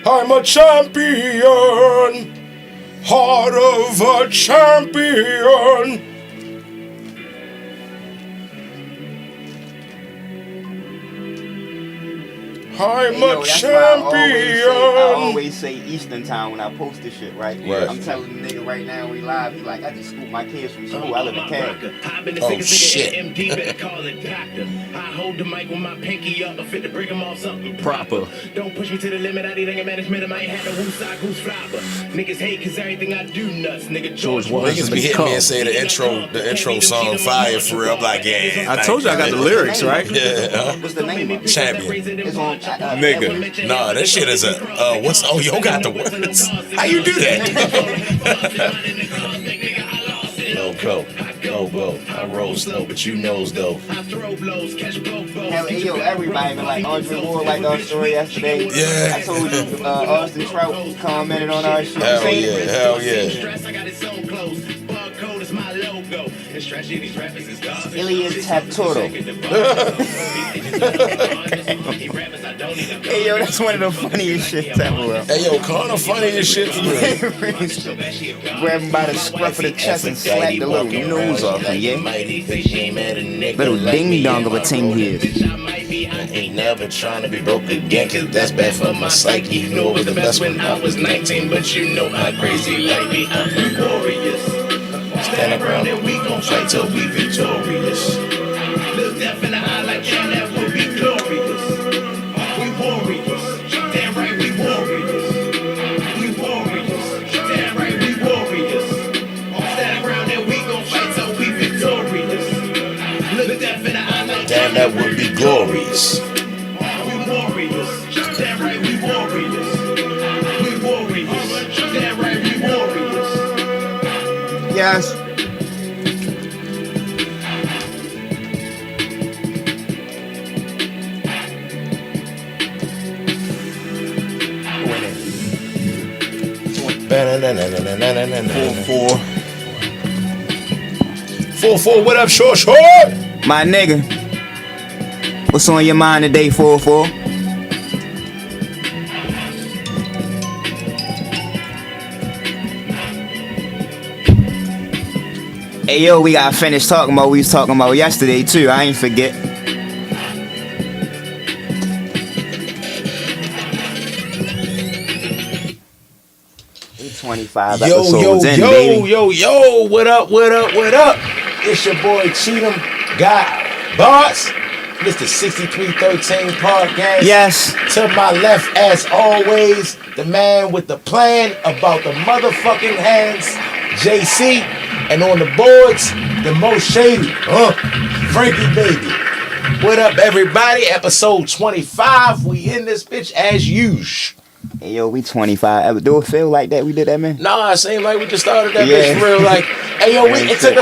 I'm a champion, heart of a champion. I'm a champion. I always say Eastern time when I post this shit, right? Right. I'm telling the nigga right now we live. He like, I just scooped my kids from school. I live in Canada. Oh shit. I hold the mic with my pinky up. I fit to bring them off something Proper. Don't push me to the limit. I need anger management. I might have a who's side, who's flopper. Niggas hate cause everything I do nuts. Nigga George Niggas be hitting me and say the intro song fire for real. I'm like, yeah. I told you I got the lyrics, right? Yeah. What's the name of it? Champion. It's on Nigga. Nah, that shit is a what's yo got the words. How you do that? Go. I roll slow, but you knows though. Hell, yo, everybody been like Andre Ward, like our story yesterday. Yeah. I told you, Austin Trout commented on our shit. Hell yeah. Iliad Taptoro. Hey, yo, that's one of the funniest shit ever. Hey yo, Connor funny as shit for real. Grab him by the scruff of the chest and slap the little nose off him, yeah? Little ding dong of a 10 years. I ain't never trying to be broke again, cause that's bad for my psyche. You know it was the best when I was 19, but you know how crazy like me, I'm glorious. Stand around and we gon' fight till we victorious. Look death in the eye like that would be glorious. We warriors, damn right we warriors. We warriors, damn right we warriors. Stand around and we gon' fight till we victorious. Look death in the eye like damn that would be glorious. We warriors, damn right we warriors. We warriors, damn right we warriors. Yes. Four, what up, short? My nigga, what's on your mind today, 4-4? Hey yo, we gotta finish talking about what we was talking about yesterday too. I ain't forget. 25 episodes in, baby. Yo, what up? It's your boy Cheatham Got Boss, Mr. 6313 Podcast. Yes. To my left, as always, the man with the plan about the motherfucking hands, JC. And on the boards, the most shady, Frankie baby. What up, everybody? Episode 25. We in this bitch as usual. Hey, yo, we 25. Do it feel like that we did that, man? Nah, it seemed like we just started that bitch for real. Like, hey, yo, it took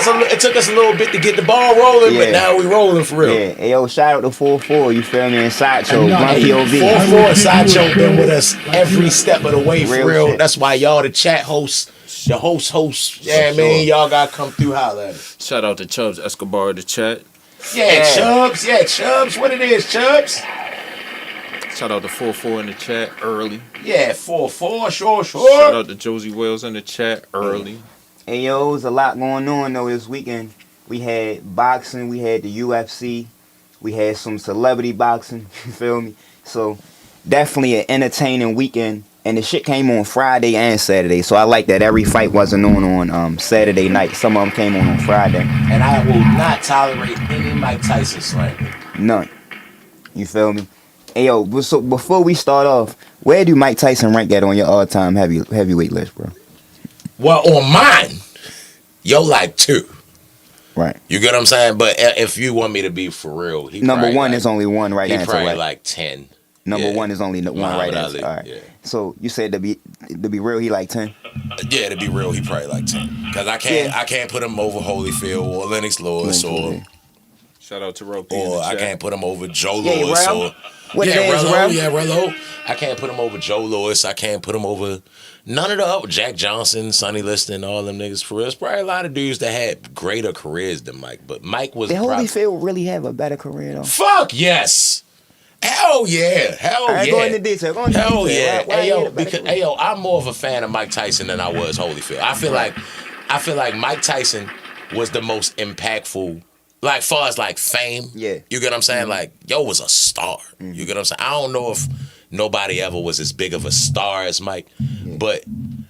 us a little bit to get the ball rolling, but now we rolling for real. Yeah, hey, yo, shout out to 4-4, you feel me, and Sideshow, Hey, 4-4 Sideshow been with us every step of the way for real. Shit. That's why y'all, the chat hosts, the hosts, yeah, man, y'all gotta come through, holla at us. Shout out to Chubbs Escobar in the chat. Chubbs, what it is, Chubbs? Shout out to 4-4 in the chat early. Yeah, 4-4, sure. Shout out to Josie Wells in the chat early. Hey, yo, there's a lot going on, though, this weekend. We had boxing, we had the UFC, we had some celebrity boxing, you feel me? So, definitely an entertaining weekend. And the shit came on Friday and Saturday, so I like that every fight wasn't on Saturday night. Some of them came on Friday. And I will not tolerate any Mike Tyson slander. None. You feel me? Hey, yo, so before we start off, where do Mike Tyson rank at on your all-time heavyweight list, bro? Well, on mine, yo like 2. Right. You get what I'm saying? But if you want me to be for real, number one is only one right now. He probably like 10. Number one is only one right now. All right. Yeah. So you said to be real, he like 10. Yeah, to be real, he probably like 10. Cause I can't put him over Holyfield or Lennox Lewis or shout out to Rope. Or I can't put him over Joe Lewis or Rello. I can't put him over Joe Lewis. I can't put him over none of the other Jack Johnson, Sonny Liston, all them niggas for real. There's probably a lot of dudes that had greater careers than Mike, but Mike was. Did Holyfield really have a better career though? Fuck yes. Hell yeah. Hell All right, yeah. go into detail. Go into Hell detail. yeah. Why Hey, you yo, hate it, because, hey, yo, I'm more of a fan of Mike Tyson than I was Holyfield. I feel like Mike Tyson was the most impactful, like, far as, like, fame. Yeah. You get what I'm saying? Like, yo was a star. You get what I'm saying? I don't know if nobody ever was as big of a star as Mike, but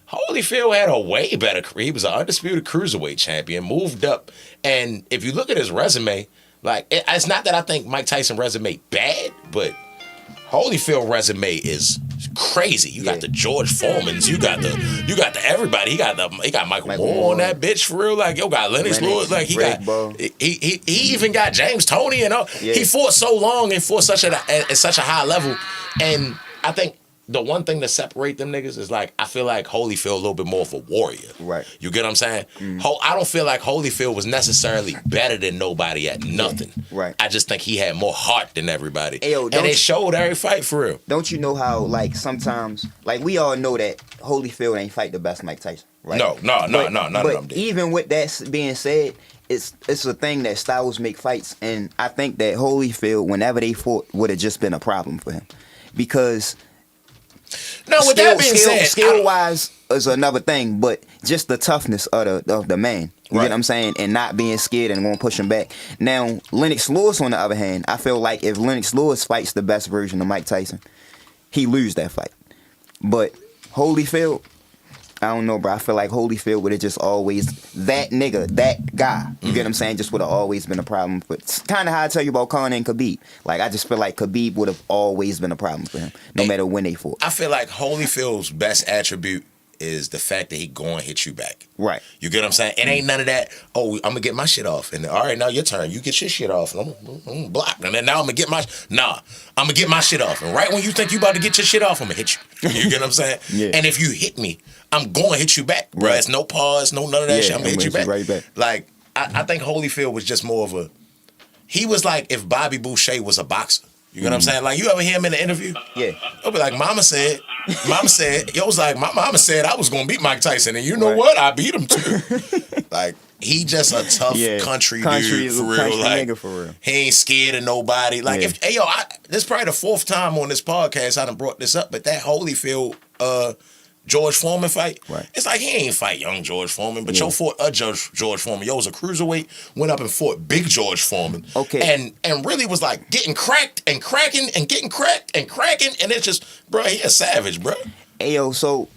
Holyfield had a way better career. He was an undisputed cruiserweight champion, moved up, and if you look at his resume, like, it's not that I think Mike Tyson resume bad, but Holyfield resume is crazy. You got the George Foremans, you got the everybody. He got Michael Moore on that bitch for real. Like, yo, got Lennox Lewis. Like, he even got James Toney and all. Yeah. He fought so long and fought at such a high level. And I think the one thing that separate them niggas is, like, I feel like Holyfield a little bit more of a warrior. Right. You get what I'm saying? I don't feel like Holyfield was necessarily better than nobody at nothing. Right. I just think he had more heart than everybody. Hey, yo, and it showed every fight for real. Don't you know how, like, sometimes, like, we all know that Holyfield ain't fight the best Mike Tyson, right? No, none of them But did. even with that being said, it's a thing that styles make fights, and I think that Holyfield, whenever they fought, would have just been a problem for him, because No, with that being said, skill wise is another thing, but just the toughness of the man. You get what I'm saying? And not being scared and gonna push him back. Now, Lennox Lewis, on the other hand, I feel like if Lennox Lewis fights the best version of Mike Tyson, he lose that fight. But Holyfield, I don't know, bro. I feel like Holyfield would have just always, that nigga, that guy, you get what I'm saying, just would have always been a problem. But it's kind of how I tell you about Conor and Khabib. Like, I just feel like Khabib would have always been a problem for him, no matter when they fought. I feel like Holyfield's best attribute is the fact that he going to hit you back. Right. You get what I'm saying? It ain't none of that, oh, I'm going to get my shit off. And all right, now your turn. You get your shit off. And I'm blocked. And then now I'm going to get I'm going to get my shit off. And right when you think you about to get your shit off, I'm going to hit you. You get what I'm saying? Yeah. And if you hit me, I'm going to hit you back, bro. Right. It's no pause, no none of that shit. I'm going to hit you back. Right back. Like, I think Holyfield was just more of a, he was like if Bobby Boucher was a boxer. You know what I'm saying? Like, you ever hear him in the interview? Yeah. He'll be like, Mama said, yo was like, my mama said I was going to beat Mike Tyson. And you know what? I beat him too. Like, he just a tough country dude for real. Like, nigga for real. He ain't scared of nobody. Like, this is probably the fourth time on this podcast I done brought this up, but that Holyfield, George Foreman fight. Right. It's like he ain't fight young George Foreman, but yo fought a George Foreman. Yo was a cruiserweight, went up and fought big George Foreman. Okay. And really was like getting cracked and cracking and getting cracked and cracking, and it's just, bro, he a savage, bro. Hey, yo, so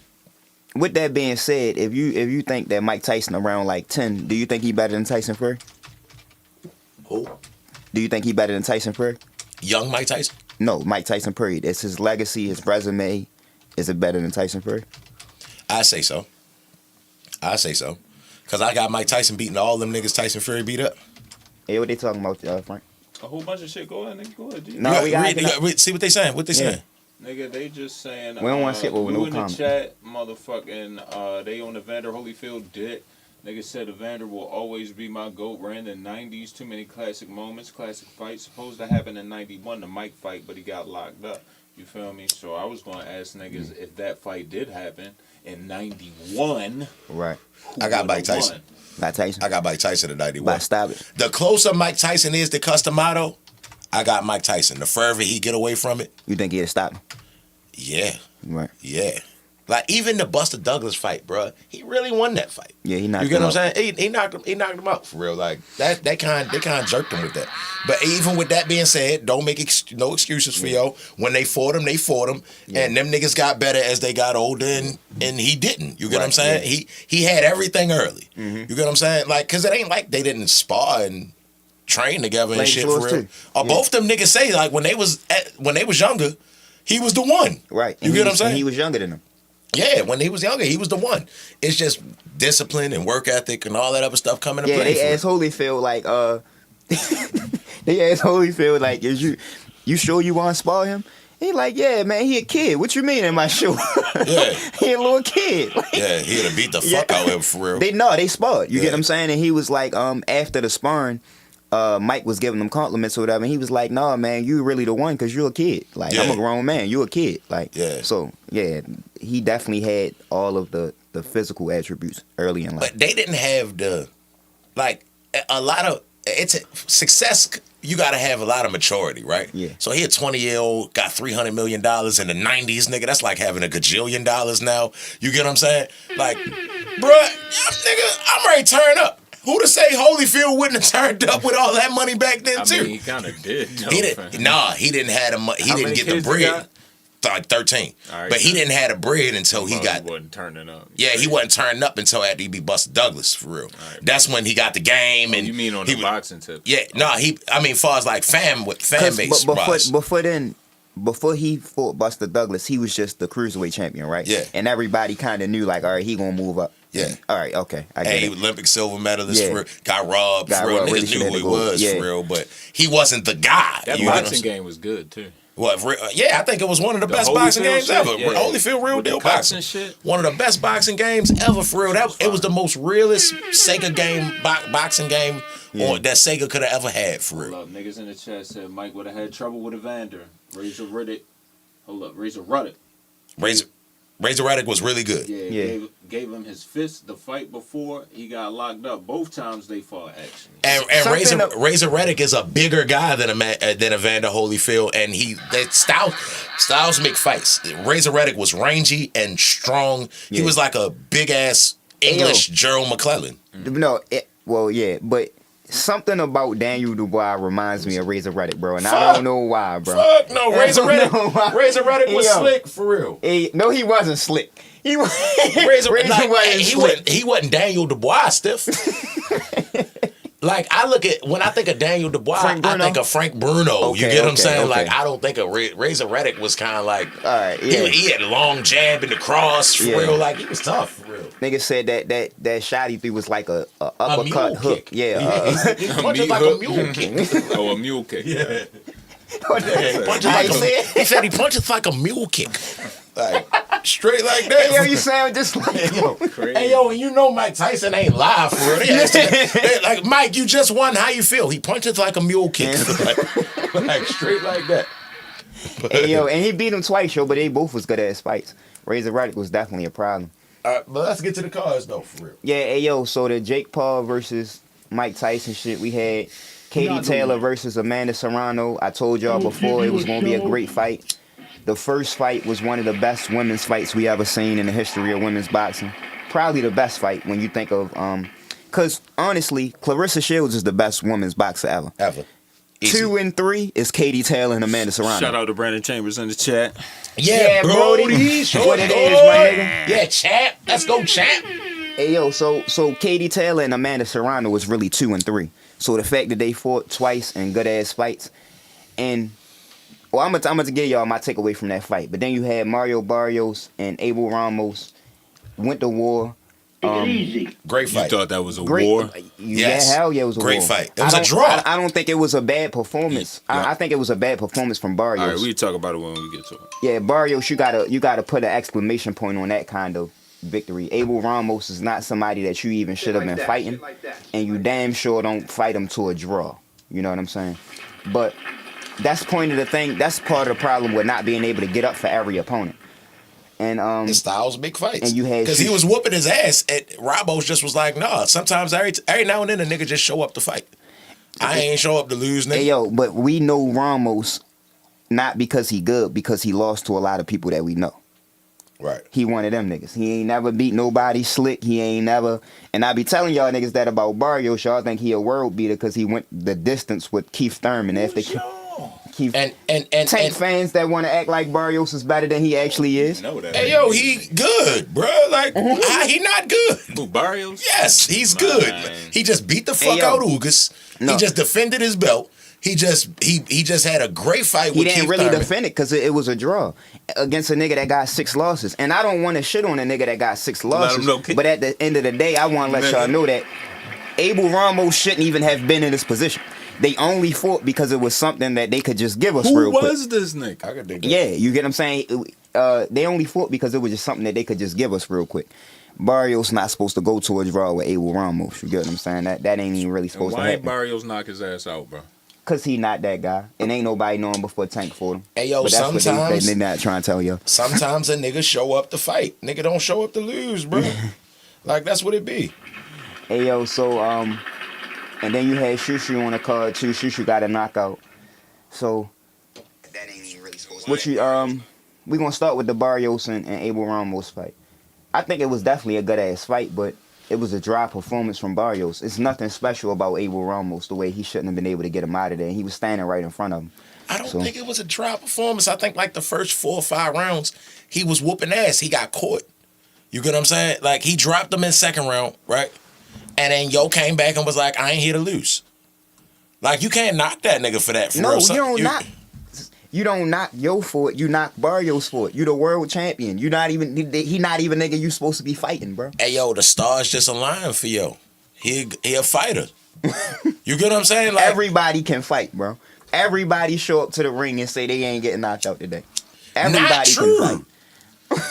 with that being said, if you think that Mike Tyson around like 10, do you think he better than Tyson Fury? Who? Do you think he better than Tyson Fury? Young Mike Tyson? No, Mike Tyson period. It's his legacy, his resume. Is it better than Tyson Fury? I say so. Because I got Mike Tyson beating all them niggas Tyson Fury beat up. Hey, what they talking about, Frank? A whole bunch of shit. Go ahead, nigga. Go ahead, G. No, see what they saying. What they saying? Nigga, they just saying. We don't want shit with no in comment. the chat, motherfucking. They on the Vander Holyfield dick. Nigga said Evander will always be my GOAT. Ran in the 90s. Too many classic moments, classic fights. Supposed to happen in 91, the Mike fight, but he got locked up. You feel me? So I was going to ask niggas if that fight did happen in 91. Right. I got Mike Tyson. By Tyson? I got Mike Tyson in 91. By stoppage. The closer Mike Tyson is to Customato, I got Mike Tyson. The further he get away from it. You think he'd stop him? Yeah. Right. Yeah. Like, even the Buster Douglas fight, bro, he really won that fight. Yeah, he knocked him out. You get what I'm saying? He knocked him out for real. Like, they kind of jerked him with that. But even with that being said, don't make no excuses for yo. When they fought him, yeah. And them niggas got better as they got older, and he didn't. You get what I'm saying? Yeah. He had everything early. Mm-hmm. You get what I'm saying? Like, cause it ain't like they didn't spar and train together and shit for real. Or both them niggas say, like, when they was younger, he was the one. Right. You get what I'm saying? And he was younger than him. Yeah, when he was younger, he was the one. It's just discipline and work ethic and all that other stuff coming to play. Yeah, they asked Holyfield like, is you sure you want to spar him? He like, yeah, man, he a kid. What you mean, am I sure? Yeah. He a little kid. Yeah, he'd have beat the fuck out of him for real. They sparred. You get what I'm saying? And he was like, after the sparring, Mike was giving him compliments or whatever, and he was like, "Nah, man, you really the one because you're a kid. Like, I'm a grown man. You a kid. Like, so yeah, he definitely had all of the physical attributes early in life. But they didn't have a lot of success you got to have a lot of maturity, right? Yeah. So he a 20-year-old, got $300 million in the 90s, nigga. That's like having a gajillion dollars now. You get what I'm saying? Like, bruh, nigga, I'm ready to turn up. Who to say Holyfield wouldn't have turned up with all that money back then, too? I mean, he kind of did. He didn't. Nah, he didn't have the money. He didn't get the bread. Like 13. Right, but he didn't have the bread until he got. He wasn't turning up. Yeah, he wasn't turning up until after he beat Buster Douglas, for real. Right, that's when he got the game. And you mean on the boxing tip? Yeah, no, I mean, far as like fan base. Before he fought Buster Douglas, he was just the cruiserweight champion, right? Yeah. And everybody kind of knew, like, all right, he gonna move up. Yeah. All right, okay. I get He it. was Olympic silver medalist, Yeah. for real. Got robbed, for real. Really Niggas knew who he was, yeah. for real, but he wasn't the guy. That boxing game was good, too. What? Yeah, I think it was one of the best boxing games ever. Yeah. Holyfield real With deal the cuts boxing. and shit. One of the best boxing games ever, for real. It was the most realest Sega game, boxing game that Sega could have ever had, for real. Hold up, niggas in the chat said Mike would have had trouble with Evander. Razor Riddick. Hold up, Razor Ruddick. Razor Ruddick was really good. Yeah. Gave him his fist the fight before he got locked up. Both times they fought, actually. And Razor Ruddick is a bigger guy than Evander Holyfield, and Styles make fights. Razor Ruddick was rangy and strong. He was like a big ass English Gerald McClellan. No, but something about Daniel Dubois reminds me of Razor Ruddick, bro, and I don't know why, bro. Fuck no, Razor Ruddick was slick, for real. No, he wasn't slick. He was he wasn't Daniel Dubois stiff. Like when I think of Daniel Dubois, I think of Frank Bruno. You get what I'm saying? Okay. Like I don't think of Razor Ruddick was kind of like. All right, yeah. He had a long jab in the cross, for real. Like he was tough, for real. Nigga said that shot he threw was like a uppercut hook. Kick. Yeah. He punched like a mule kick. Oh, a mule kick. Yeah. He said he punches like a mule kick. Like straight like that. Hey, yo, you sound just like Hey yo, and you know Mike Tyson ain't live, for real. They like, Mike, you just won. How you feel? He punches like a mule kick. like straight like that. Hey yo, and he beat him twice, yo, but they both was good ass fights. Razor Ruddick was definitely a problem. But let's get to the cards though, for real. Yeah, hey yo, so the Jake Paul versus Mike Tyson shit, we had Katie Taylor versus Amanda Serrano. I told y'all before it was gonna be a great fight. The first fight was one of the best women's fights we ever seen in the history of women's boxing. Probably the best fight when you think of because honestly, Clarissa Shields is the best women's boxer ever. Easy. 2 and 3 is Katie Taylor and Amanda Serrano. Shout out to Brandon Chambers in the chat. Yeah, Brody. What it is, my nigga. Yeah, champ. Let's go, champ. Hey yo, so Katie Taylor and Amanda Serrano was really 2 and 3. So the fact that they fought twice in good ass fights, and I'm gonna give y'all my takeaway from that fight. But then you had Mario Barrios and Abel Ramos went to war. Great fight. You thought that was a war? Yes. Yeah, hell yeah, it was a great war. fight. It was a draw. I don't think it was a bad performance. Yeah. I think it was a bad performance from Barrios. All right, we talk about it when we get to it. Yeah, Barrios, you gotta put an exclamation point on that kind of victory. Abel Ramos is not somebody that you even should have been fighting, and you damn sure don't fight him to a draw. You know what I'm saying? But that's point of the thing. That's part of the problem with not being able to get up for every opponent. And Styles big fights. And you had because he was whooping his ass. And Robos just was like, nah. Sometimes every now and then a nigga just show up to fight. I ain't show up to lose, nigga. Hey yo, but we know Ramos not because he good, because he lost to a lot of people that we know. Right. He one of them niggas. He ain't never beat nobody slick. He ain't never. And I be telling y'all niggas that about Barrios. Y'all think he a world beater because he went the distance with Keith Thurman. If they Keith and Tank fans that want to act like Barrios is better than he actually is. Hey yo, he good, bro. Like he not good. Who, Barrios? Yes, he's good. He just beat the fuck out Ugas. No. He just defended his belt. He just had a great fight with Keith He didn't really Thurman. defend it because it was a draw against a nigga that got 6 losses. And I don't want to shit on a nigga that got 6 losses. But at the end of the day, I want to let y'all know that Abel Ramos shouldn't even have been in this position. They only fought because it was something that they could just give us real quick. Who was this nigga? I could dig that. Yeah, you get what I'm saying? They only fought because it was just something that they could just give us real quick. Barrios not supposed to go to a draw with Abel Ramos. You get what I'm saying? That ain't even really supposed to Why ain't happen. Barrios knock his ass out, bro? Because he not that guy. And ain't nobody know him before Tank fought him. Hey, yo, but that's what sometimes they not trying to tell you. Sometimes a nigga show up to fight. Nigga don't show up to lose, bro. Like, that's what it be. Hey, yo, so, And then you had Shushu on the card too. Shushu got a knockout. So That ain't even really supposed what you we gonna start with the Barrios and Abel Ramos fight. I think it was definitely a good ass fight, but it was a dry performance from Barrios. It's nothing special about Abel Ramos the way he shouldn't have been able to get him out of there. And he was standing right in front of him. I don't think it was a dry performance. I think like the first 4 or 5 rounds, he was whooping ass. He got caught. You get what I'm saying? Like he dropped him in second round, right? And then Yo came back and was like, I ain't here to lose. Like you can't knock that nigga for that. For No, real. you don't knock. You don't knock Yo for it. You knock Barrios for it. You the world champion. You not even. He not even nigga you supposed to be fighting, bro. Hey yo, the stars just aligned for Yo. He a fighter. You get what I'm saying? Like Everybody can fight, bro. Everybody show up to the ring and say they ain't getting knocked out today. Everybody not true. can fight.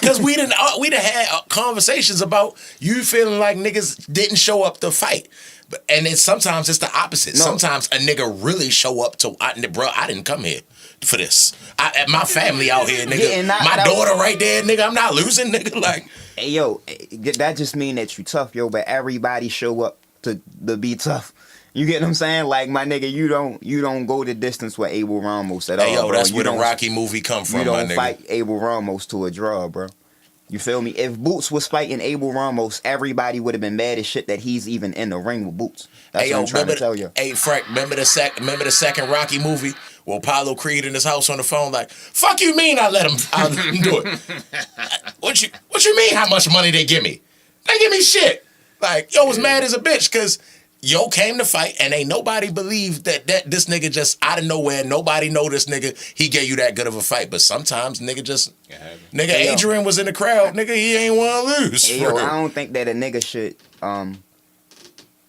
Because we done had conversations about you feeling like niggas didn't show up to fight. And then sometimes it's the opposite. No. Sometimes a nigga really show up to, bro, I didn't come here for this. My family out here, nigga. My daughter right there, nigga. I'm not losing, nigga. Like, Hey, yo, that just mean that you tough, yo, but everybody show up to be tough. You get what I'm saying? Like, my nigga, you don't go the distance with Abel Ramos at all, hey, yo, bro. that's You where the don't- Rocky movie come from, You my don't nigga. fight Abel Ramos to a draw, bro. You feel me? If Boots was fighting Abel Ramos, everybody would have been mad as shit that he's even in the ring with Boots. That's Hey, what yo, I'm trying to tell you. Hey, Frank, remember the second Rocky movie where Apollo Creed in his house on the phone like, fuck you mean I let him do it? What you mean how much money they give me? They give me shit. Like, Yo was mad as a bitch because Yo came to fight and ain't nobody believed that this nigga just out of nowhere, nobody know this nigga, he gave you that good of a fight. But sometimes nigga just, nigga Hey, yo. Adrian was in the crowd, nigga, he ain't want to lose. Hey, for yo, real. I don't think that a nigga should.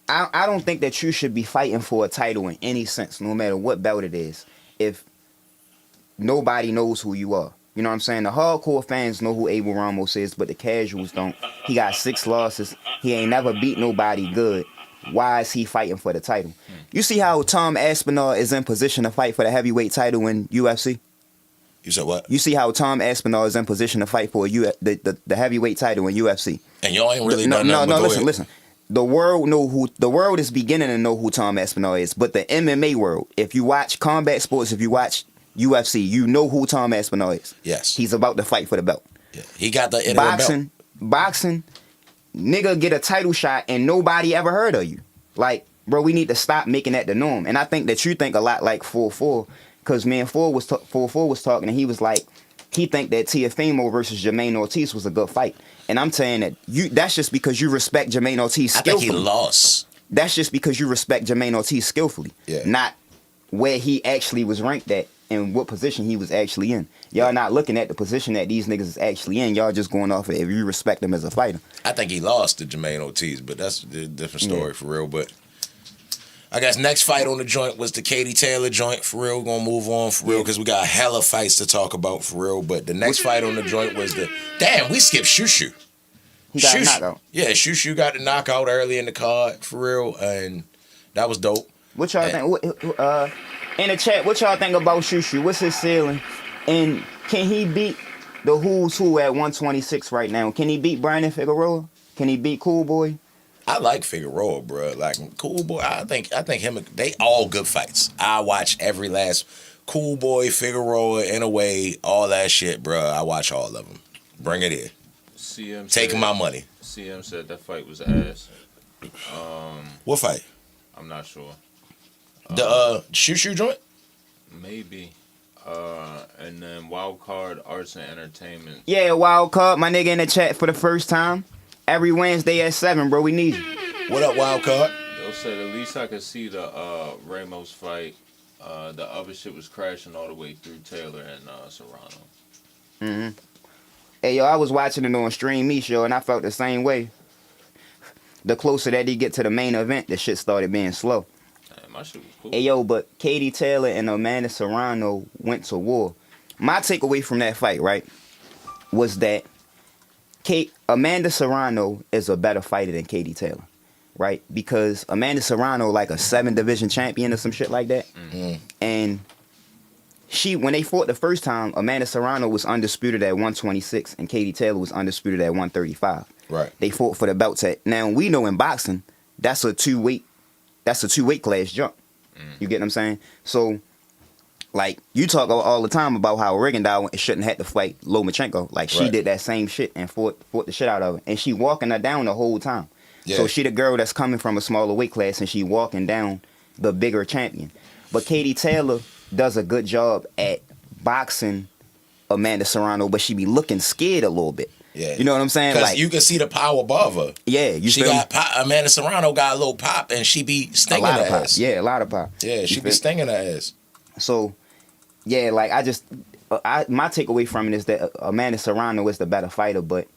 I don't think that you should be fighting for a title in any sense, no matter what belt it is, if nobody knows who you are. You know what I'm saying? The hardcore fans know who Abel Ramos is, but the casuals don't. He got 6 losses. He ain't never beat nobody good. Why is he fighting for the title? You see how Tom Aspinall is in position to fight for the heavyweight title in UFC? You said what? You see how Tom Aspinall is in position to fight for the heavyweight title in UFC? And y'all ain't really done nothing but go ahead. Listen. The world is beginning to know who Tom Aspinall is, but the MMA world, if you watch combat sports, if you watch UFC, you know who Tom Aspinall is. Yes. He's about to fight for the belt. Yeah. He got the belt. Boxing, nigga get a title shot and nobody ever heard of you. Like, bro, we need to stop making that the norm. And I think that you think a lot like 4-4, because me and 4-4 was talking and he was like, he think that Teofimo versus Jermaine Ortiz was a good fight. And I'm saying that that's just because you respect Jermaine Ortiz skillfully. I think he lost. That's just because you respect Jermaine Ortiz skillfully. Yeah. Not where he actually was ranked at and what position he was actually in. Y'all not looking at the position that these niggas is actually in. Y'all just going off of if you respect him as a fighter. I think he lost to Jermaine Ortiz, but that's a different story for real. But I guess next fight on the joint was the Katie Taylor joint. For real, we're going to move on for real because we got hella fights to talk about for real. But the next fight on the joint was damn, we skipped Shushu. He got a knockout. Yeah, Shushu got the knockout early in the card for real, and that was dope. What y'all think? In the chat, what y'all think about Shushu? What's his ceiling? And can he beat the who's who at 126 right now? Can he beat Brandon Figueroa? Can he beat Cool Boy? I like Figueroa, bro. Like Cool Boy, I think him. They all good fights. I watch every last Cool Boy, Figueroa, in a way, all that shit, bro. I watch all of them. Bring it in. CM Taking my money. CM said that fight was ass. What fight? I'm not sure. The Shushu joint? Maybe. And then Wild Card Arts and Entertainment. Yeah, Wild Card, my nigga in the chat for the first time. Every Wednesday at 7, bro. We need you. What up, Wild Card? They said at least I could see the Ramos fight. The other shit was crashing all the way through Taylor and Serrano. Hey, yo, I was watching it on Stream Me Show, and I felt the same way. The closer that he get to the main event, the shit started being slow. Man, my shit was cool. Hey, yo, but Katie Taylor and Amanda Serrano went to war. My takeaway from that fight, right, was that Amanda Serrano is a better fighter than Katie Taylor, right? Because Amanda Serrano, like a 7-division champion or some shit like that. And when they fought the first time, Amanda Serrano was undisputed at 126 and Katie Taylor was undisputed at 135. Right. They fought for the belts at. Now, we know in boxing, that's a 2-weight that's a 2 weight class jump. You get what I'm saying? So, like, you talk all the time about how Rigondeaux shouldn't have to fight Lomachenko. Like, she did that same shit and fought the shit out of her. And she walking her down the whole time. Yeah. So she the girl that's coming from a smaller weight class and she walking down the bigger champion. But Katie Taylor does a good job at boxing Amanda Serrano, but she be looking scared a little bit. Yeah. You know what I'm saying? Because like, you can see the power above her. Yeah. She got pop. Amanda Serrano got a little pop, and she be stinging her ass. Yeah, a lot of pop. Yeah, she be stinging her ass. So, yeah, like, my takeaway from it is that Amanda Serrano is the better fighter, but,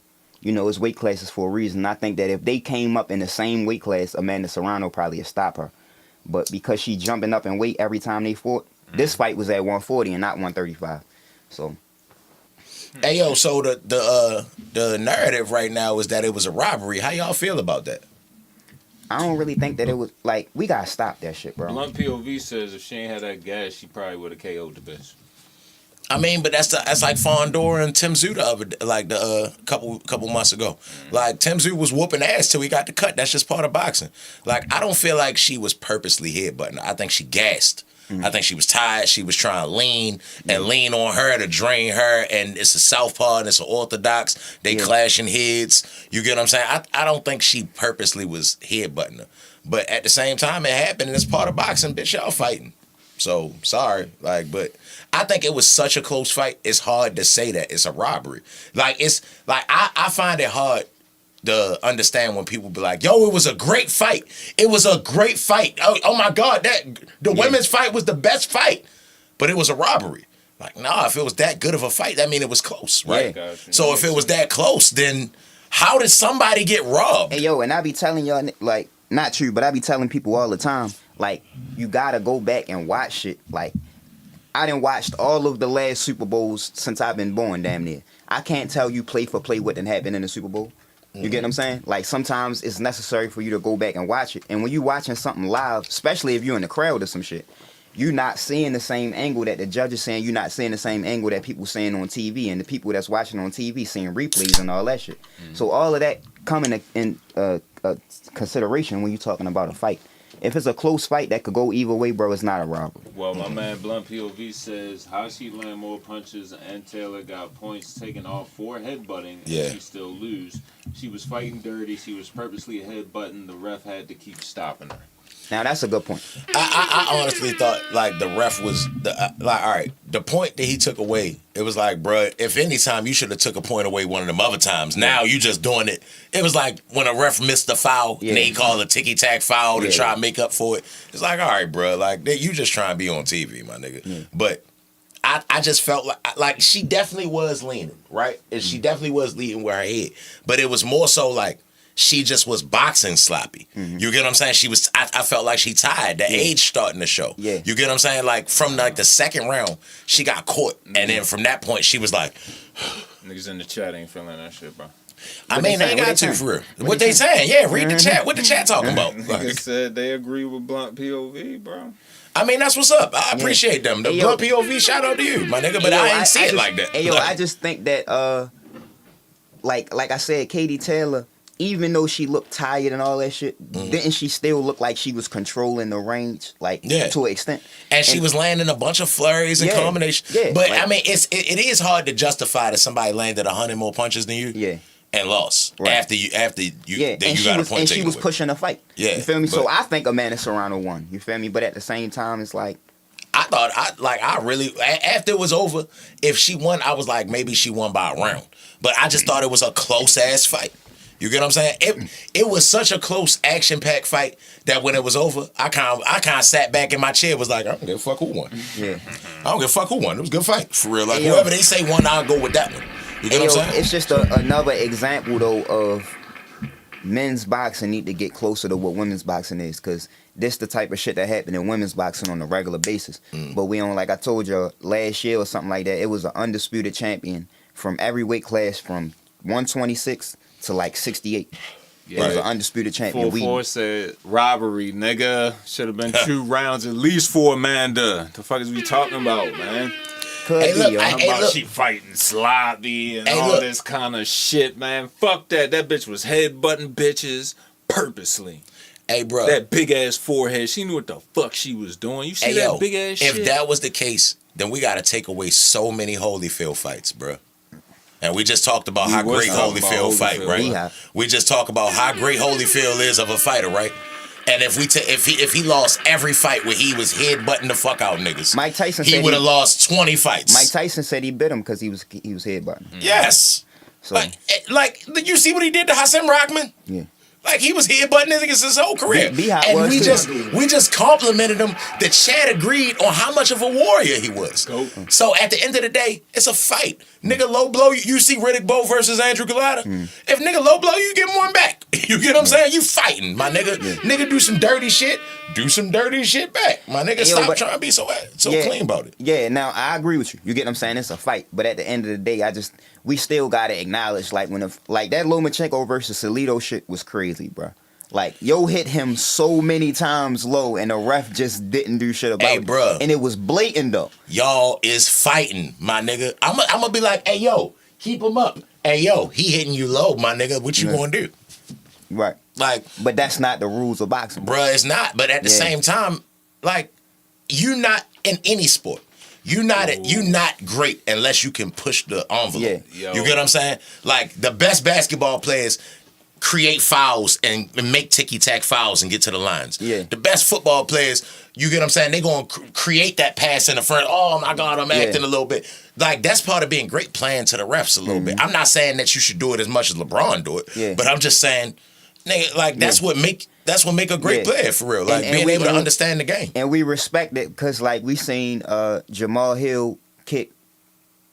you know, it's weight classes for a reason. I think that if they came up in the same weight class, Amanda Serrano probably would stop her. But because she jumping up in weight every time they fought, this fight was at 140 and not 135. So... Hey yo, so the narrative right now is that it was a robbery. How y'all feel about that? I don't really think that it was, like, we gotta stop that shit, bro. Blunt POV says if she ain't had that gas, she probably would have KO'd the bitch. I mean, but that's like Fondor and Tim Tszyu the other day, like the couple months ago. Like Tim Tszyu was whooping ass till he got the cut. That's just part of boxing. Like I don't feel like she was purposely headbutting. I think she gassed. I think she was tired. She was trying to lean on her to drain her. And it's a southpaw and it's an orthodox. They clashing heads. You get what I'm saying? I don't think she purposely was headbutting her. But at the same time, it happened and it's part of boxing. Bitch, y'all fighting. So, sorry. Like, but I think it was such a close fight. It's hard to say that it's a robbery. Like, it's like I find it hard to understand when people be like, yo, it was a great fight. It was a great fight. Oh my God, the women's fight was the best fight. But it was a robbery. Like, nah, if it was that good of a fight, that mean it was close, right? Yeah. So if it was that close, then how did somebody get robbed? Hey, yo, and I be telling y'all, like, not true, but I be telling people all the time, like, you gotta go back and watch shit. Like, I done watched all of the last Super Bowls since I've been born, damn near. I can't tell you play for play what done happened in the Super Bowl. You get what I'm saying? Like, sometimes it's necessary for you to go back and watch it. And when you watching something live, especially if you're in the crowd or some shit, you're not seeing the same angle that the judge is saying. You're not seeing the same angle that people saying on TV, and the people that's watching on TV seeing replays and all that shit. So all of that coming in consideration when you're talking about a fight. If it's a close fight that could go either way, bro, it's not a robbery. Well, my man Blunt POV says how she land more punches and Taylor got points taken off for headbutting and she still lose. She was fighting dirty. She was purposely headbutting. The ref had to keep stopping her. Now that's a good point. I honestly thought like the ref was like, all right, the point that he took away, it was like, bruh, if any time you should have took a point away one of them other times. Now you just doing it. It was like when a ref missed a foul and they call a ticky-tack foul to try to make up for it. It's like, all right, bruh, like you just trying to be on TV, my nigga. But I just felt like she definitely was leaning, right? And she definitely was leading with her head. But it was more so like, she just was boxing sloppy. You get what I'm saying? She was. I felt like she tired. The age starting to show. You get what I'm saying? Like from like the second round, she got caught, and then from that point, she was like, niggas in the chat ain't feeling that shit, bro. I mean, they got to for real. What they saying? Yeah, read the chat. What the chat talking about? Niggas said they agree with Blunt POV, bro. I mean, that's what's up. I appreciate them. The Blunt POV, shout out to you, my nigga. But I ain't see it like that. Hey, yo, I just think that, like I said, Katie Taylor, even though she looked tired and all that shit, didn't she still look like she was controlling the range, like to an extent? And she was landing a bunch of flurries and combinations. But like, I mean, it is hard to justify that somebody landed 100 more punches than you. And lost after you got a point. And she was pushing the fight. You feel me? So I think Amanda Serrano won. You feel me? But at the same time, it's like, I really after it was over, if she won, I was like maybe she won by a round. But I just thought it was a close ass fight. You get what I'm saying? It was such a close action packed fight that when it was over, I kind of sat back in my chair, was like, I don't give a fuck who won. I don't give a fuck who won. It was a good fight for real. Like whoever they say won, I'll go with that one. You get what I'm saying? It's just another example though of men's boxing need to get closer to what women's boxing is, because this the type of shit that happened in women's boxing on a regular basis. But we on, like I told you last year or something like that, it was an undisputed champion from every weight class from 126 to like 68. It was an undisputed champion. 4-4 said robbery, nigga. Should have been 2 rounds at least for Amanda. The fuck is we talking about, man? She fighting sloppy and all this kind of shit, man. Fuck that. That bitch was headbutting bitches purposely. Hey, bro. That big ass forehead. She knew what the fuck she was doing. You see that big ass shit? If that was the case, then we got to take away so many Holyfield fights, bro. And we just talked about how great Holyfield fight, right? Yeah. We just talked about how great Holyfield is of a fighter, right? And if he lost every fight where he was headbutting the fuck out niggas, Mike Tyson he would have lost 20 fights. Mike Tyson said he bit him because he was headbutting. Yes. So Like, you see what he did to Hassan Rahman? yeah. Like, he was headbutting niggas his whole career. B-Hop And was we just complimented him that Chad agreed on how much of a warrior he was. So at the end of the day, it's a fight. Nigga low blow, you see Riddick Bowe versus Andrew Galata. If nigga low blow, you get one back. You get what I'm saying? You fighting, my nigga. Nigga do some dirty shit back. My nigga, stop trying to be so clean about it. Yeah, now I agree with you. You get what I'm saying? It's a fight. But at the end of the day, we still gotta acknowledge, like, like that Lomachenko versus Salido shit was crazy, bro. Like, yo hit him so many times low, and the ref just didn't do shit about it. Bruh. And it was blatant, though. Y'all is fighting, my nigga. I'm gonna be like, hey, yo, keep him up. Hey, yo, he hitting you low, my nigga. What you gonna do? Right. Like, but that's not the rules of boxing. Bruh, it's not. But at the same time, like, you not in any sport. You not great unless you can push the envelope. Yeah. You get what I'm saying? Like, the best basketball players create fouls and make ticky-tack fouls and get to the lines. Yeah. The best football players, you get what I'm saying, they going to create that pass in the front. Oh, my God, I'm acting a little bit. Like, that's part of being great, playing to the refs a little bit. I'm not saying that you should do it as much as LeBron do it, but I'm just saying, nigga, like, that's what make a great player, for real. Like, being able to understand the game. And we respect it because, like, we seen Jamal Hill kick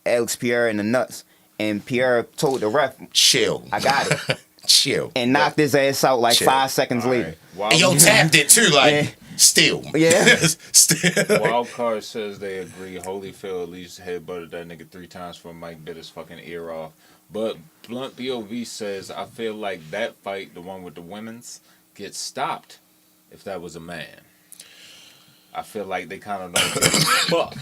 Alex Pierre in the nuts, and Pierre told the ref, chill. I got it. Chill. And knocked his ass out like 5 seconds later. Right. And yo tapped it too, like, still. Yeah. Still. Wildcard says they agree Holyfield at least headbutted that nigga 3 times for Mike bit his fucking ear off. But Blunt BOV says, I feel like that fight, the one with the women's, gets stopped if that was a man. I feel like they kind of don't give a fuck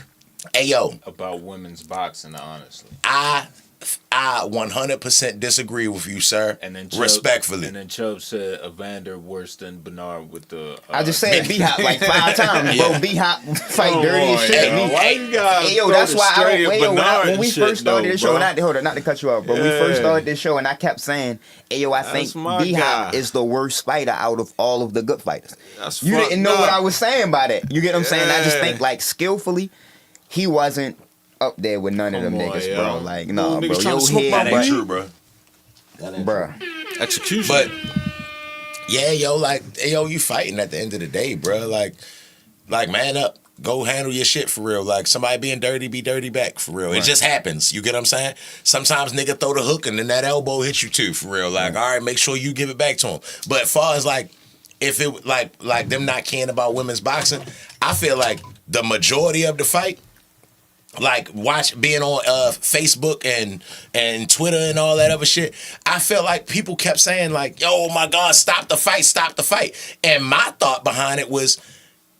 about women's boxing, honestly. I 100% disagree with you, sir. And then Chubb, respectfully. And then Chubb said Evander worse than Bernard with the. I just said B-Hop like 5 times, bro. B-Hop fight dirty as shit. Why you guys that's why I don't. When we shit, first started this show, bro. not to cut you off, bro. We first started this show, and I kept saying, I think B-Hop is the worst fighter out of all of the good fighters. You didn't know what I was saying by that. You get what I'm saying? I just think, like, skillfully, he wasn't up there with none of them niggas, bro. Like, no, bro. That ain't true, bro. Bro. Execution. But yeah, you fighting at the end of the day, bro. Like, man up. Go handle your shit for real. Like, somebody being dirty, be dirty back for real. Right. It just happens. You get what I'm saying? Sometimes nigga throw the hook and then that elbow hits you too, for real. Like, all right, make sure you give it back to him. But as far as like, if it like them not caring about women's boxing, I feel like the majority of the fight, like being on Facebook and Twitter and all that other shit, I felt like people kept saying like, yo, oh my God, stop the fight. And my thought behind it was,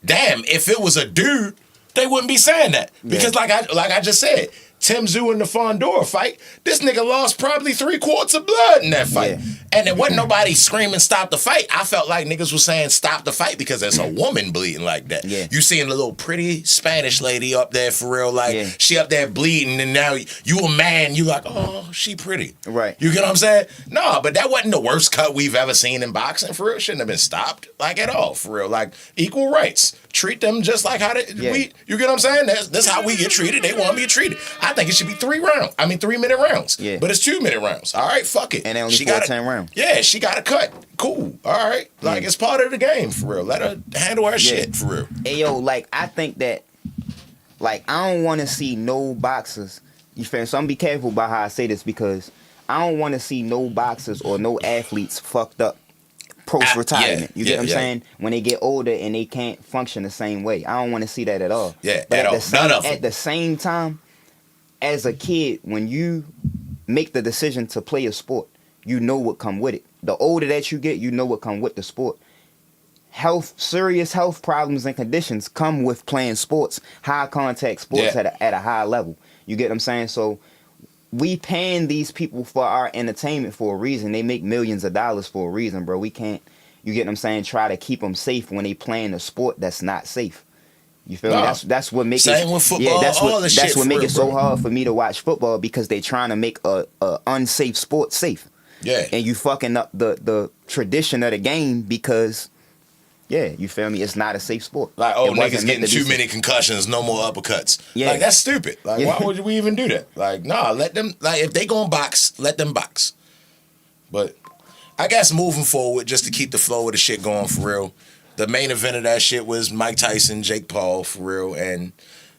damn, if it was a dude, they wouldn't be saying that. Because like I just said, Tim Tszyu in the Fondor fight, this nigga lost probably 3 quarts of blood in that fight. Yeah. And there wasn't nobody screaming stop the fight. I felt like niggas was saying stop the fight because there's a woman bleeding like that. Yeah. You seeing the little pretty Spanish lady up there for real, like she up there bleeding, and now you a man, you like, oh, she pretty. Right. You get what I'm saying? No, but that wasn't the worst cut we've ever seen in boxing for real. Shouldn't have been stopped, like, at all, for real. Like, equal rights. Treat them just like how you get what I'm saying? That's how we get treated. They want to be treated. I think it should be 3-minute rounds. Yeah. But it's 2-minute rounds. All right, fuck it. And they only 10 rounds. Yeah, she got a cut. Cool. All right. Like, it's part of the game, for real. Let her handle her shit, for real. Hey, yo, like, I think that, like, I don't want to see no boxers. You feel me? So I'm be careful about how I say this, because I don't want to see no boxers or no athletes fucked up post-retirement. You get what I'm saying? When they get older and they can't function the same way. I don't want to see that at all. Yeah, but at at the same time, as a kid, when you make the decision to play a sport, you know what come with it. The older that you get, you know what come with the sport. Serious health problems and conditions come with playing sports, high contact sports at a high level. You get what I'm saying? So we paying these people for our entertainment for a reason. They make millions of dollars for a reason, bro. We can't you get what I'm saying, try to keep them safe when they playing a sport that's not safe. You feel me? Nah. That's what makes Same it. with football, that's all what the shit what for make real, it so bro. hard for me to watch football, because they trying to make a unsafe sport safe. Yeah. And you fucking up the tradition of the game because, yeah, you feel me? It's not a safe sport. Like, oh, It wasn't niggas meant getting to be too safe. many concussions, no more uppercuts. Yeah. Like, that's stupid. Like, Yeah. why would we even do that? Like, nah, let them, like, if they gonna box, let them box. But I guess moving forward, just to keep the flow of the shit going for real, the main event of that shit was Mike Tyson, Jake Paul for real, and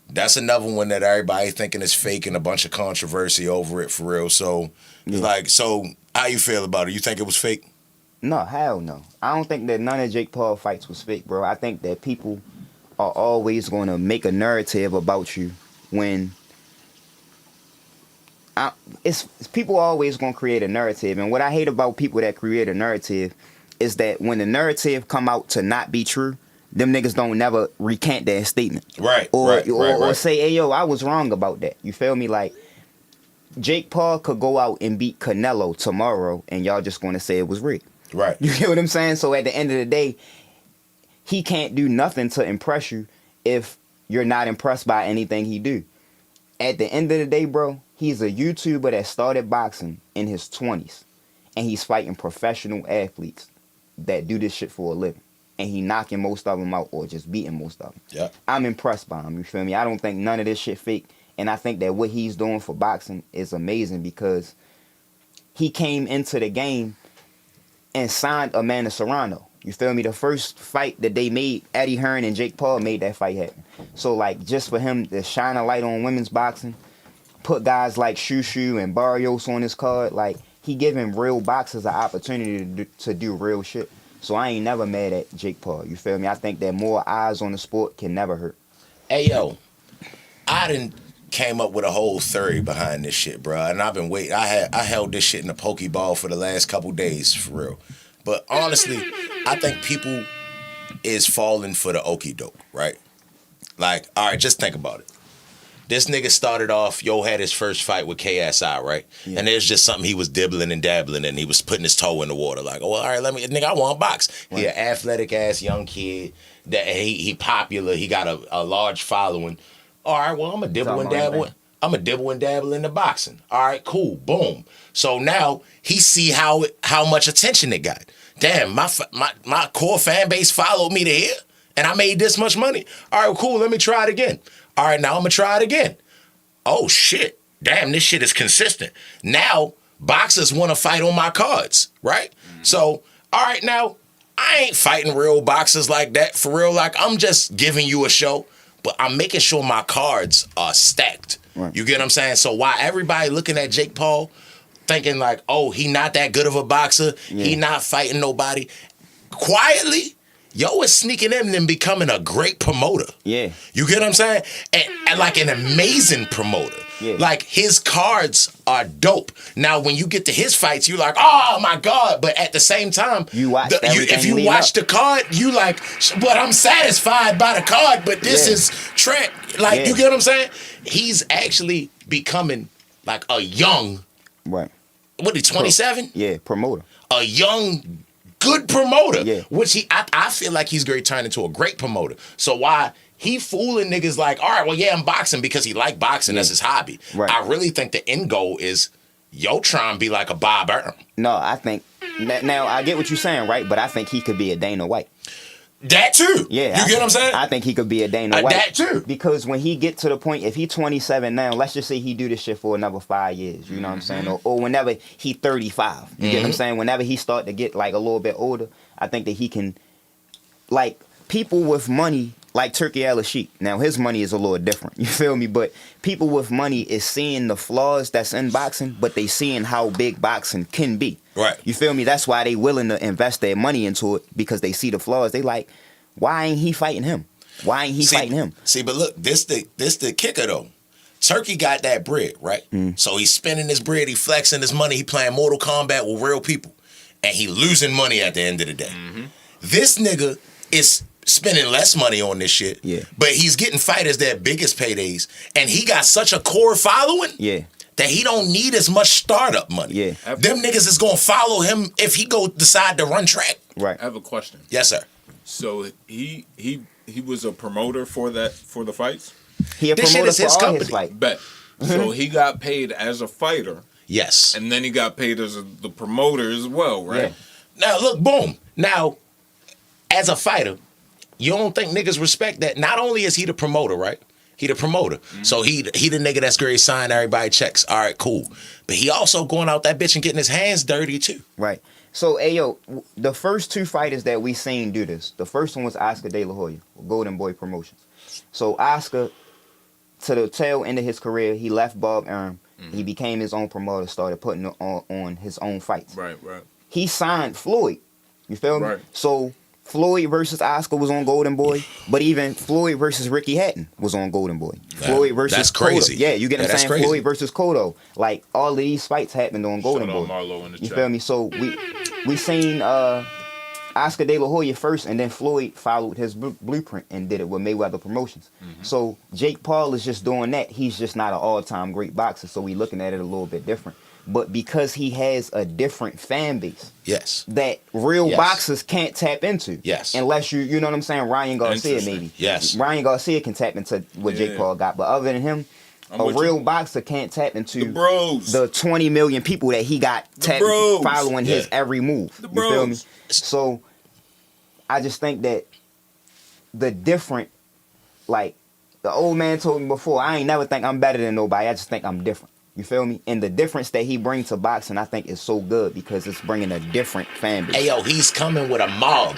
that's another one that everybody thinking is fake and a bunch of controversy over it for real. So, it's like, so how you feel about it? You think it was fake? No, hell no. I don't think that none of Jake Paul fights was fake, bro. I think that people are always going to make a narrative about you when it's people are always going to create a narrative. And what I hate about people that create a narrative is that when the narrative come out to not be true, them niggas don't never recant that statement. Right, Or say, hey, yo, I was wrong about that. You feel me? Like, Jake Paul could go out and beat Canelo tomorrow, and y'all just going to say it was rigged. Right. You get what I'm saying? So at the end of the day, he can't do nothing to impress you if you're not impressed by anything he do. At the end of the day, bro, he's a YouTuber that started boxing in his 20s, and he's fighting professional athletes that do this shit for a living, and he knocking most of them out or just beating most of them. Yeah. I'm impressed by him, you feel me? I don't think none of this shit fake, and I think that what he's doing for boxing is amazing because he came into the game and signed Amanda Serrano. You feel me? The first fight that they made, Eddie Hearn and Jake Paul made that fight happen. So, like, just for him to shine a light on women's boxing, put guys like Shushu and Barrios on his card, like, he giving real boxers an opportunity to do real shit. So I ain't never mad at Jake Paul. You feel me? I think that more eyes on the sport can never hurt. Hey, yo, I done came up with a whole theory behind this shit, bro. And I've been waiting. I held this shit in the pokeball for the last couple days, for real. But honestly, I think people is falling for the okie doke, right? Like, all right, just think about it. This nigga started off, had his first fight with KSI, right? Yeah. And there's just something he was dibbling and dabbling and he was putting his toe in the water. Like, oh, all right, nigga, I want to box. Right. He an athletic ass young kid that he popular. He got a large following. All right, well, I'm a dibble and dabble in the boxing. All right, cool, boom. So now he see how much attention it got. Damn, my core fan base followed me to here, and I made this much money. All right, cool, let me try it again. All right, now I'm going to try it again. Oh, shit. Damn, this shit is consistent. Now, boxers want to fight on my cards, right? So, all right, now, I ain't fighting real boxers like that, for real. Like, I'm just giving you a show, but I'm making sure my cards are stacked. Right. You get what I'm saying? So, while everybody looking at Jake Paul, thinking like, oh, he not that good of a boxer, he not fighting nobody, quietly, yo is sneaking in and becoming a great promoter. Yeah. You get what I'm saying? And like an amazing promoter. Yeah. Like, his cards are dope. Now, when you get to his fights, you're like, oh my God. But at the same time, if you watch the card, you like, but I'm satisfied by the card, but this is Trent. Like, you get what I'm saying? He's actually becoming like a young, right? What, he 27? Yeah, promoter. A young, good promoter, which I feel like he's going to turn into a great promoter. So why he fooling niggas like, all right, well, yeah, I'm boxing because he like boxing as his hobby. Right. I really think the end goal is trying to be like a Bob Arum. No, I think, now I get what you're saying, right? But I think he could be a Dana White. That too. Yeah. You get what I'm saying? I think he could be a Dana White. That too. Because when he get to the point, if he 27 now, let's just say he do this shit for another 5 years, you know what I'm saying? Or whenever he 35, you get what I'm saying? Whenever he start to get like a little bit older, I think that he can, like, people with money, like Turkey Al-Sheikh. Now, his money is a little different, you feel me? But people with money is seeing the flaws that's in boxing, but they seeing how big boxing can be. Right. You feel me? That's why they willing to invest their money into it, because they see the flaws. They like, why ain't he fighting him? Why ain't he fighting him? See, but look, this the kicker though. Turkey got that bread, right? So he's spending his bread, he flexing his money, he playing Mortal Kombat with real people, and he losing money at the end of the day. This nigga is spending less money on this shit, but he's getting fighters their biggest paydays, and he got such a core following that he don't need as much startup money. Yeah. Them niggas is gonna follow him if he go decide to run track. Right. I have a question. Yes, sir. So he was a promoter for the fights? He a This shit promoter is for his all company. his fights. Bet. So he got paid as a fighter, Yes. and then he got paid as the promoter as well, right? Yeah. Now look, boom. Now, as a fighter, you don't think niggas respect that? Not only is he the promoter, right? He the promoter. So he the nigga that's great sign everybody checks. All right, cool. But he also going out that bitch and getting his hands dirty too. Right. So, ayo, the first 2 fighters that we seen do this, the first one was Oscar De La Hoya, Golden Boy Promotions. So Oscar, to the tail end of his career, he left Bob Arum. He became his own promoter, started putting on his own fights. Right. He signed Floyd. You feel me? Right. So Floyd versus Oscar was on Golden Boy, but even Floyd versus Ricky Hatton was on Golden Boy. Floyd versus that's crazy. Cotto. Yeah, you get what I'm that's saying? crazy. Floyd versus Cotto. Like, all of these fights happened on Golden Shout Boy. out Marlo in the You chat. feel me? So we seen Oscar De La Hoya first, and then Floyd followed his blueprint and did it with Mayweather Promotions. So Jake Paul is just doing that. He's just not an all-time great boxer, so we looking at it a little bit different. But because he has a different fan base Yes. that real Yes. boxers can't tap into. Yes. Unless you know what I'm saying, Ryan Garcia Interesting. maybe. Yes. Ryan Garcia can tap into what Jake Yeah. Paul got, but other than him, I'm a with real you. boxer can't tap into The bros. the 20 million people that he got bros. following his Yeah. every move. The You feel me? bros. So I just think that the different, like the old man told me before, I ain't never think I'm better than nobody. I just think I'm different. You feel me? And the difference that he brings to boxing, I think, is so good because it's bringing a different fan base. Hey yo, he's coming with a mob.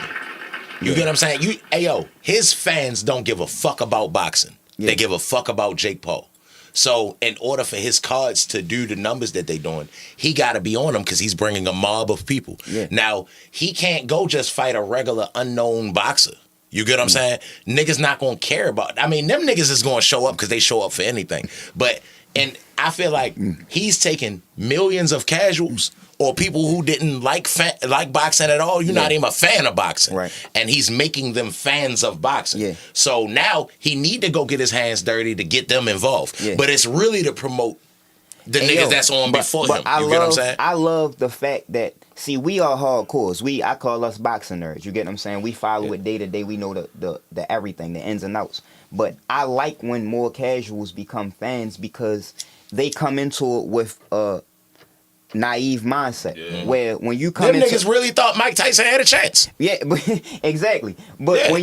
You get what I'm saying? Hey yo, his fans don't give a fuck about boxing. Yeah. They give a fuck about Jake Paul. So in order for his cards to do the numbers that they doing, he got to be on them because he's bringing a mob of people. Yeah. Now he can't go just fight a regular unknown boxer. You get what I'm saying? Niggas not gonna care about. I mean, them niggas is gonna show up because they show up for anything. But and I feel like he's taking millions of casuals or people who didn't like boxing at all. You're not even a fan of boxing, Right. and he's making them fans of boxing. Yeah. So now he need to go get his hands dirty to get them involved. Yeah. But it's really to promote the Hey, niggas yo, that's on before him. I You love, get what I'm saying? I love the fact that, see, we are hardcores. I call us boxing nerds. You get what I'm saying? We follow it day to day. We know the everything, the ins and outs. But I like when more casuals become fans because they come into it with a naive mindset. Yeah. Where when you come Them into niggas really thought Mike Tyson had a chance. yeah, but exactly. But Yeah.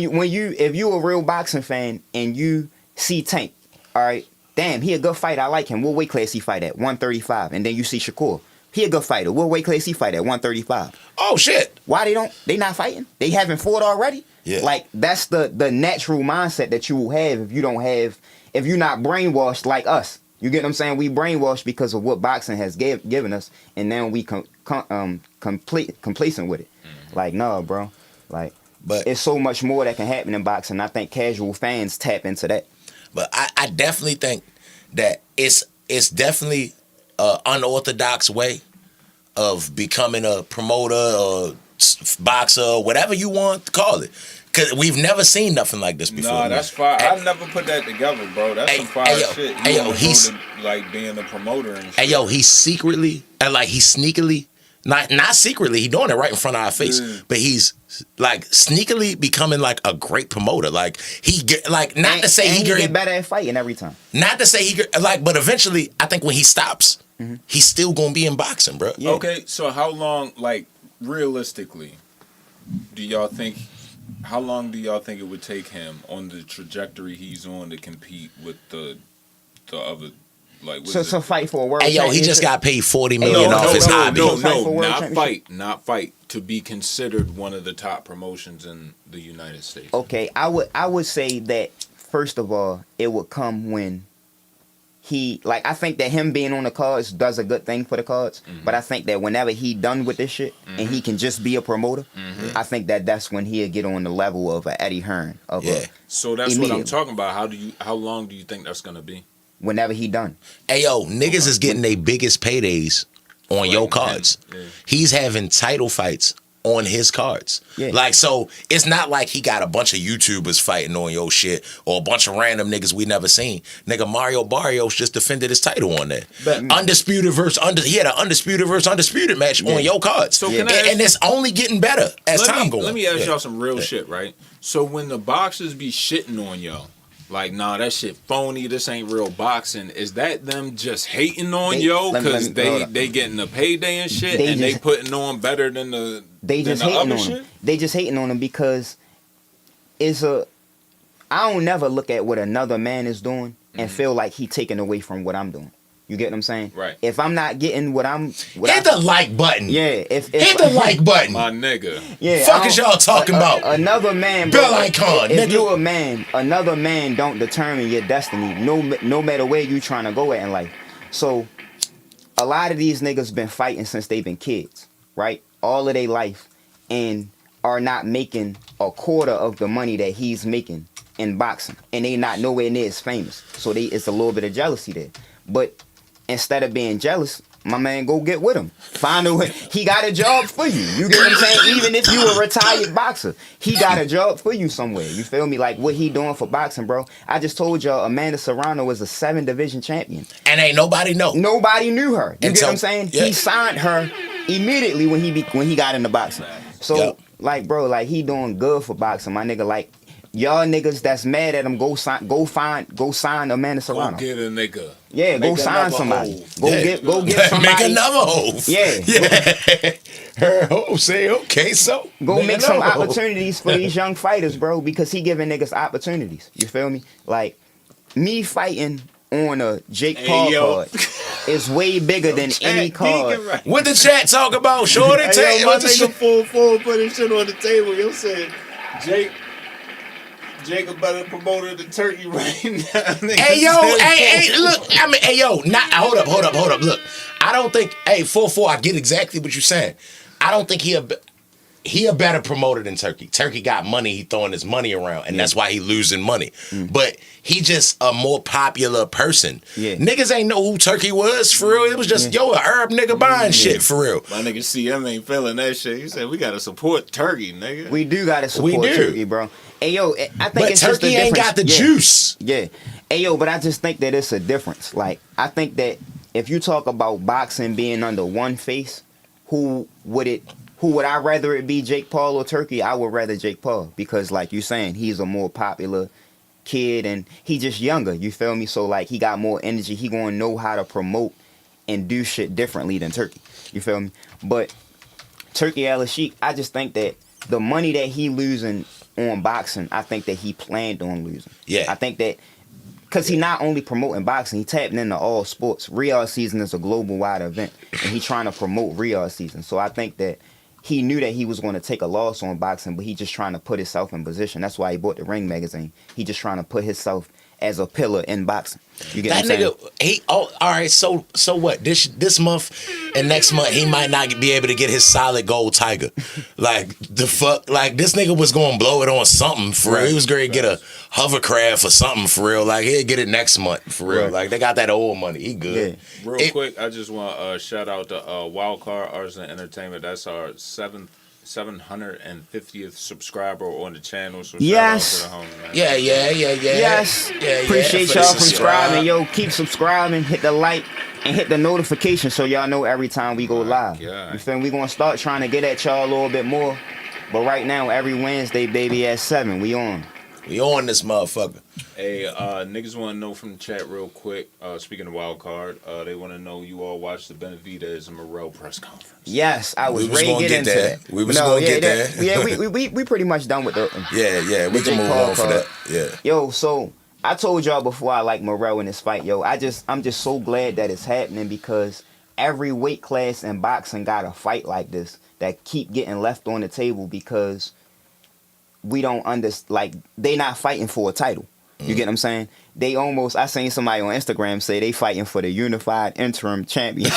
if you a real boxing fan and you see Tank, all right, damn, he a good fighter. I like him. What weight class he fight at? 135. And then you see Shakur, he a good fighter. What weight class he fight at? 135. Oh shit. Why they not fighting? They haven't fought already? Yeah. Like that's the natural mindset that you will have if you're not brainwashed like us. You get what I'm saying? We brainwashed because of what boxing has given us, and now we complacent with it. Like, no, bro. Like, But it's so much more that can happen in boxing. I think casual fans tap into that. But I definitely think that it's definitely an unorthodox way of becoming a promoter or boxer or whatever you want to call it. Because we've never seen nothing like this before. Nah, that's fire. I never put that together, bro. That's some fire shit. He's like being a promoter and shit. Hey yo, he's secretly and like he's sneakily, not secretly, he doing it right in front of our face. Yeah. But he's like sneakily becoming like a great promoter. Like he get like not to say And he get get better at fighting every time. not to say he like, but eventually I think when he stops, he's still gonna be in boxing, bro. Yeah. Okay, so how long, like realistically, how long do y'all think it would take him on the trajectory he's on to compete with the other, like what is To it? fight for a world Hey yo, he just championship? got paid $40 million No, off his hobby. Fight for world championship? not fight, to be considered one of the top promotions in the United States. Okay, I would say that first of all, it would come when I think that him being on the cards does a good thing for the cards, but I think that whenever he done with this shit and he can just be a promoter, I think that that's when he'll get on the level of a Eddie Hearn So that's what I'm immediately. talking about. How long do you think that's gonna be? whenever he done. Hey yo, niggas is getting their biggest paydays on your cards. Yeah. He's having title fights on his cards. Yeah. Like, so it's not like he got a bunch of YouTubers fighting on your shit or a bunch of random niggas we never seen. Nigga, Mario Barrios just defended his title on that. Undisputed versus he had an undisputed versus undisputed match on your cards. So and it's only getting better as time goes on. Let me ask y'all some real shit, right? So when the boxers be shitting on y'all, like, nah, that shit phony, this ain't real boxing, is that them just hating on yo because they getting a payday and shit they putting on better than the hating on shit? They just hating on them because I don't never look at what another man is doing and feel like he taking away from what I'm doing. You get what I'm saying? Right. If I'm not getting what hit the like button. Yeah. Hit the like button. My nigga. Yeah. Fuck is y'all talking about? Another man. Bell icon. If you a man, another man don't determine your destiny. No matter where you trying to go at in life. So, a lot of these niggas been fighting since they've been kids, right? All of their life, and are not making a quarter of the money that he's making in boxing, and they not nowhere near as famous. So it's a little bit of jealousy there. But instead of being jealous, my man, go get with him. Find a way. He got a job for you. You get what I'm saying? Even if you a retired boxer, he got a job for you somewhere. You feel me? Like what he doing for boxing, bro. I just told y'all Amanda Serrano was a 7-division champion. And ain't nobody know. Nobody knew her. You get what I'm saying? Yeah. He signed her immediately when he got into boxing. So, like, bro, like he doing good for boxing, my nigga. Like, y'all niggas that's mad at him, go sign Amanda Serrano. Go get a nigga. Yeah, go sign somebody. Go get somebody. Make another hove. Yeah. Her hove say, okay, so. Go make some opportunities for these young fighters, bro, because he giving niggas opportunities. You feel me? Like, me fighting on a Jake Paul card is way bigger than any card. What the chat talk about? Shorty, hey, yo, my nigga full put his shit on the table. Yo said, Jacob better promoter than Turkey right now. Hey yo, look, I mean, hey yo, hold up. Look, I don't think, 4-4, I get exactly what you're saying. I don't think he a better promoter than Turkey. Turkey got money, he throwing his money around, and that's why he losing money. But he just a more popular person. Yeah. Niggas ain't know who Turkey was, for real. It was just, a Arab nigga buying shit, for real. My nigga CM ain't feeling that shit. He said, we gotta support Turkey, nigga. We do gotta support Turkey, bro. Hey, yo, I think but it's Turkey just a ain't got the juice. Yeah. Hey, yo, but I just think that it's a difference. Like, I think that if you talk about boxing being under one face, who would I rather it be, Jake Paul or Turkey? I would rather Jake Paul because, like you saying, he's a more popular kid and he just younger. You feel me? So, like, he got more energy. He gonna know how to promote and do shit differently than Turkey. You feel me? But Turkey Al-Sheikh, I just think that the money that he losing on boxing, I think that he planned on losing. Yeah. I think that because he not only promoting boxing, he tapping into all sports. Riyadh season is a global wide event, and he trying to promote Riyadh season. So I think that he knew that he was going to take a loss on boxing, but he just trying to put himself in position. That's why he bought the Ring magazine. He just trying to put himself as a pillar in boxing. You get that what I'm saying? all right, so what? This month and next month he might not be able to get his solid gold tiger. Like the fuck, like this nigga was gonna blow it on something for real. He was gonna get a hovercraft or something for real. Like he'll get it next month for real. Right. Like they got that old money. He good. Yeah. Real quick, I just want to shout out to Wildcard Arts and Entertainment. That's our 750th subscriber on the channel. So yes. shout out to the homie, man. Yeah. Yes. Appreciate y'all subscribing. Yo, keep subscribing, hit the like, and hit the notification so y'all know every time we go live. You feel me? We gonna start trying to get at y'all a little bit more. But right now, every Wednesday, baby, at 7, we on. We on this motherfucker. Hey, niggas want to know from the chat real quick. Speaking of wild card, they want to know you all watched the Benavidez and Morrell press conference. Yes, I was ready to get into that. We was gonna get there. Yeah, we pretty much done with the. We can move on for that. Yeah. Yo, so I told y'all before I like Morrell in this fight. Yo, I'm just so glad that it's happening because every weight class in boxing got a fight like this that keep getting left on the table because we don't they not fighting for a title. You get what I'm saying? They almost, I seen somebody on Instagram say they fighting for the unified interim championship.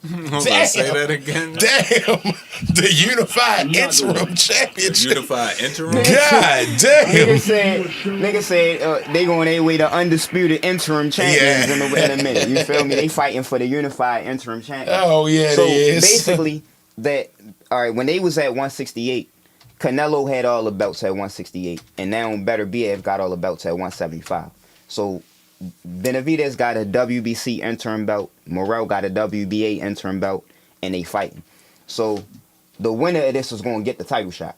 Damn. Say that again. Damn. The unified interim championship. Unified interim? God damn. Nigga said they going their way to undisputed interim champions in a minute. You feel me? They fighting for the unified interim champion. Oh, yeah, so it is. Basically, that all right, when they was at 168, Canelo had all the belts at 168, and now Better BF got all the belts at 175. So Benavidez got a WBC interim belt, Morrell got a WBA interim belt, and they fighting. So the winner of this is going to get the title shot.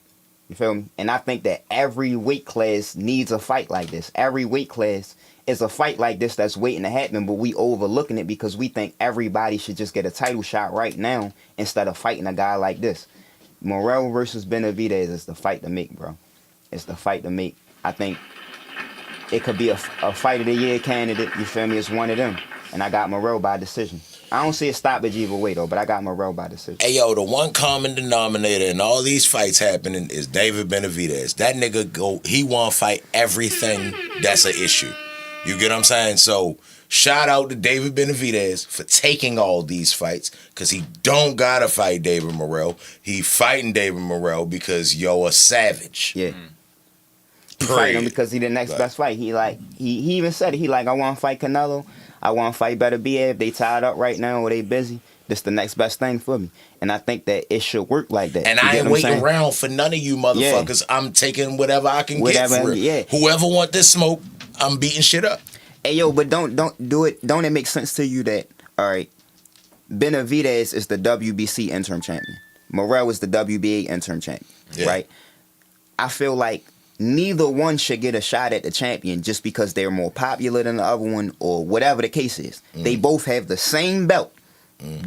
You feel me? And I think that every weight class needs a fight like this. Every weight class is a fight like this that's waiting to happen, but we overlooking it because we think everybody should just get a title shot right now instead of fighting a guy like this. Morrell versus Benavidez is the fight to make, bro. It's the fight to make. I think it could be a fight of the year candidate. You feel me? It's one of them. And I got Morrell by decision. I don't see a stoppage either way, though, but I got Morrell by decision. Hey, yo, the one common denominator in all these fights happening is David Benavidez. That nigga he want to fight everything that's an issue. You get what I'm saying? So, shout out to David Benavidez for taking all these fights, because he don't got to fight David Morrell. He fighting David Morrell because, yo, a savage. Yeah. He fighting him because he the next best fight. He even said it. He like, I want to fight Canelo. I want to fight Better BF. They tied up right now or they busy. This the next best thing for me. And I think that it should work like that. And I ain't waiting around for none of you motherfuckers. Yeah. I'm taking whatever I can get for it. Yeah. Whoever want this smoke, I'm beating shit up. Hey, yo, but don't do it. Don't it make sense to you that, all right, Benavidez is the WBC interim champion. Morrell is the WBA interim champion, right? I feel like neither one should get a shot at the champion just because they're more popular than the other one or whatever the case is. They both have the same belt,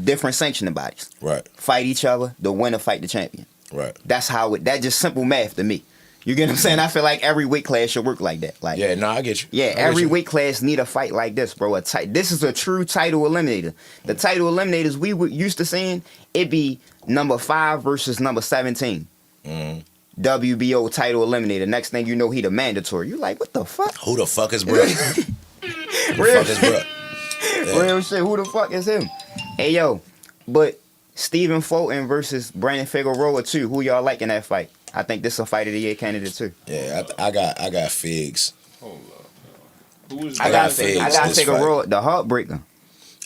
different sanctioning bodies. Right. Fight each other, the winner fight the champion. Right. That's how that's just simple math to me. You get what I'm saying? I feel like every weight class should work like that. Like, yeah, no, I get you. Yeah, every weight class need a fight like this, bro. This is a true title eliminator. The title eliminators we were used to seeing, it be number 5 versus number 17. WBO title eliminator. Next thing you know, he the mandatory. You like, what the fuck? Who the fuck is bro? Real shit. Real shit. Who the fuck is him? Hey, yo, but Stephen Fulton versus Brandon Figueroa too. Who y'all like in that fight? I think this is a fight of the year candidate too. Yeah, I got Figs. Hold up. Who is I got Figueroa, the Heartbreaker.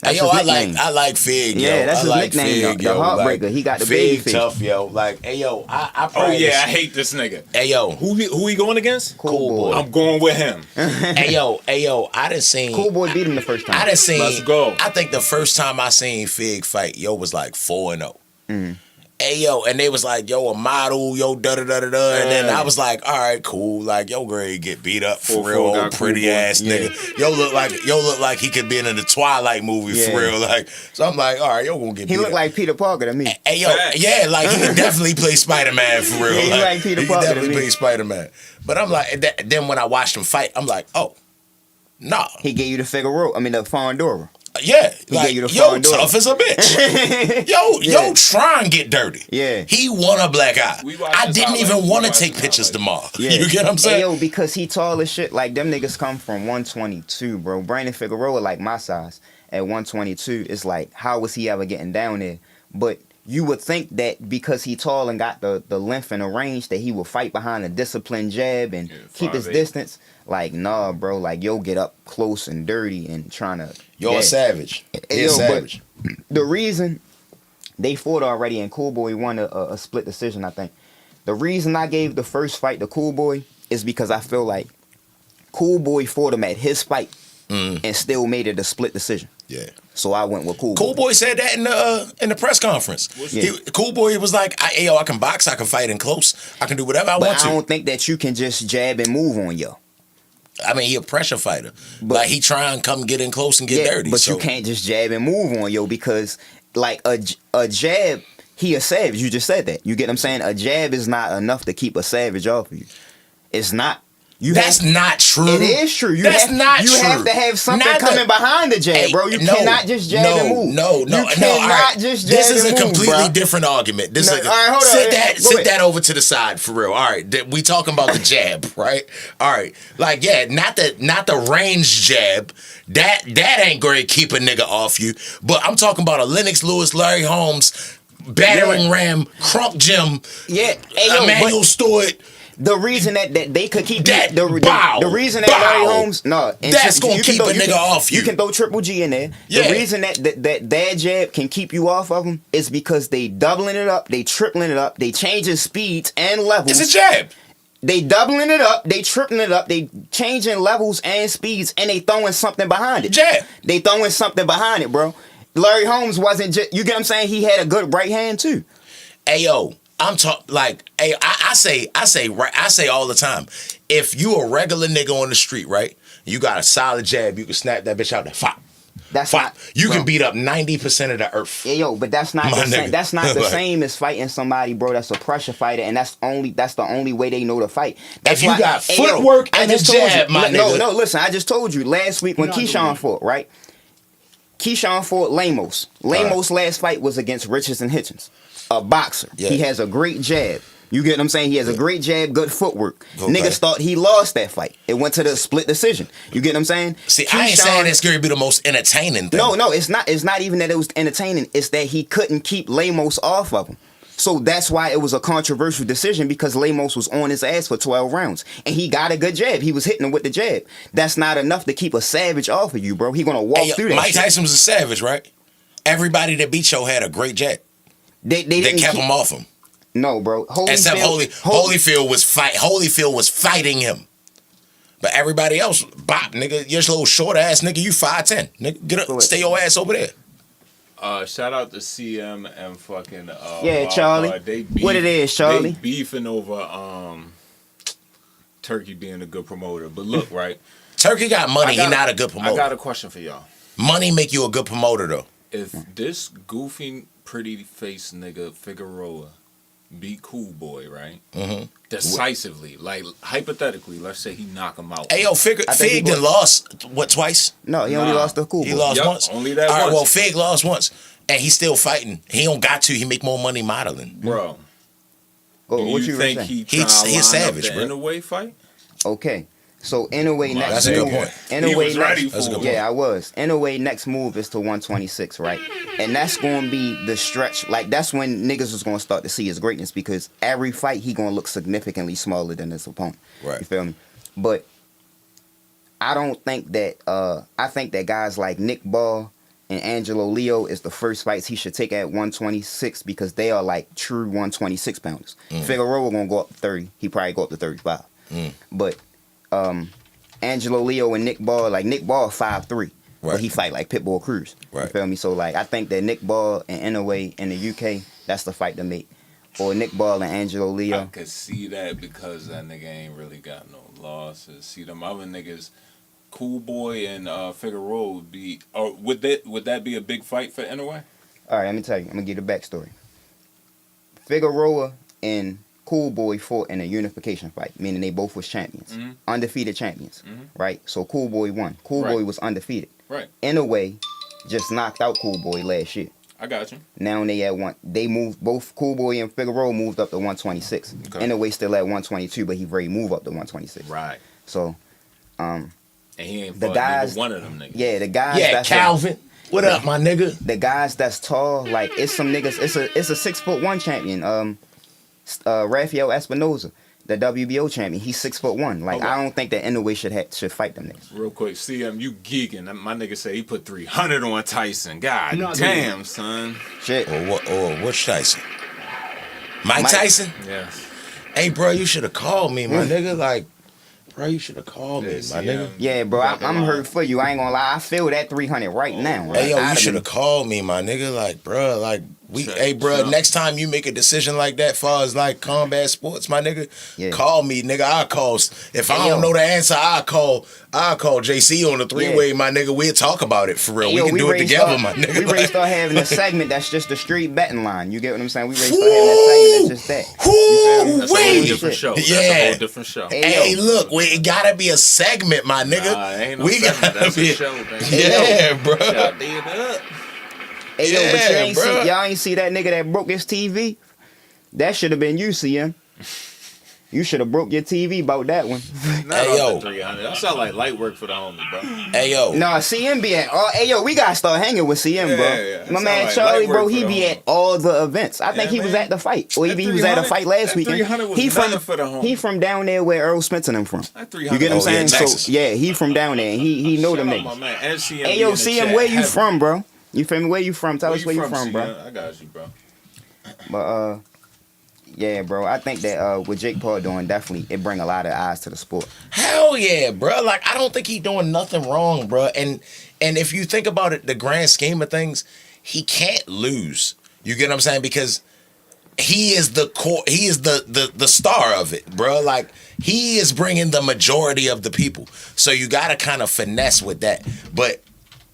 Hey, yo, I like Fig, yo. Yeah, that's his nickname, the Heartbreaker. He got the baby face. Tough, yo. Like, hey, yo, I Oh yeah, I hate this nigga. Hey, yo, who he going against? Cool Boy. I'm going with him. hey, yo, I done seen Cool Boy beat him the first time. I done seen. Let's go. I think the first time I seen Fig fight, yo, was like 4-0. Hey, yo, and they was like, yo, a model, yo, da-da-da-da-da. And then I was like, all right, cool. Like, yo, great, get beat up for real, old pretty ass nigga. Yo look like he could be in the Twilight movie for real. Like, so I'm like, all right, yo, gonna get beat up. He look like Peter Parker to me. Hey, yo, yeah, like, he could definitely play Spider-Man for real. Yeah, he like Peter Parker He definitely to me. play Spider-Man. But I'm like, then when I watched him fight, I'm like, oh, nah. He gave you the Figueroa, the Fondora. Yeah, he like, gave you the yo, Fondora. tough as a bitch. Yo, try and get dirty. Yeah. He won a black eye. I didn't even want to take pictures tomorrow. Yeah. You get what I'm saying? Hey, yo, because he tall as shit. Like, them niggas come from 122, bro. Brandon Figueroa, like my size, at 122, it's like, how was he ever getting down there? But you would think that because he tall and got the length and the range that he would fight behind a disciplined jab and keep his distance. Like, nah, bro. Like, yo, get up close and dirty and trying to... You're a savage. You're a savage. The reason they fought already and Cool Boy won a split decision, I think. The reason I gave the first fight to Cool Boy is because I feel like Cool Boy fought him at his fight and still made it a split decision. Yeah. So I went with Cool Boy. Cool Boy said that in the press conference. Cool Boy was like, I can box, I can fight in close, I can do whatever I want to. But I don't think that you can just jab and move on yo. I mean, he a pressure fighter. But like, he try and come get in close and get dirty. But you can't just jab and move on yo because, like, a jab, he a savage. You just said that. You get what I'm saying? A jab is not enough to keep a savage off of you. It's not. That's not true. It is true. You have to have something coming behind the jab, bro. You cannot just jab and move. No. Just jab this is and a move, completely bro. different argument. This all right, hold on. Sit that over to the side for real. All right, we talking about the jab, right? All right, like not the range jab. That ain't great. Keep a nigga off you. But I'm talking about a Lennox Lewis, Larry Holmes, battering ram, Crunk Jim, Emmanuel Stewart. The reason that they could keep That the reason that Larry Holmes that's gonna keep a nigga off you. You can throw Triple G in there. Yeah. The reason that jab can keep you off of him is because they doubling it up, they tripling it up, they changing speeds and levels. It's a jab. They doubling it up, they tripling it up, they changing levels and speeds, and they throwing something behind it. Jab. They throwing something behind it, bro. Larry Holmes wasn't just, you get what I'm saying? He had a good right hand too. Ayo, I'm talking like, hey, I say all the time, if you a regular nigga on the street, right? You got a solid jab, you can snap that bitch out there. Fop. That's Fop. not, You bro. can beat up 90% of the earth. Yeah, yo, but that's not My the same. nigga. That's not the Like- same as fighting somebody, bro. That's a pressure fighter, and that's the only way they know to fight. That's If you got hey, yo, footwork I and a just told jab, you, my no, nigga. no, listen. I just told you last week when Keyshawn fought, right? Keyshawn fought Lamos. Lamos' last fight was against Richards and Hitchens, a boxer. Yeah. He has a great jab. You get what I'm saying? He has a great jab, good footwork. Okay. Niggas thought he lost that fight. It went to the split decision. You get what I'm saying? See, I ain't saying it's going to be the most entertaining thing. No, it's not. It's not even that it was entertaining. It's that he couldn't keep Lamos off of him. So that's why it was a controversial decision, because Lamos was on his ass for 12 rounds. And he got a good jab. He was hitting him with the jab. That's not enough to keep a savage off of you, bro. He gonna walk Hey, yo, through that Mike shit. Tyson was a savage, right? Everybody that beat Joe had a great jab. They They didn't kept keep- him off him. No, bro. Except Holyfield was fighting him. But everybody else, bop, nigga, you're just a little short ass nigga, you 5'10". Nigga, get up, stay your ass over there. Shout out to CM and fucking Yeah, Charlie. What it is, Charlie? They beefing over Turkey being a good promoter. But look, right? Turkey got money, he not a good I promoter. got a question for y'all. Money make you a good promoter though. If this goofy, pretty face nigga Figueroa beat Cool Boy, right? Mm-hmm. Decisively, like hypothetically, let's say he knock him out. Hey yo, Fig done lost what, twice? No, he only lost the cool. He boy. lost Yup, once. only that All right, once. well, Fig lost once, and he's still fighting. He don't got to. He make more money modeling. Bro, Go, do what you you think saying? he He's trying to line savage, up bro. the Inouye fight? Okay. So Inouye next That's a good move. point. He was ready That's a for good it. Yeah, I was. Inouye next move is to 126, right? And that's going to be the stretch. Like, that's when niggas is going to start to see his greatness, because every fight he going to look significantly smaller than his opponent. Right. You feel me? But I don't think that, I think that guys like Nick Ball and Angelo Leo is the first fights he should take at 126, because they are like true 126 pounders. Figueroa going to go up to 30. He probably go up to 35. But Angelo Leo and Nick Ball, like Nick Ball 5'3", Right. but he fight like Pitbull Cruz. Right. You feel me? So like I think that Nick Ball and Inouye in the UK, that's the fight to make. Or Nick Ball and Angelo I Leo. could see that because that nigga ain't really got no losses. See them other niggas, Cool Boy and Figueroa would be. Or would that be a big fight for Inouye? All right, let me tell you. I'm gonna give you the backstory. Figueroa and Cool Boy fought in a unification fight, meaning they both was champions, undefeated champions, right? So Cool Boy won. Cool Right. Boy was undefeated. Right. Inouye just knocked out Cool Boy last year. I got you. Now they at one. They moved, both Cool Boy and Figueroa moved up to 126. Okay. Inouye still at 122, but he ready to move up to 126. Right. So, And he ain't The fought guys- neither one of them niggas. yeah, the guys. Yeah, that's Calvin. What up, my nigga? the guys that's tall, like it's some niggas. It's a 6'1" champion. Rafael Espinoza, the WBO champion. He's 6'1". Like Okay. I don't think that Inouye should fight them niggas. Real quick, CM, you geeking. My nigga say he put 300 on Tyson. God No, damn, son. Shit. Or what's Tyson? Mike Mike- Tyson? Yes. Hey, bro, you should have called me, my nigga. Like, bro, you should have called me, Yeah, my CM. nigga. Yeah, bro, I'm hurt for you. I ain't gonna lie. I feel that 300 right now. Hey, yo, I'd you have should been- have called me, my nigga. Like, bro, like, Check, hey, bro, check. next time you make a decision like that, far as like combat sports, my nigga, Yeah. call me, nigga. I'll call. If I Hey, don't yo. know the answer, I'll call JC on the three-way, my nigga. We'll talk about it for real. Hey, we yo, can do it ready to together, start- my nigga. We ready to Like, start having a segment that's just a straight betting line. You get what I'm saying? We ready to start having a segment that's just that. whoo, That's a whole wee. different show. That's Yeah. a whole different show. Hey, Hey, yo. look, it gotta be a segment, my nigga. Nah, ain't no we segment. gotta That's be a show, baby. Yeah, bro. Y'all did it up. Hey, yo, but Yeah, bruh. y'all ain't see that nigga that broke his TV? That should have been you, CM. You should have broke your TV about that one. Not Hey, yo. off the 300. That sound like light work for the homie, bro. Hey, yo. No, CM be at all. Hey, yo, we gotta start hanging with CM, bro. Yeah. My Sound man like Charlie, light bro, work he for be the at all the events. I think Yeah, he was man. at the fight, or That he was at a 300 fight last that weekend. 300 was He from nothing for the homie. he from down there where Earl Spencer them from. That You 300 get what I'm Oh, yeah, saying? Texas. So yeah, he from down there. And he know them Shout out my niggas. man. And CM Hey, yo, in the CM, chat. where you Heavy. from, bro? You feel me? Where you from? Tell us where you from, bro. CM? I got you, bro. But yeah, bro, I think that what Jake Paul doing definitely it bring a lot of eyes to the sport. Hell yeah, bro. Like, I don't think he doing nothing wrong, bro. And if you think about it, the grand scheme of things, he can't lose. You get what I'm saying? Because he is the core. He is the star of it, bro. Like, he is bringing the majority of the people. So you got to kind of finesse with that. But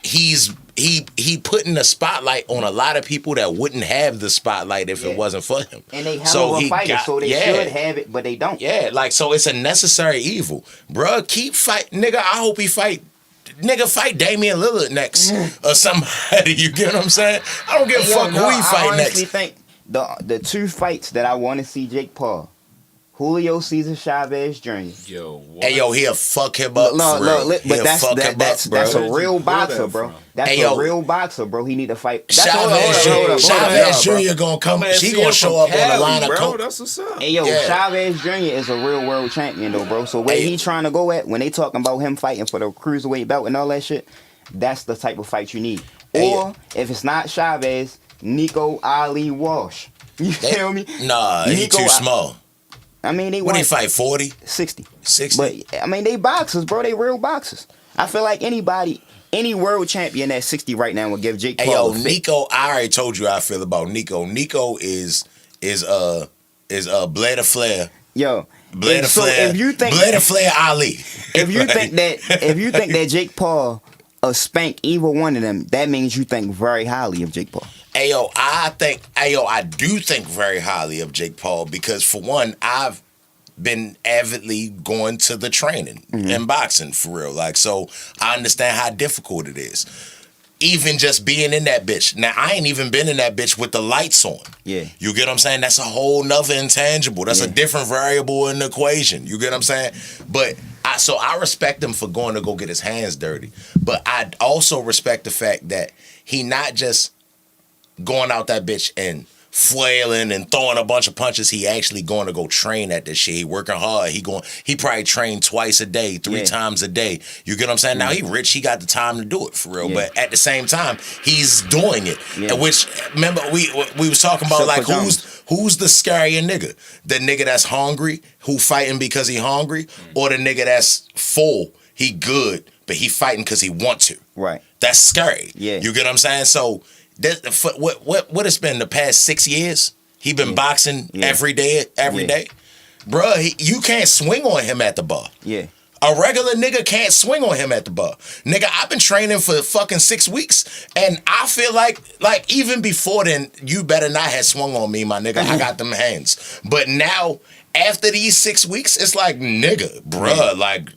he putting the spotlight on a lot of people that wouldn't have the spotlight if it wasn't for him. And they hell of a fighter, so they should yeah. have it, but they don't. Yeah, like, so it's a necessary evil. Bruh, keep fight. Nigga, I hope he fight. Nigga, fight Damian Lillard next. Or somebody, you get what I'm saying? I don't give a fuck who he fight I honestly next. think the two fights that I want to see Jake Paul, Julio Cesar Chavez Jr. Yo, what? Hey, yo, he'll fuck him up. For real. But He'll fuck him that's up, bro. a real Where boxer, that bro. from? That's Hey, a yo. real boxer, bro. He need to fight. Chavez hold up, Chavez bro. Jr. gonna come. Man, She CM gonna show from up on the Cali, line of bro. coke. That's what's up. Hey, yo, Yeah. Chavez Jr. is a real world champion, though, bro. So where Hey. he trying to go at, when they talking about him fighting for the cruiserweight belt and all that shit, that's the type of fight you need. Hey. Or, if it's not Chavez, Nico Ali Walsh. You feel me? Nah, he Nico, too small. I mean, they What he want fight, 40? 60. 60? But, I mean, they boxers, bro. They real boxers. I feel like any world champion at 60 right now would give Jake Hey, Paul yo, a fit. Nico, I already told you how I feel about Nico. Nico is Blair Flair. Yo. Blair so Flair. if you think Blair Flair Ali. if you think that Jake Paul spank either one of them, that means you think very highly of Jake Paul. Ayo, I do think very highly of Jake Paul because, for one, I've been avidly going to the training in boxing for real. Like, so I understand how difficult it is. Even just being in that bitch. Now, I ain't even been in that bitch with the lights on. Yeah. You get what I'm saying? That's a whole nother intangible. That's a Yeah. different variable in the equation. You get what I'm saying? But I respect him for going to go get his hands dirty. But I also respect the fact that he not just going out that bitch and flailing and throwing a bunch of punches. He actually going to go train at this shit. He working hard. He probably train twice a day, three times a day. You get what I'm saying? Now he rich. He got the time to do it for real. Yeah. But at the same time, he's doing it. Yeah. And which, remember, we was talking about, Silk like, pajamas. who's the scarier nigga? The nigga that's hungry, who fighting because he hungry, or the nigga that's full, he good, but he fighting because he want to. Right. That's scary. Yeah. You get what I'm saying? So what it's been the past 6 years? He been boxing every day, Bruh, you can't swing on him at the bar. Yeah. A regular nigga can't swing on him at the bar. Nigga, I've been training for fucking 6 weeks, and I feel like even before then, you better not have swung on me, my nigga. I got them hands. But now, after these 6 weeks, it's like, nigga, bruh, like,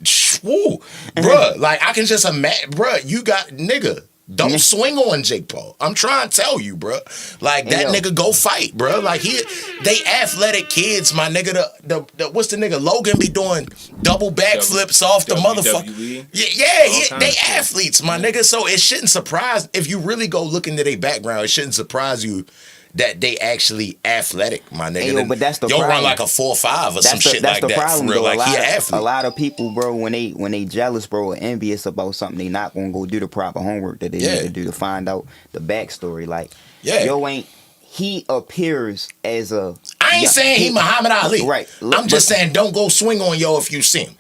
woo, bruh, like, I can just imagine, bruh, you got, nigga, don't swing on Jake Paul. I'm trying to tell you, bruh. Like, that nigga go fight, bruh. Like, they athletic kids, my nigga. The what's the nigga? Logan be doing double backflips off the motherfucker. WWE? They athletes, my nigga. So it shouldn't surprise, if you really go look into their background, it shouldn't surprise you that they actually athletic, my nigga. Hey, yo, but that's the You'll problem. run like a 4.5 or some shit That's like the that. problem, For real, though. like, he an athlete. A lot of people, bro, when they jealous, bro, or envious about something, they not gonna go do the proper homework that they need to do to find out the backstory. Like, he appears as a. I ain't saying he Muhammad Ali. Right. I'm just saying don't go swing on yo if you see him.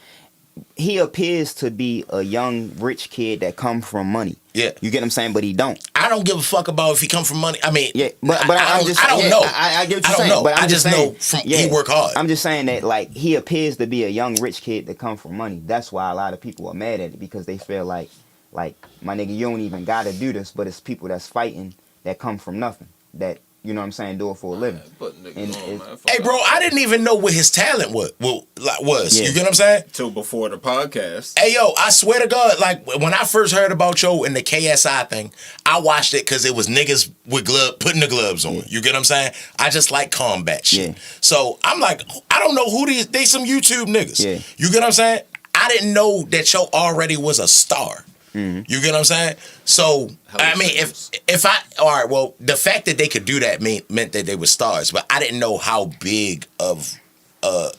He appears to be a young rich kid that come from money. Yeah. You get what I'm saying? But he don't. I don't give a fuck about if he come from money. I mean, but I don't know. I get what you're I don't saying. know. But I just know he work hard. I'm just saying that, like, he appears to be a young rich kid that come from money. That's why a lot of people are mad at it, because they feel like my nigga, you don't even gotta do this, but it's people that's fighting that come from nothing, that you know what I'm saying, do it for a living. But nigga, And man, fuck Hey, bro, out. I didn't even know what his talent was. Yeah. You get what I'm saying? Till before the podcast. Hey, yo, I swear to God, like, when I first heard about yo and the KSI thing, I watched it because it was niggas with putting the gloves on. You get what I'm saying? I just like combat shit. Yeah. So I'm like, I don't know who they some YouTube niggas. Yeah. You get what I'm saying? I didn't know that yo already was a star. You get what I'm saying? So I mean, the fact that they could do that meant that they were stars, but I didn't know how big of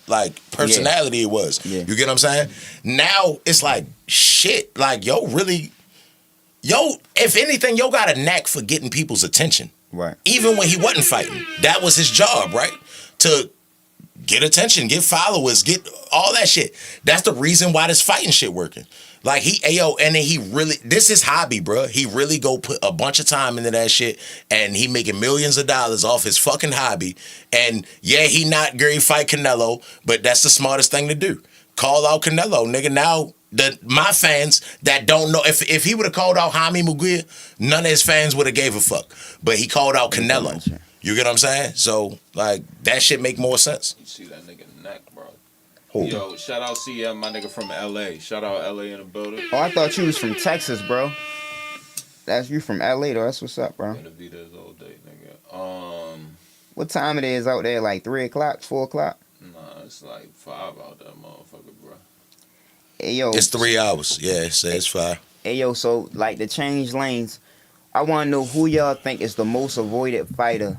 like personality it was. Yeah. You get what I'm saying? Now it's like shit. Like if anything, yo got a knack for getting people's attention. Right. Even when he wasn't fighting, that was his job, right? To get attention, get followers, get all that shit. That's the reason why this fighting shit working. Like and then he really, this is hobby, bro. He really go put a bunch of time into that shit, and he making millions of dollars off his fucking hobby. And yeah, he not great fight Canelo, but that's the smartest thing to do. Call out Canelo, nigga. Now my fans that don't know, if he would have called out Jaime Munguia, none of his fans would have gave a fuck. But he called out Canelo. You get what I'm saying? So like that shit make more sense. You see that nigga neck, bro. Who? Yo, shout out CM, my nigga from LA. Shout out LA in the building. Oh, I thought you was from Texas, bro. That's you from LA, though. That's what's up, bro. In the Vitas all day, nigga. What time it is out there? Like 3 o'clock, 4 o'clock? Nah, it's like 5 out that motherfucker, bro. Hey, yo. It's 3 hours. Yeah, it says 5. Hey, yo, so, like, to change lanes, I want to know who y'all think is the most avoided fighter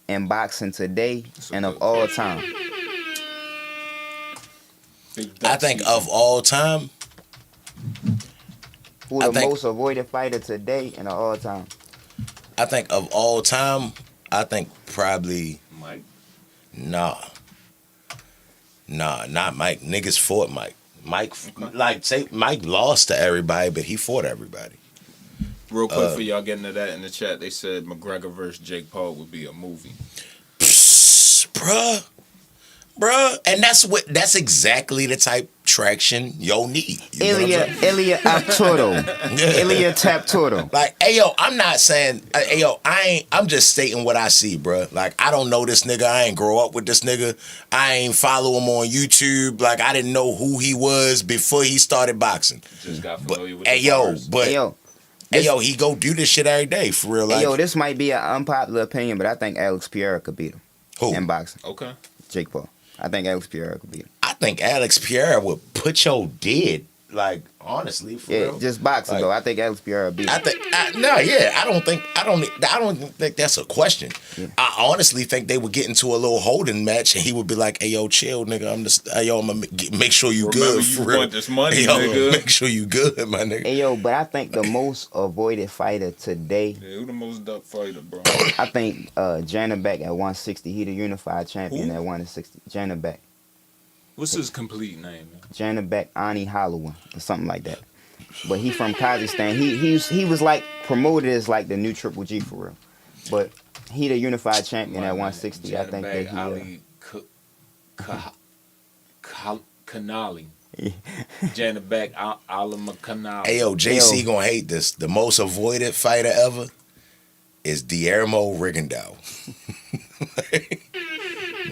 in boxing today and of all time. I think of all time, Who the most avoided fighter today and of all time? I think of all time, I think probably Mike. Nah, not Mike. Niggas fought Mike. Mike lost to everybody, but he fought everybody. Real quick for y'all getting to that in the chat, they said McGregor versus Jake Paul would be a movie. Bruh, and that's exactly the type traction yo need. Ilya Taptoro. Ilya Taptoro. Like, hey yo, I'm not saying, I'm just stating what I see, bruh. Like, I don't know this nigga. I ain't grow up with this nigga. I ain't follow him on YouTube. Like, I didn't know who he was before he started boxing. Just got But familiar with hey the yo, bars. but he go do this shit every day for real. Like, Hey, yo, this might be an unpopular opinion, but I think Alex Pereira could beat him who? in boxing. Okay. Jake Paul. I think Alex Pereira could beat him. I think Alex Pereira would put your dead. Like, honestly, for Yeah, real. just boxing Like, though. I think Alex Pereira beat him. I don't think that's a question. Yeah. I honestly think they would get into a little holding match, and he would be like, "Hey, yo, chill, nigga. I'm gonna make sure you Remember, good. you For real. want this money, Hey, yo, nigga." Make sure you good, my nigga." Hey, yo, but I think the most avoided fighter today, Yeah, who the most duck fighter, bro? I think Janabek at 160. He the unified champion Who? at 160. Janabek. What's his complete name, man? Janabek Ani Holloway or something like that. But he from Kazakhstan. He was like promoted as like the new Triple G for real. But he the unified champion at 160. I think that he. Ali Kanali. Janabek Alama Kanali. Hey, yo, JC gonna hate this. The most avoided fighter ever is Guillermo Rigondeaux.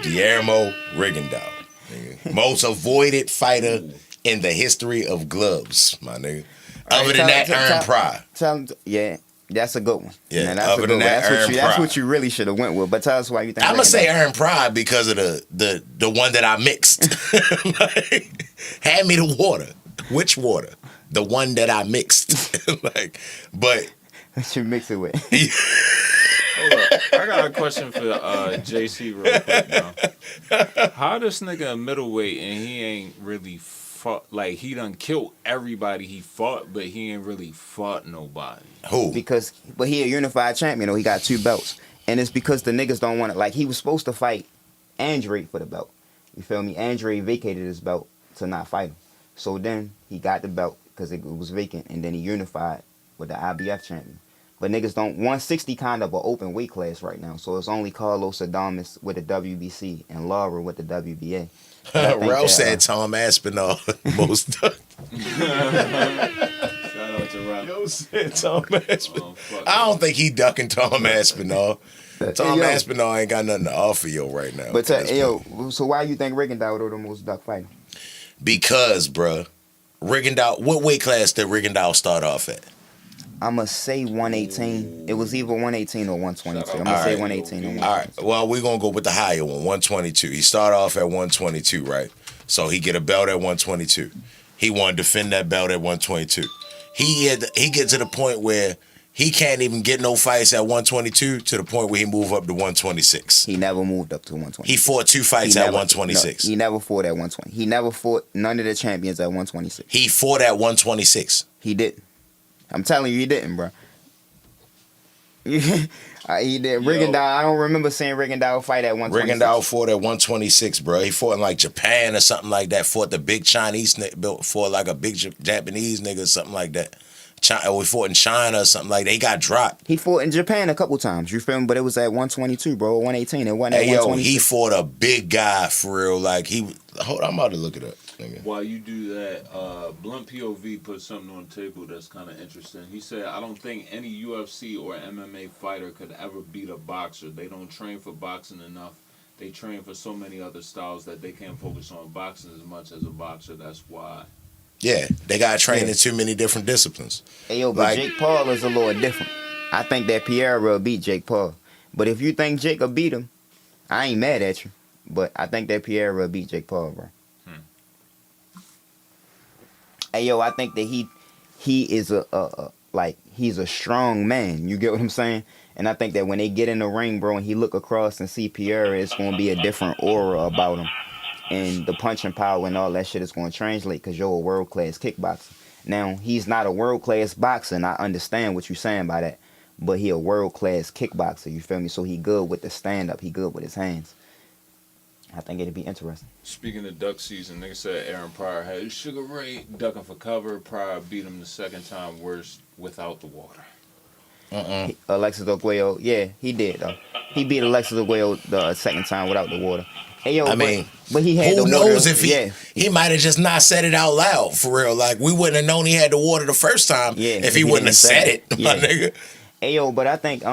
Guillermo Rigondeaux. Nigga. Most avoided fighter in the history of gloves, my nigga. Other than that, Aaron Pryor. Yeah, that's a good one. Yeah, that's other a good than one. that, Aaron That's Pryor. what you really should have went with. But tell us why you think. I'm gonna say Rigondeaux. Aaron Pryor because of the one that I mixed. Like, hand me the water. Which water? The one that I mixed. Like, but What you mix it with? Hold up. I got a question for JC real quick now. How this nigga a middleweight and he ain't really fought, like he done killed everybody he fought, but he ain't really fought nobody. who? But he a unified champion. He got 2 belts, and it's because the niggas don't want it. Like he was supposed to fight Andre for the belt. You feel me? Andre vacated his belt to not fight him. So then he got the belt because it was vacant, and then he unified with the IBF champion. But niggas don't. 160 kind of an open weight class right now, so it's only Carlos Adames with the WBC and Laura with the WBA. Ralph said Tom Aspinall. Most. Shout out to Rob. Yo said Tom Aspinall. Oh, fuck. I don't think he ducking Tom Aspinall. Tom yo. Aspinall ain't got nothing to offer you right now. But so why you think Rigondeaux are the most duck fighter? Because, bruh, Rigondeaux, what weight class did Rigondeaux start off at? I'ma say 118. It was either 118 or 122. I'm gonna say 118 or 122. All right. Well, we're gonna go with the higher one, 122. He started off at 122, right? So he get a belt at 122. He want to defend that belt at 122. He get to the point where he can't even get no fights at 122 to the point where he move up to 126. He never moved up to 120. He fought 2 fights at 126. No, he never fought at 120. He never fought none of the champions at 126. He fought at 126. He didn't. I'm telling you, he didn't, bro. He did. Rigondeaux, I don't remember seeing Rigondeaux fight at 126. Rigondeaux fought at 126, bro. He fought in like Japan or something like that. Fought the big Chinese nigga, fought like a big Japanese nigga or something like that. We fought in China or something like that. He got dropped. He fought in Japan a couple times, you feel me? But it was at 122, bro. 118. It wasn't at 126. He fought a big guy for real. Like hold on, I'm about to look it up. Nigga. While you do that, Blunt POV put something on the table that's kind of interesting. He said, I don't think any UFC or MMA fighter could ever beat a boxer. They don't train for boxing enough. They train for so many other styles that they can't focus on boxing as much as a boxer. That's why. Yeah, they got trained in too many different disciplines. Hey, yo, but Jake Paul is a little different. I think that Pierre will beat Jake Paul. But if you think Jake will beat him, I ain't mad at you. But I think that Pierre will beat Jake Paul, bro. Hey, yo, I think that he is he's a strong man. You get what I'm saying? And I think that when they get in the ring, bro, and he look across and see Pierre, it's going to be a different aura about him. And the punching power and all that shit is going to translate because you're a world-class kickboxer. Now, he's not a world-class boxer, and I understand what you're saying by that. But he a world-class kickboxer, you feel me? So he good with the stand-up. He good with his hands. I think it'd be interesting. Speaking of duck season, nigga said Aaron Pryor had Sugar Ray ducking for cover. Pryor beat him the second time worse without the water. Alexis Arguello, yeah, he did though. He beat Alexis Arguello the second time without the water. Hey, yo, but he had who the knows water. if he might have just not said it out loud for real. Like we wouldn't have known he had the water the first time if he wouldn't have said it, my nigga. Hey, yo, but I think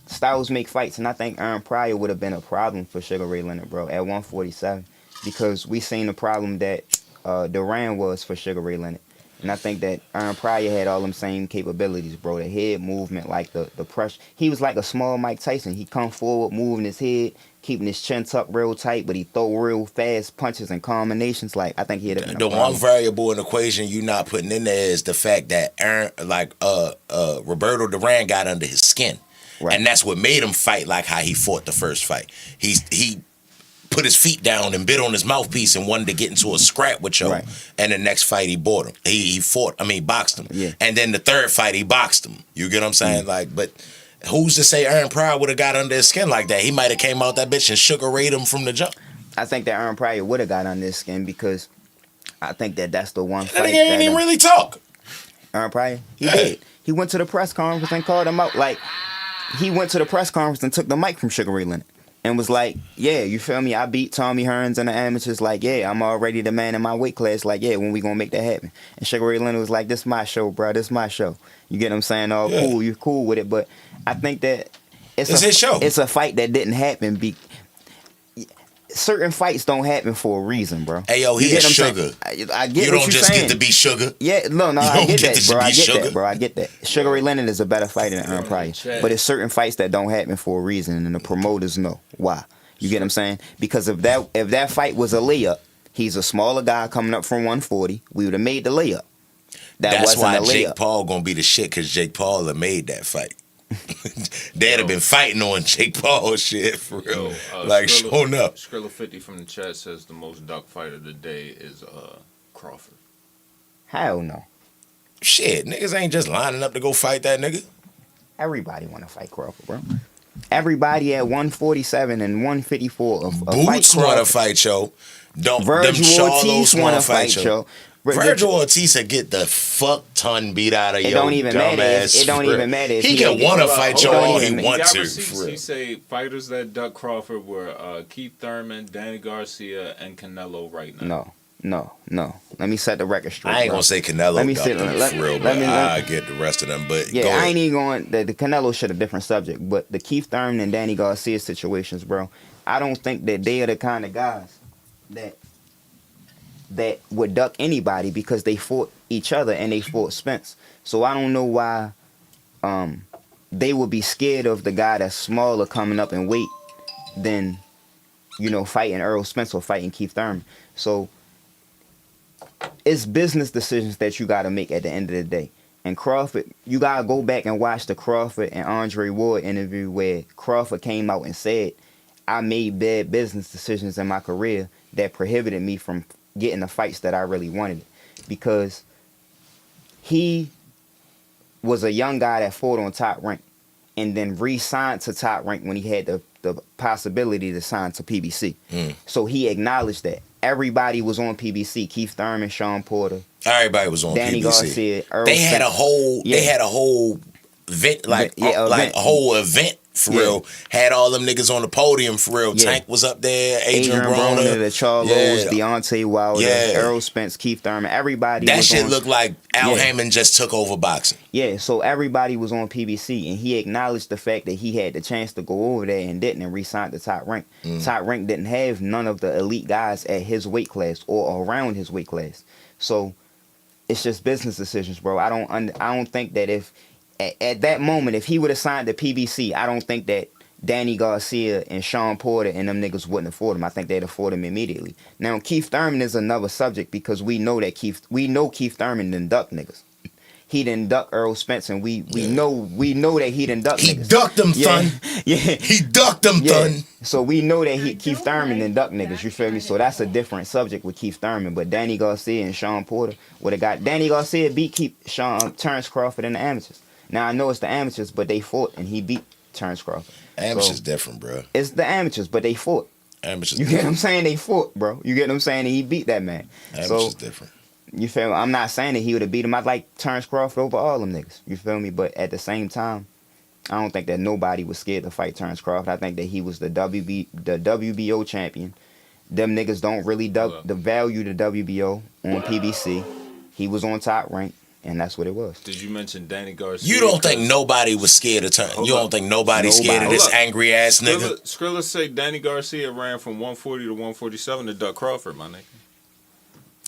styles make fights, and I think Aaron Pryor would have been a problem for Sugar Ray Leonard, bro, at 147, because we seen the problem that Duran was for Sugar Ray Leonard. And I think that Aaron Pryor had all them same capabilities, bro. The head movement, like the pressure. He was like a small Mike Tyson. He come forward, moving his head, keeping his chin tucked real tight, but he throw real fast punches and combinations. Like, I think he'd have been the one variable in the equation you not putting in there is the fact that Roberto Duran got under his skin. Right. And that's what made him fight like how he fought the first fight. He put his feet down and bit on his mouthpiece and wanted to get into a scrap with Joe. Right. And the next fight he boxed him. Yeah. And then the third fight he boxed him. You get what I'm saying? But who's to say Aaron Pryor would have got under his skin like that? He might have came out that bitch and Sugar Rayed him from the jump. I think that Aaron Pryor would have got under his skin because I think that's the one fight. That nigga ain't even really talk. Aaron Pryor? He did. He went to the press conference and called him out. Like, he went to the press conference and took the mic from Sugar Ray Leonard and was like, yeah, you feel me? I beat Tommy Hearns in the amateurs. Like, yeah, I'm already the man in my weight class. Like, yeah, when we gonna make that happen? And Sugar Ray Leonard was like, this my show, bro. This my show. You get what I'm saying? All cool. You're cool with it. But I think that it's his show. It's a fight that didn't happen. Certain fights don't happen for a reason, bro. Hey, yo, he is Sugar. I get you what don't you're just saying. get to be Sugar. Yeah, no, I get that, bro. I get Sugar. that, bro. I get that. Sugar Ray Leonard is a better fighter than Aaron Pryor. But it's certain fights that don't happen for a reason, and the promoters know why. You get what I'm saying? Because if that fight was a layup, he's a smaller guy coming up from 140. We would have made the layup. That's why Jake Paul gonna be the shit, because Jake Paul had made that fight. They'd have been fighting on Jake Paul shit for real. Showing up. Skrilla 50 from the chat says the most duck fight of the day is Crawford. Hell no. Shit, niggas ain't just lining up to go fight that nigga. Everybody want to fight Crawford, bro. Everybody at 147 and 154 Boots want to fight, yo. Virgil Ortiz want to fight, yo. Virgil Ortiz will get the fuck ton beat out of you. It don't even matter. He can want to fight you all he wants to. He say fighters that duck Crawford were Keith Thurman, Danny Garcia, and Canelo right now. No. Let me set the record straight. I ain't bro. gonna say Canelo Let me ducked sit- him let- for real, let but me- I get the rest of them. But Yeah, go I ahead. ain't even going. The Canelo shit a different subject, but the Keith Thurman and Danny Garcia situations, bro. I don't think that they are the kind of guys that would duck anybody because they fought each other and they fought Spence. So I don't know why they would be scared of the guy that's smaller coming up in weight than, you know, fighting Earl Spence or fighting Keith Thurman. So it's business decisions that you got to make at the end of the day. And Crawford, you got to go back and watch the Crawford and Andre Ward interview where Crawford came out and said, I made bad business decisions in my career that prohibited me from getting the fights that I really wanted. Because he was a young guy that fought on Top Rank and then re-signed to Top Rank when he had the possibility to sign to PBC. So he acknowledged that. Everybody was on PBC. Keith Thurman, Sean Porter. Everybody was on Danny PBC. Garcia, Earl They had a Spence. whole. Yeah. They had a whole event, like event. a whole event for Yeah. real. Had all them niggas on the podium for real. Yeah. Tank was up there. Adrian Broner, the Charlos, Yeah. Deontay Wilder, Yeah. Earl Spence, Keith Thurman. Everybody That was shit on, looked like Al Yeah. Hammond just took over boxing. Yeah, so everybody was on PBC, and he acknowledged the fact that he had the chance to go over there and didn't, and re-signed to Top Rank. Top Rank didn't have none of the elite guys at his weight class or around his weight class. So it's just business decisions, bro. I don't think that if at that moment, if he would have signed to PBC, I don't think that Danny Garcia and Sean Porter and them niggas wouldn't afford him. I think they'd afford him immediately. Now Keith Thurman is another subject because we know Keith Thurman done duck niggas. He done duck Earl Spence, and we know that he done duck He niggas. ducked them, Yeah. son. Yeah. He ducked them, son. So we know that Keith Thurman done duck niggas, you feel me? So that's a different subject with Keith Thurman. But Danny Garcia and Sean Porter would have got Danny Garcia beat Terrence Crawford in the amateurs. Now I know it's the amateurs, but they fought and he beat Terrence Crawford. Amateurs So, different, bro. it's the amateurs, but they fought. Amateurs. You get what I'm saying? They fought, bro. You get what I'm saying? And he beat that man. Amateurs So different. you feel me? I'm not saying that he would have beat him. I'd like Terrence Crawford over all them niggas. You feel me? But at the same time, I don't think that nobody was scared to fight Terrence Crawford. I think that he was the WBO champion. Them niggas don't really value the WBO on PBC. He was on Top Rank, and that's what it was. Did you mention Danny Garcia? You don't think nobody was scared of turn? You don't think nobody's scared of this angry ass nigga? Skrilla say Danny Garcia ran from 140 to 147 to duck Crawford, my nigga.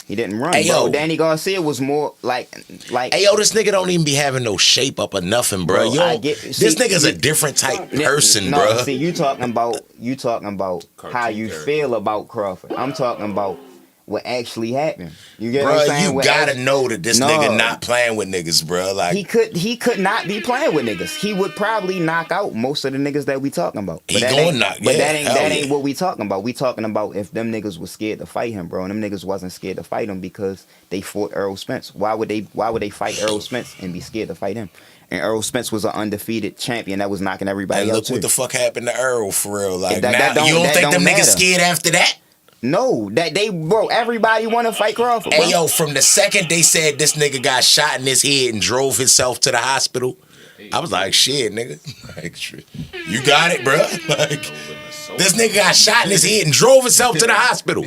He didn't run, Hey, bro. yo. Danny Garcia was more like. Hey, yo, this nigga don't even be having no shape up or nothing, bro. Bro, This nigga's a different type person, no, bro. See, you talking about how you character. feel about Crawford. I'm talking about what actually happened. You get Bro, what I'm saying? you What gotta actually- know that this No. nigga not playing with niggas, bro. Like He could not be playing with niggas. He would probably knock out most of the niggas that we talking about. He that gonna ain't- knock- But yeah, that hell ain't yeah. what we talking about. We talking about if them niggas was scared to fight him, bro. And them niggas wasn't scared to fight him because they fought Earl Spence. Why would they fight Earl Spence and be scared to fight him? And Earl Spence was an undefeated champion that was knocking everybody and out look too. what the fuck happened to Earl for real. Like That now, you don't that think them matter. niggas scared after that? No, everybody want to fight Crawford, bro. Hey yo, from the second they said this nigga got shot in his head and drove himself to the hospital, I was like, shit, nigga. Like, shit. You got it, bro. Like, this nigga got shot in his head and drove himself to the hospital.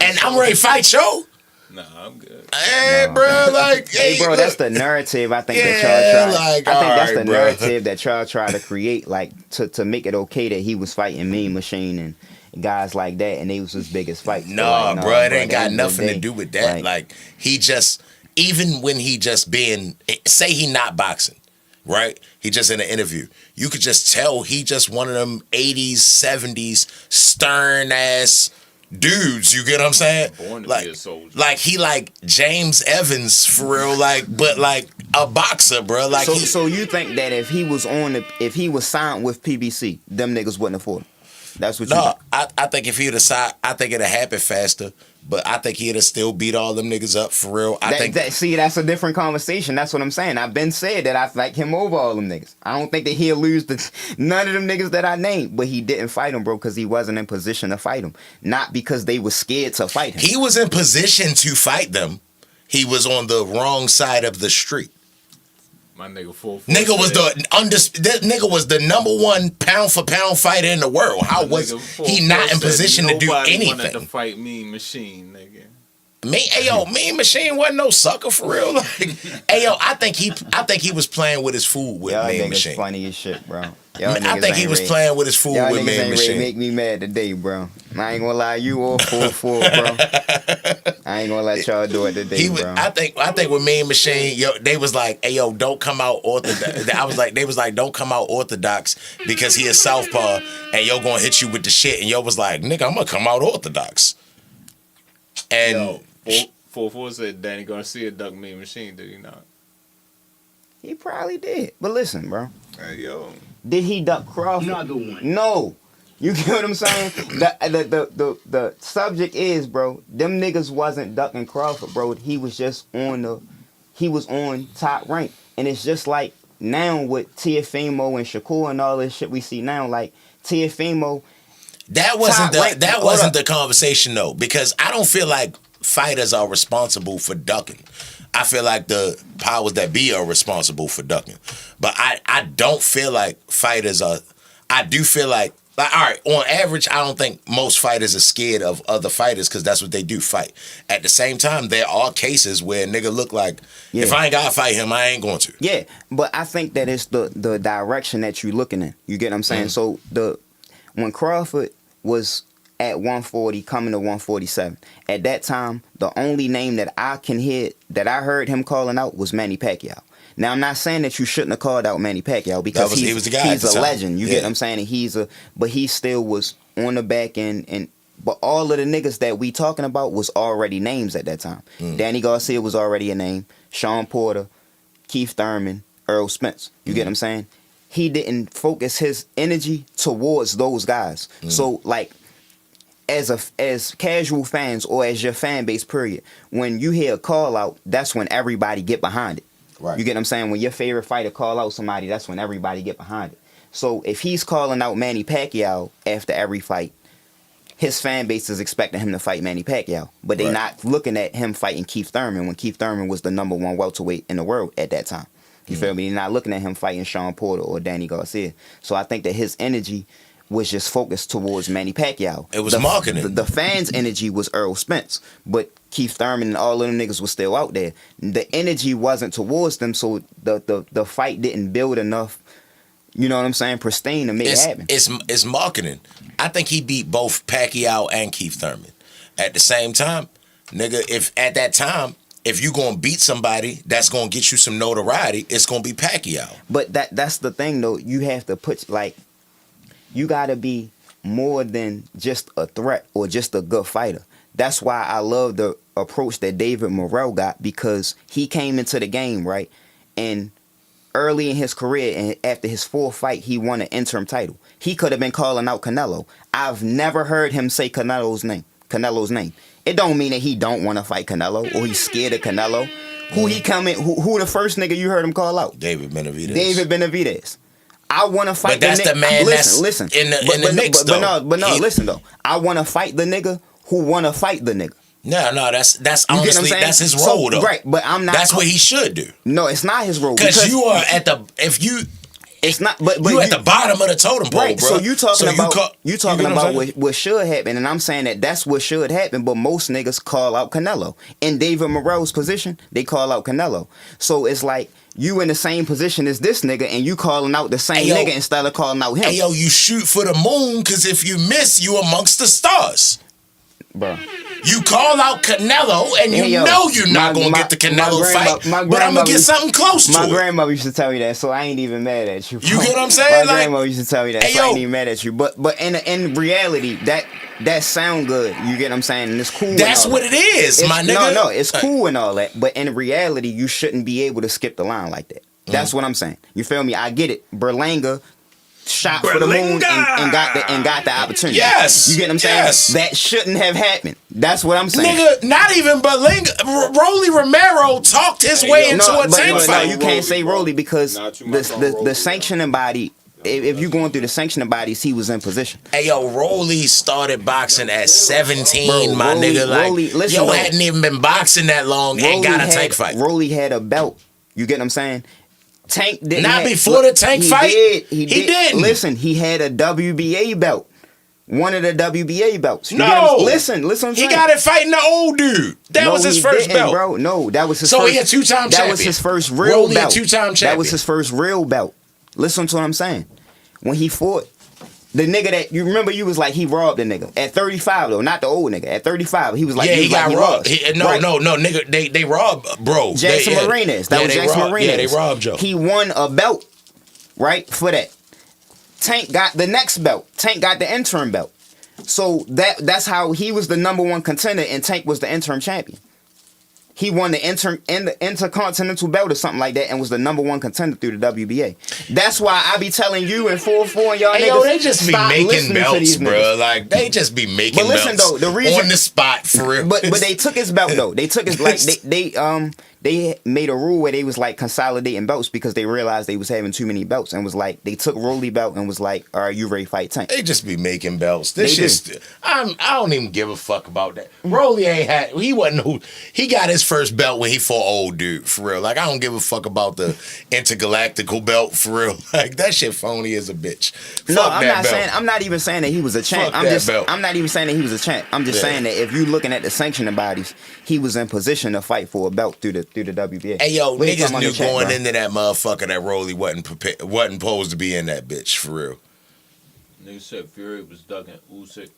And I'm ready to fight, yo. Nah, I'm good. Hey, bro, like, Hey, bro, look. that's the narrative I think that Yeah, y'all try. like, I think that's the alright, bro. narrative that y'all try to create, like to make it okay that he was fighting Mean Machine and guys like that, and they was his biggest fight. Nah, Like, bro, it ain't at the got end of the nothing to day, do with that. Like, he just, even when he just being, say he not boxing, right? He just in an interview. You could just tell he just one of them 80s, 70s stern ass dudes. You get what I'm saying? Born to like, be a soldier. like he like James Evans for real, like, but like a boxer, bro. Like, so you think that if he was signed with PBC, them niggas wouldn't afford him? That's what you no, think? I think if he'd have signed, I think it'd have happened faster. But I think he'd have still beat all them niggas up for real. See, that's a different conversation. That's what I'm saying. I've been said that I like him over all them niggas. I don't think that he'll lose none of them niggas that I named. But he didn't fight him, bro, because he wasn't in position to fight him. Not because they were scared to fight him. He was in position to fight them. He was on the wrong side of the street. My nigga full force. Nigga was that nigga was the #1 pound for pound fighter in the world. How was he not in position to do Nobody wanted to anything? fight Mean Machine, nigga. Mean Machine wasn't no sucker for real. Like, I think he was playing with his food with Y'all Mean niggas Machine. funny as shit, bro. I think he was playing with his food Y'all with niggas Mean ain't Machine. ready to make me mad today, bro. I ain't gonna lie, you all full, bro. I ain't gonna let y'all do it today, bro. I think with Mean Machine, they was like, hey yo, don't come out orthodox. They was like, don't come out orthodox because he is southpaw and yo gonna hit you with the shit. And yo was like, nigga, I'm gonna come out orthodox. And 4-4 said Danny Garcia ducked Mean Machine, did he not? He probably did. But listen, bro. Hey, yo. Did he duck Crawford? Another one. No. You get what I'm saying? The subject is, bro, them niggas wasn't ducking Crawford, bro. He was just he was on top rank. And it's just like now with Teofimo and Shakur and all this shit we see now, like Teofimo. That wasn't the conversation though, because I don't feel like fighters are responsible for ducking. I feel like the powers that be are responsible for ducking. But I don't feel like fighters are. I do feel like all right, on average, I don't think most fighters are scared of other fighters because that's what they do, fight. At the same time, there are cases where a nigga look like, if I ain't gotta fight him, I ain't going to. Yeah, but I think that it's the direction that you're looking in. You get what I'm saying? So when Crawford was at 140, coming to 147, at that time, the only name that I can hear, that I heard him calling out was Manny Pacquiao. Now, I'm not saying that you shouldn't have called out Manny Pacquiao because he was the guy he's a legend. You get what I'm saying? And but he still was on the back end. But all of the niggas that we talking about was already names at that time. Danny Garcia was already a name. Sean Porter, Keith Thurman, Earl Spence. You get what I'm saying? He didn't focus his energy towards those guys. So, like, as casual fans or as your fan base, period, when you hear a call out, that's when everybody get behind it. Right. You get what I'm saying? When your favorite fighter call out somebody, that's when everybody get behind it. So if he's calling out Manny Pacquiao after every fight, his fan base is expecting him to fight Manny Pacquiao. But they not looking at him fighting Keith Thurman when Keith Thurman was the #1 welterweight in the world at that time. You feel me? They're not looking at him fighting Sean Porter or Danny Garcia. So I think that his energy was just focused towards Manny Pacquiao. It was marketing. The fans' energy was Earl Spence, but Keith Thurman and all of them niggas was still out there. The energy wasn't towards them, so the fight didn't build enough, you know what I'm saying, pristine to make it happen. It's marketing. I think he beat both Pacquiao and Keith Thurman. At the same time, nigga, if you gonna beat somebody that's gonna get you some notoriety, it's gonna be Pacquiao. But that's the thing though. You have to put, like, you gotta be more than just a threat or just a good fighter. That's why I love the approach that David Morrell got, because he came into the game, right? And early in his career and after his 4th fight, he won an interim title. He could have been calling out Canelo. I've never heard him say Canelo's name. It don't mean that he don't want to fight Canelo or he's scared of Canelo. Who the first nigga you heard him call out? David Benavidez. I want to fight. But that's the man. Listen. In the mix, though. But no. Listen though. I want to fight the nigga who want to fight the nigga. No, that's honestly that's his role though. Right, but I'm not. That's what he should do. No, it's not his role because you are at the It's not, but you at the bottom of the totem pole, right? Bro. So you talking about what what should happen, and I'm saying that's what should happen. But most niggas call out Canelo. In David Morrell's position, they call out Canelo. So it's like you in the same position as this nigga, and you calling out the same nigga instead of calling out him. Hey yo, you shoot for the moon, because if you miss, you amongst the stars, bro. You call out Canelo, and know you're not going to get the Canelo fight, but I'm going to get something close to it. My grandmother used to tell me that, so I ain't even mad at you. You get what I'm saying? My grandmother used to tell me that, so I ain't even mad at you. But in reality, that sound good. You get what I'm saying? And it's cool. That's what it is, my nigga. No, it's cool and all that. But in reality, you shouldn't be able to skip the line like that. That's what I'm saying. You feel me? I get it. Berlanga shot for the moon and got the opportunity. Yes. You get what I'm saying? Yes. That shouldn't have happened. That's what I'm saying. Nigga, not even Berlanga. Rolly Romero talked his way into a 10 fight. No, you can't say Rolly because the sanctioning body, if you're going through the sanctioning bodies, he was in position. Hey, yo, Rolly started boxing at 17, my nigga. Like, Rolly, hadn't even been boxing that long and got a Tank fight. Rolly had a belt. You get what I'm saying? Tank didn't. Not before the Tank fight? He did. He didn't. Listen, he had a WBA belt. One of the WBA belts. You No! get what I'm- Listen what I'm He saying. got it fighting the old dude. That No, was his he first didn't, belt. bro. No, that was his So first. he a two-time That champion. was his first real Rolly belt. a two-time That champion. was his first real belt. Listen to what I'm saying. When he fought the nigga that you remember, you was like he robbed the nigga at 35 though, not the old nigga. At 35, he was like Yeah, he was got like robbed. was. No, Right. no, nigga, they robbed, bro. Jackson Martinez. That was Jackson Martinez. Yeah, they robbed Joe. He won a belt, right, for that. Tank got the next belt. Tank got the interim belt. So that's how he was the number one contender and Tank was the interim champion. He won the intercontinental belt or something like that and was the number one contender through the WBA. That's why I be telling you and 4-4 and y'all Hey, niggas yo, they just be stop making listening to belts, these bro. niggas. Like they just be making But listen, belts though, the reason- on the spot for real. But they took his belt though. They took his like they made a rule where they was like consolidating belts because they realized they was having too many belts and was like they took Rolly belt and was like, all right, you ready to fight Tank? They just be making belts. This They shit. I don't even give a fuck about that. Rolly ain't had. He wasn't who. He got his first belt when he fought old dude for real. Like I don't give a fuck about the intergalactical belt for real. Like that shit phony as a bitch. No, Fuck I'm that not belt. saying. I'm not even saying that he was a champ. Fuck that belt. I'm not even saying that he was a champ. I'm just Yeah. saying that if you looking at the sanctioning bodies, he was in position to fight for a belt through the WBA. Hey yo, We ain't niggas talking knew about no champ, going bro. into that motherfucker that Rolly wasn't supposed to be in that bitch for real. Nigga said Fury was ducking Usyk.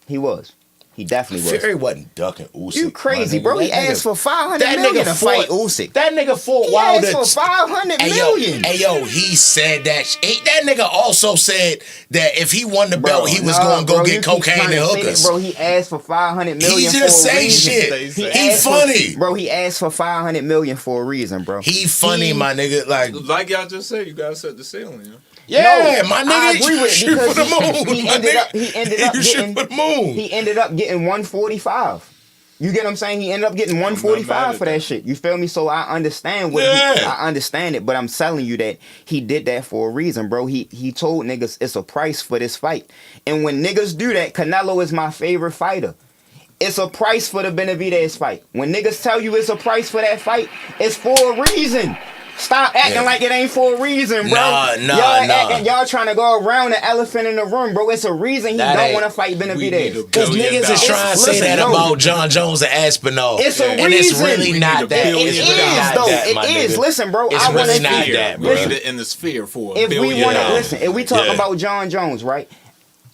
He was. He definitely was. Fury wasn't ducking Usyk. You crazy, my nigga. bro? He That asked nigga- for 500 that million nigga to fight fought- Usyk. That nigga fought He Wilder. asked for 500 Hey million. yo, he said that. That nigga also said that if he won the belt, he was nah, going to go bro, you get keep cocaine trying and to say hookers. that, bro, he asked for 500 million He for just a say reason. shit. He asked for- funny. bro, he asked for 500 million for a reason, bro. He funny, my nigga. Like y'all just said, you gotta set the ceiling, yo. Yeah, No, my nigga. I agree with it shoot for because the moon. he my ended nigga. up You shoot getting for the moon. he ended up getting 145. You get what I'm saying? He ended up getting mad 145 at for that that. shit. You feel me? So I understand what Yeah. I understand it, but I'm telling you that he did that for a reason, bro. He told niggas it's a price for this fight. And when niggas do that, Canelo is my favorite fighter. It's a price for the Benavidez fight. When niggas tell you it's a price for that fight, it's for a reason. Stop acting Yeah. like it ain't for a reason, bro. Y'all trying to go around the elephant in the room, bro. It's a reason he That don't ain't- want to fight We need Benavidez. a Because billion niggas is dollars. trying to say Listen, that no. about John Jones and Aspinall. It's a and it's reason. really We not need a that. billion It's It really dollars. is not though. that, my It is. nigga. Listen, bro. It's I really wanna not see- that, bro. We need it in the sphere for a If we billion want to dollars. listen, if we talk Yeah. about John Jones, right?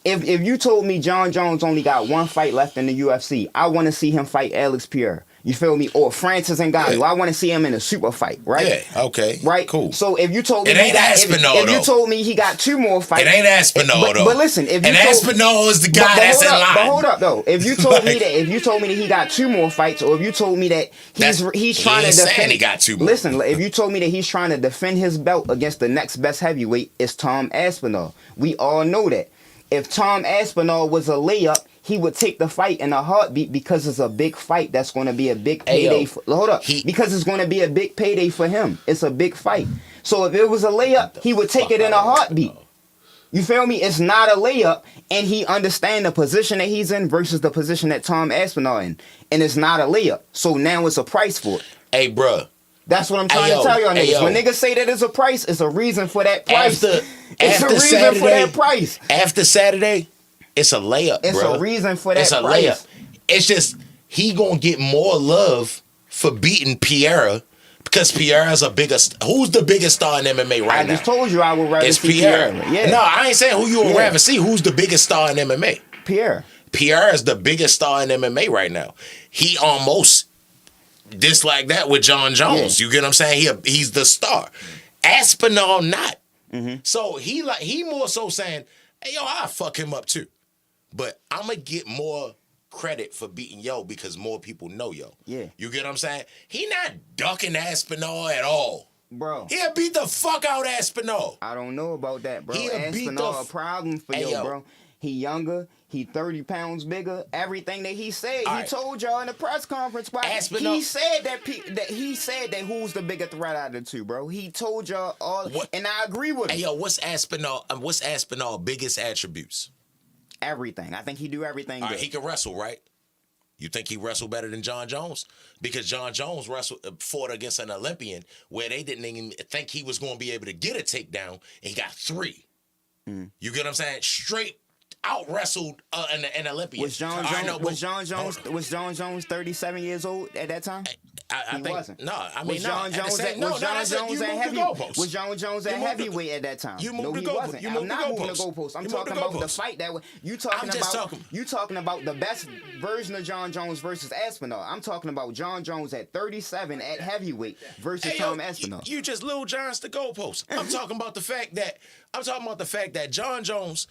If you told me John Jones only got one fight left in the UFC, I want to see him fight Alex Pierre. You feel me? Or Francis Ngannou. Yeah. I want to see him in a super fight, right? Yeah, okay. Right? Cool. So if you told me It he ain't got, Aspinall, if you though. told me he got 2 more fights, It ain't Aspinall, though. But listen, if you and told, Aspinall is the guy but that's in hold up, line. But hold up though. If you told me Like- that he got 2 more fights, or if you told me that he's he trying to ain't saying defend, he got 2 more. Listen, if you told me that he's trying to defend his belt against the next best heavyweight, it's Tom Aspinall. We all know that. If Tom Aspinall was a layup, he would take the fight in a heartbeat because it's a big fight. That's going to be a big Hey, payday. yo, Hold up, because it's going to be a big payday for him. It's a big fight. So if it was a layup, he would take it in a heartbeat. You feel me? It's not a layup, and he understand the position that he's in versus the position that Tom Aspinall in, and it's not a layup. So now it's a price for it. Hey, bruh. That's what I'm trying Hey, yo, to tell y'all hey, niggas. yo. When niggas say that it's a price, it's a reason for that price. After it's a reason Saturday, for that price. After Saturday, it's a layup, It's bro. a reason for that It's a price. layup. It's just he gonna get more love for beating Pierre because Pierre is a bigger. Who's the biggest star in MMA right I now? just told you I would rather It's see Pierre. Pierre. Yeah. No, I ain't saying who you would Yeah. rather see. Who's the biggest star in MMA? Pierre. Pierre is the biggest star in MMA right now. He almost like that with John Jones. Yeah. You get what I'm saying? He's the star. Aspinall not. Mm-hmm. So he more so saying, hey yo, I'll fuck him up too. But I'm gonna get more credit for beating yo because more people know yo. Yeah. You get what I'm saying? He not ducking Aspinall at all. Bro. He'll beat the fuck out Aspinall. I don't know about that, bro. He'll beat Aspinall the a problem for Hey, yo. bro. He younger. He 30 pounds bigger. Everything that he said, All he right. told y'all in the press conference. Why Aspinall- he said that who's the bigger threat out of the two, bro. He told y'all all, What? and I agree with him. Hey yo, what's Aspinall biggest attributes? Everything. I think he do everything All good. right, he can wrestle, right? You think he wrestled better than John Jones? Because John Jones fought against an Olympian where they didn't even think he was going to be able to get a takedown, and he got 3. You get what I'm saying? Straight out wrestled an Olympian. Was John Jones 37 years old at that time? I think wasn't. No, I mean Was John Jones at heavyweight at that time? You moved no, the he goalpost. wasn't. I'm not moving the goalpost. I'm talking about the fight that you talking about the best version of John Jones versus Aspinall. I'm talking about John Jones at 37 at heavyweight versus Tom Aspinall. You just Lil John's the goalpost. I'm talking about the fact that John Jones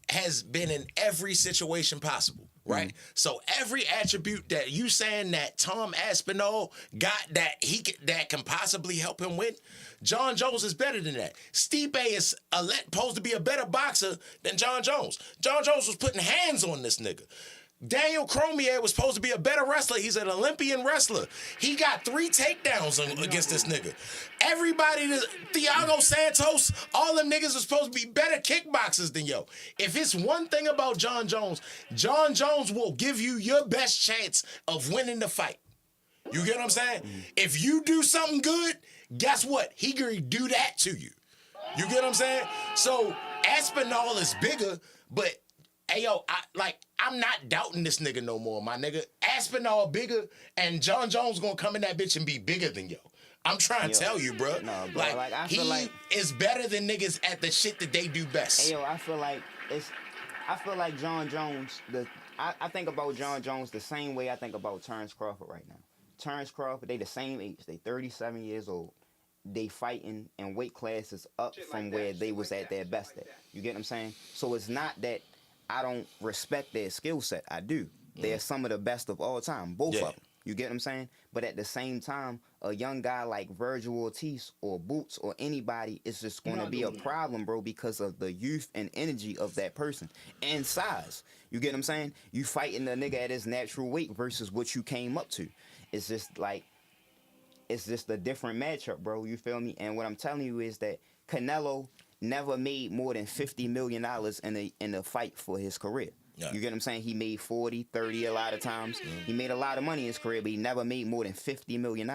has been in every situation possible, right? So every attribute that you saying that Tom Aspinall got that that can possibly help him win, John Jones is better than that. Stipe is supposed to be a better boxer than John Jones. John Jones was putting hands on this nigga. Daniel Cormier was supposed to be a better wrestler. He's an Olympian wrestler. He got 3 takedowns against this nigga. Everybody, Thiago Santos, all them niggas are supposed to be better kickboxers than yo. If it's one thing about John Jones will give you your best chance of winning the fight. You get what I'm saying? If you do something good, guess what? He can do that to you. You get what I'm saying? So Aspinall is bigger, but hey yo, I'm not doubting this nigga no more, my nigga. Aspinall bigger, and John Jones gonna come in that bitch and be bigger than yo. I'm trying to tell you, bro. No, bro. I feel he is better than niggas at the shit that they do best. Hey yo, I feel like John Jones. I think about John Jones the same way I think about Terrence Crawford right now. Terrence Crawford, they the same age. They 37 years old. They fighting in weight classes up from where they was at their best at. You get what I'm saying? So it's not that I don't respect their skill set. I do. They're some of the best of all time, both of them. You get what I'm saying? But at the same time, a young guy like Virgil Ortiz or Boots or anybody is just going to be a problem, bro, because of the youth and energy of that person and size. You get what I'm saying? You fighting the nigga at his natural weight versus what you came up to. It's just like, it's just a different matchup, bro. You feel me? And what I'm telling you is that Canelo never made more than $50 million in a fight for his career. Yeah. You get what I'm saying? He made 40, 30 a lot of times. He made a lot of money in his career, but he never made more than $50 million.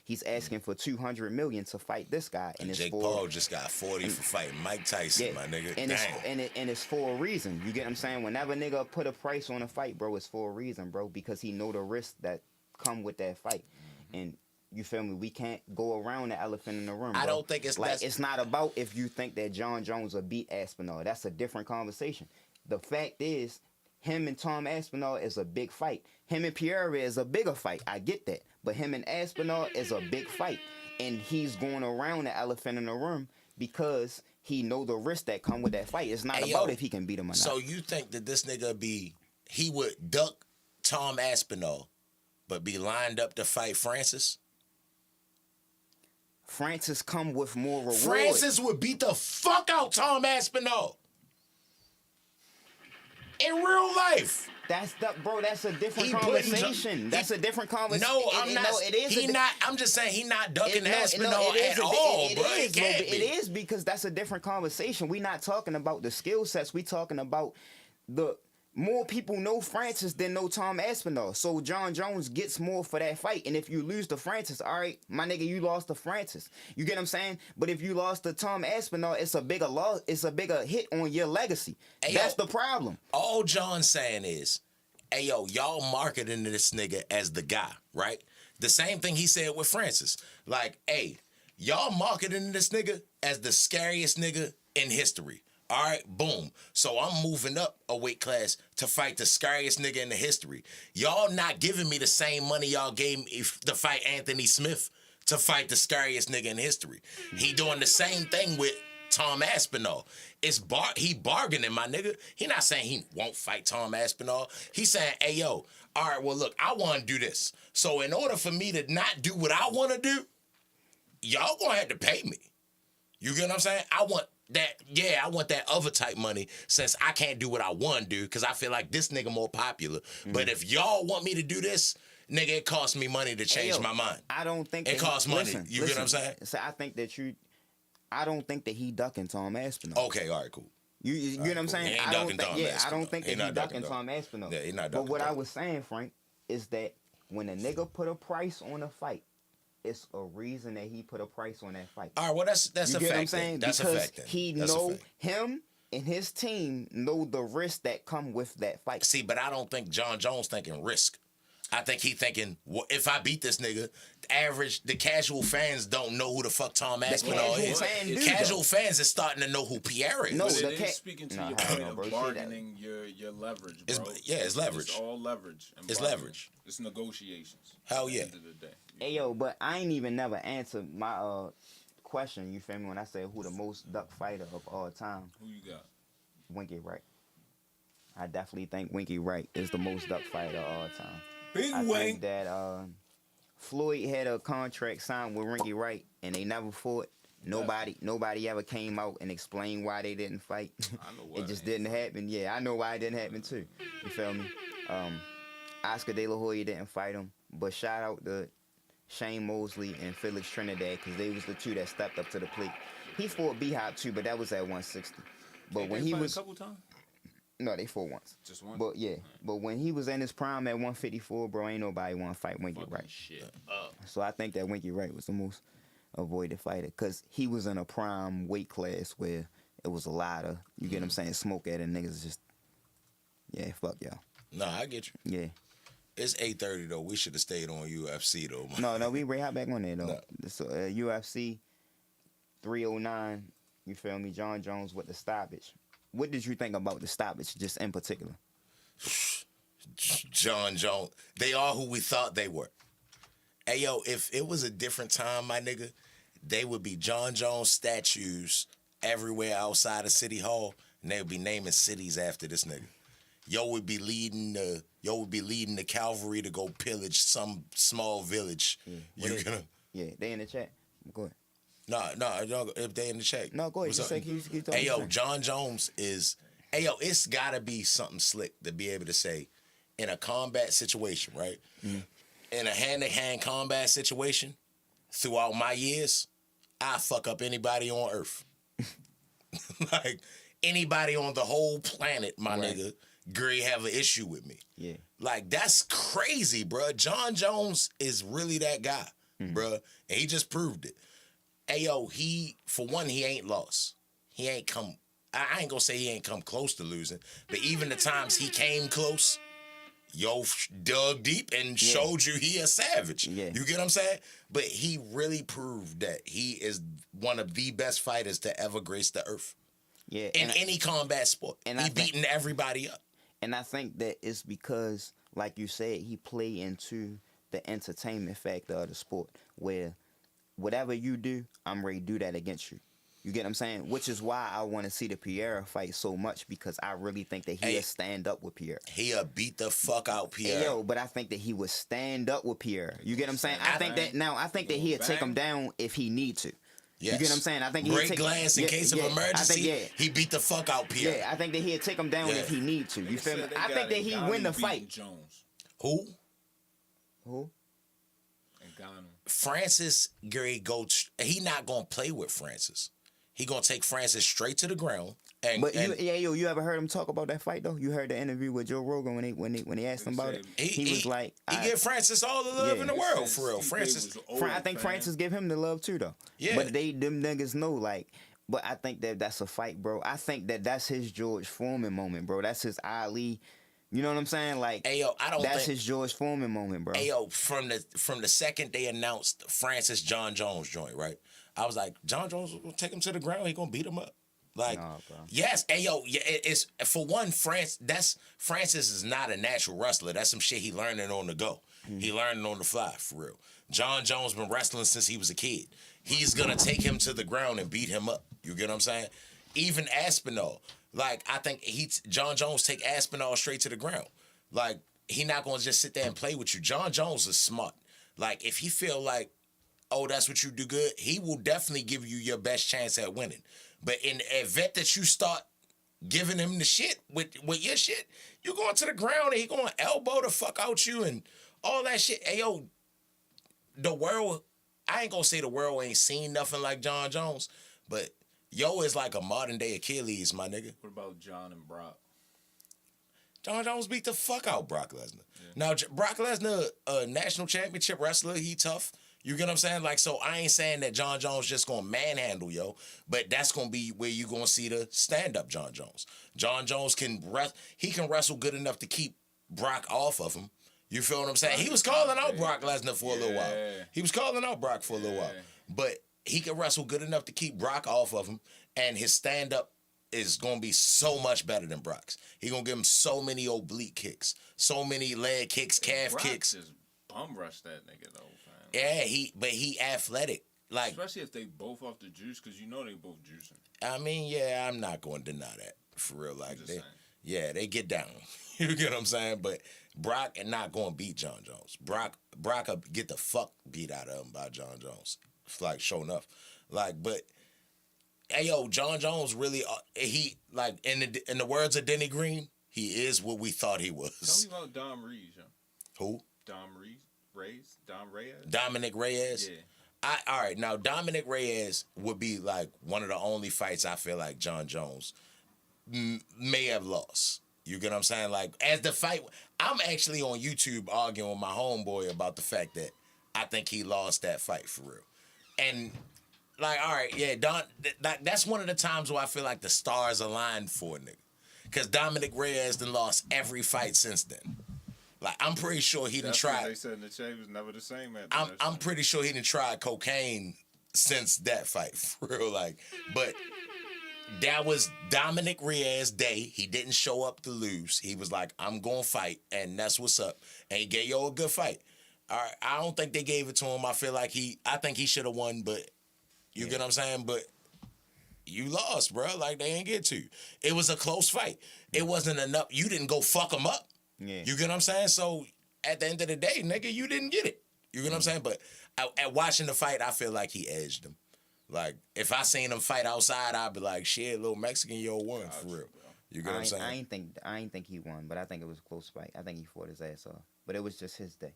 He's asking for $200 million to fight this guy. And Jake Paul just got 40 for fighting Mike Tyson, my nigga. And it's for a reason. You get what I'm saying? Whenever a nigga put a price on a fight, bro, it's for a reason, bro, because he know the risks that come with that fight. And you feel me? We can't go around the elephant in the room, bro. I don't think it's like it's not about if you think that John Jones will beat Aspinall. That's a different conversation. The fact is, him and Tom Aspinall is a big fight. Him and Pierre is a bigger fight. I get that. But him and Aspinall is a big fight. And he's going around the elephant in the room because he know the risks that come with that fight. It's not about if he can beat him or not. So you think that this nigga he would duck Tom Aspinall, but be lined up to fight Francis? Francis come with more reward. Francis would beat the fuck out Tom Aspinall. In real life. That's a different conversation. That's a different conversation. No, I'm not. No, it is. I'm just saying he not ducking Aspinall at all, bro. It is because that's a different conversation. We not talking about the skill sets. We talking about the more people know Francis than know Tom Aspinall. So John Jones gets more for that fight. And if you lose to Francis, all right, my nigga, you lost to Francis. You get what I'm saying? But if you lost to Tom Aspinall, it's a bigger loss. It's a bigger hit on your legacy. Hey, that's the problem. All John's saying is, hey, yo, y'all marketing this nigga as the guy, right? The same thing he said with Francis. Like, hey, y'all marketing this nigga as the scariest nigga in history. All right, boom. So I'm moving up a weight class to fight the scariest nigga in the history. Y'all not giving me the same money y'all gave me to fight Anthony Smith to fight the scariest nigga in history. He doing the same thing with Tom Aspinall. He bargaining, my nigga. He not saying he won't fight Tom Aspinall. He's saying, hey, yo, all right, well, look, I want to do this. So in order for me to not do what I want to do, y'all going to have to pay me. You get what I'm saying? I want that other type money since I can't do what I want to do because I feel like this nigga more popular. Mm-hmm. But if y'all want me to do this, nigga, it costs me money to change my mind. I don't think it costs money. You get what I'm saying? So I don't think that he ducking Tom Aspinall. Okay, all right, cool. You get what I'm saying? I don't think that he ducking Tom Aspinall. Yeah, he not ducking. But what I was saying, Frank, is that when a nigga put a price on a fight, it's a reason that he put a price on that fight. All right, well, that's a fact. What I'm saying? That's because a fact. He know him and his team know the risk that come with that fight. See, but I don't think John Jones thinking risk. I think he thinking, well, if I beat this nigga, the casual fans don't know who the fuck Tom Aspinall is. Casual fans is starting to know who Pierre is. No, but it is speaking to your point of bargaining your leverage, bro. It's leverage. It's all leverage. It's leverage. It's negotiations. Hell yeah. At the end of the day. Hey, yo, but I ain't even never answered my question, you feel me, when I say who the most duck fighter of all time. Who you got? Winky Wright. I definitely think Winky Wright is the most duck fighter of all time. Big I Wink. think that Floyd had a contract signed with Winky Wright and they never fought. Nobody ever came out and explained why they didn't fight. I know why It just didn't happen. Yeah, I know why it didn't happen too. You feel me? Oscar De La Hoya didn't fight him, but shout out to Shane Mosley and Felix Trinidad because they was the two that stepped up to the plate. He fought B-Hop too, but that was at 160. But when he was a couple times? No, they fought once. Just one? But yeah, but when he was in his prime at 154, bro, ain't nobody want to fight Winky Wright. Shit. So I think that Winky Wright was the most avoided fighter because he was in a prime weight class where it was a lot of, you get what I'm saying, smoke at it, niggas just, yeah, fuck y'all. Nah, I get you. Yeah. It's 8:30 though. We should have stayed on UFC though. No, we right back on there though. No. So UFC 309, you feel me? John Jones with the stoppage. What did you think about the stoppage, just in particular? John Jones, they are who we thought they were. Hey, yo, if it was a different time, my nigga, they would be John Jones statues everywhere outside of City Hall, and they would be naming cities after this nigga. Yo would be leading the cavalry to go pillage some small village. Yeah, yeah, they in the chat. Go ahead. No, if they in the chat. No, go ahead. Just say, keep talking. Hey, yo, John Jones is... Hey, yo, it's got to be something slick to be able to say, in a combat situation, right? Mm-hmm. In a hand-to-hand combat situation, throughout my years, I fuck up anybody on Earth. Like, anybody on the whole planet, my nigga, Gray have an issue with me. Yeah. Like, that's crazy, bro. John Jones is really that guy, bro. And he just proved it. Hey, yo, for one, he ain't lost. He ain't come, I ain't gonna say he ain't come close to losing, but even the times he came close, yo, dug deep and showed you he a savage. Yeah. You get what I'm saying? But he really proved that he is one of the best fighters to ever grace the earth. Yeah. In any combat sport. And he beating everybody up. And I think that it's because, like you said, he played into the entertainment factor of the sport where whatever you do, I'm ready to do that against you. You get what I'm saying? Which is why I want to see the Pierre fight so much because I really think that he'll stand up with Pierre. He'll beat the fuck out Pierre. Hey, yo, but I think that he would stand up with Pierre. You get what I'm saying? I think that he'll take him down if he need to. Yes. You get what I'm saying? I think break glass in case of emergency. He beat the fuck out Pierre. Yeah, I think that he'll take him down if he need to. You feel me? I think that he win the fight. Jones. Who? And Ghana. Francis Gary he not gonna play with Francis. He gonna take Francis straight to the ground. You ever heard him talk about that fight though? You heard the interview with Joe Rogan when he asked him about it. He was like, he give Francis all the love in the world for real. I think Francis give him the love too though. Yeah. But them niggas know like. But I think that's a fight, bro. I think that's his George Foreman moment, bro. That's his Ali. You know what I'm saying? Like, that's his George Foreman moment, bro. Ayo, from the second they announced Francis John Jones joint, right? I was like, John Jones will take him to the ground. He gonna beat him up. Like, yes, ayo, it's for one, Francis is not a natural wrestler. That's some shit he learning on the go. He learning on the fly, for real. John Jones been wrestling since he was a kid. He's gonna take him to the ground and beat him up. You get what I'm saying? Even Aspinall. Like, I think John Jones take Aspinall straight to the ground. Like, he not going to just sit there and play with you. John Jones is smart. Like, if he feel like, oh, that's what you do good, he will definitely give you your best chance at winning. But in the event that you start giving him the shit with your shit, you're going to the ground and he going to elbow the fuck out you and all that shit. Hey, yo, the world, I ain't going to say the world ain't seen nothing like John Jones, but yo is like a modern day Achilles, my nigga. What about John and Brock? John Jones beat the fuck out Brock Lesnar. Yeah. Now, Brock Lesnar, a national championship wrestler, he tough. You get what I'm saying? Like, so I ain't saying that John Jones just gonna manhandle yo, but that's gonna be where you gonna see the stand-up John Jones. John Jones can wrestle good enough to keep Brock off of him. You feel what I'm saying? He was calling out Brock Lesnar for a little while. He was calling out Brock for a little while. But he can wrestle good enough to keep Brock off of him, and his stand-up is going to be so much better than Brock's. He going to give him so many oblique kicks, so many leg kicks, calf Brock kicks. Just bum rush that nigga though, fam. Yeah, he athletic. Like, especially if they both off the juice, because you know they both juicing. I mean, yeah, I'm not going to deny that for real. Like, they get down. You get what I'm saying? But Brock is not going to beat John Jones. Brock will get the fuck beat out of him by John Jones. It's like, sure enough. Like, but hey, yo, John Jones really, he, like, in the words of Denny Green, he is what we thought he was. Tell me about Dom Reyes, yo. Who? Dom Reyes? Dominic Reyes? Yeah. All right, now, Dominic Reyes would be, like, one of the only fights I feel like John Jones may have lost. You get what I'm saying? Like, as the fight, I'm actually on YouTube arguing with my homeboy about the fact that I think he lost that fight for real. And, like, all right, yeah, that's one of the times where I feel like the stars aligned for a nigga. Because Dominic Reyes done lost every fight since then. Like, I'm pretty sure he done tried. They said in the chat he was never the same after I'm pretty sure he done tried cocaine since that fight, for real. Like, but that was Dominic Reyes' day. He didn't show up to lose. He was like, I'm going to fight, and that's what's up. And he gave yo a good fight. All right, I don't think they gave it to him. I think he should have won, but you get what I'm saying? But you lost, bro. Like, they ain't get to you. It was a close fight. It wasn't enough. You didn't go fuck him up. Yeah. You get what I'm saying? So, at the end of the day, nigga, you didn't get it. You get what I'm saying? But at watching the fight, I feel like he edged him. Like, if I seen him fight outside, I'd be like, shit, little Mexican, yo, won for real. You get what I'm saying? I ain't think he won, but I think it was a close fight. I think he fought his ass off. But it was just his day.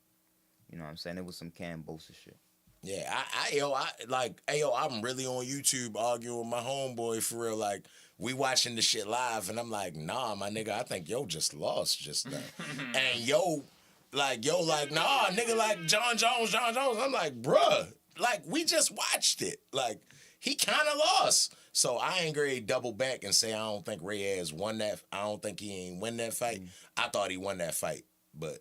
You know what I'm saying? It was some Cambosa shit. Yeah, I'm really on YouTube arguing with my homeboy for real. Like, we watching the shit live, and I'm like, nah, my nigga, I think yo just lost just now. And yo, nah, nigga, like John Jones. I'm like, bruh, like, we just watched it. Like, he kind of lost. So I ain't gonna double back and say I don't think Reyes won that. I don't think he ain't win that fight. I thought he won that fight, but.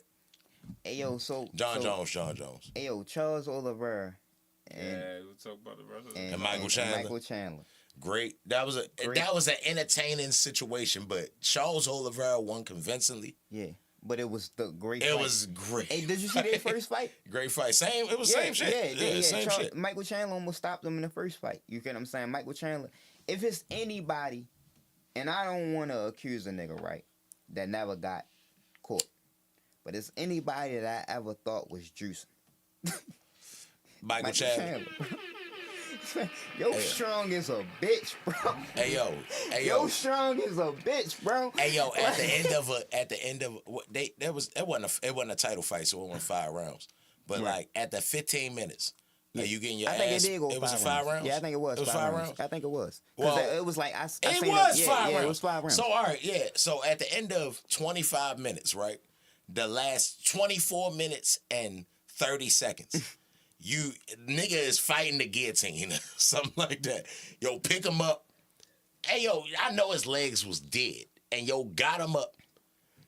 Hey yo, John Jones. Hey yo, Charles Oliveira. We'll talk about the rest of it. And Michael Chandler. Great. That was an entertaining situation, but Charles Oliveira won convincingly. Yeah, but it was the great. It was great. Hey, did you see their first fight? Great fight. Same shit. Yeah, same shit. Michael Chandler almost stopped him in the first fight. You get what I'm saying? Michael Chandler. If it's anybody, and I don't want to accuse a nigga, right, that never got caught. But it's anybody that I ever thought was juicing. Michael Chandler. Yo, strong as a bitch, bro. Hey yo. Yo, strong as a bitch, bro. Hey yo, at the end of it wasn't a title fight, so it went 5 rounds. But like at the 15 minutes, are you getting your ass? I think it did go. It was 5 rounds. Yeah, I think it was. It was 5 rounds. I think it was. Well, it was like it was 5 rounds. It was 5 rounds. So all right, yeah. So at the end of 25 minutes, right? The last 24 minutes and 30 seconds, you nigga is fighting the guillotine, something like that. Yo, pick him up. Hey, yo, I know his legs was dead, and yo got him up,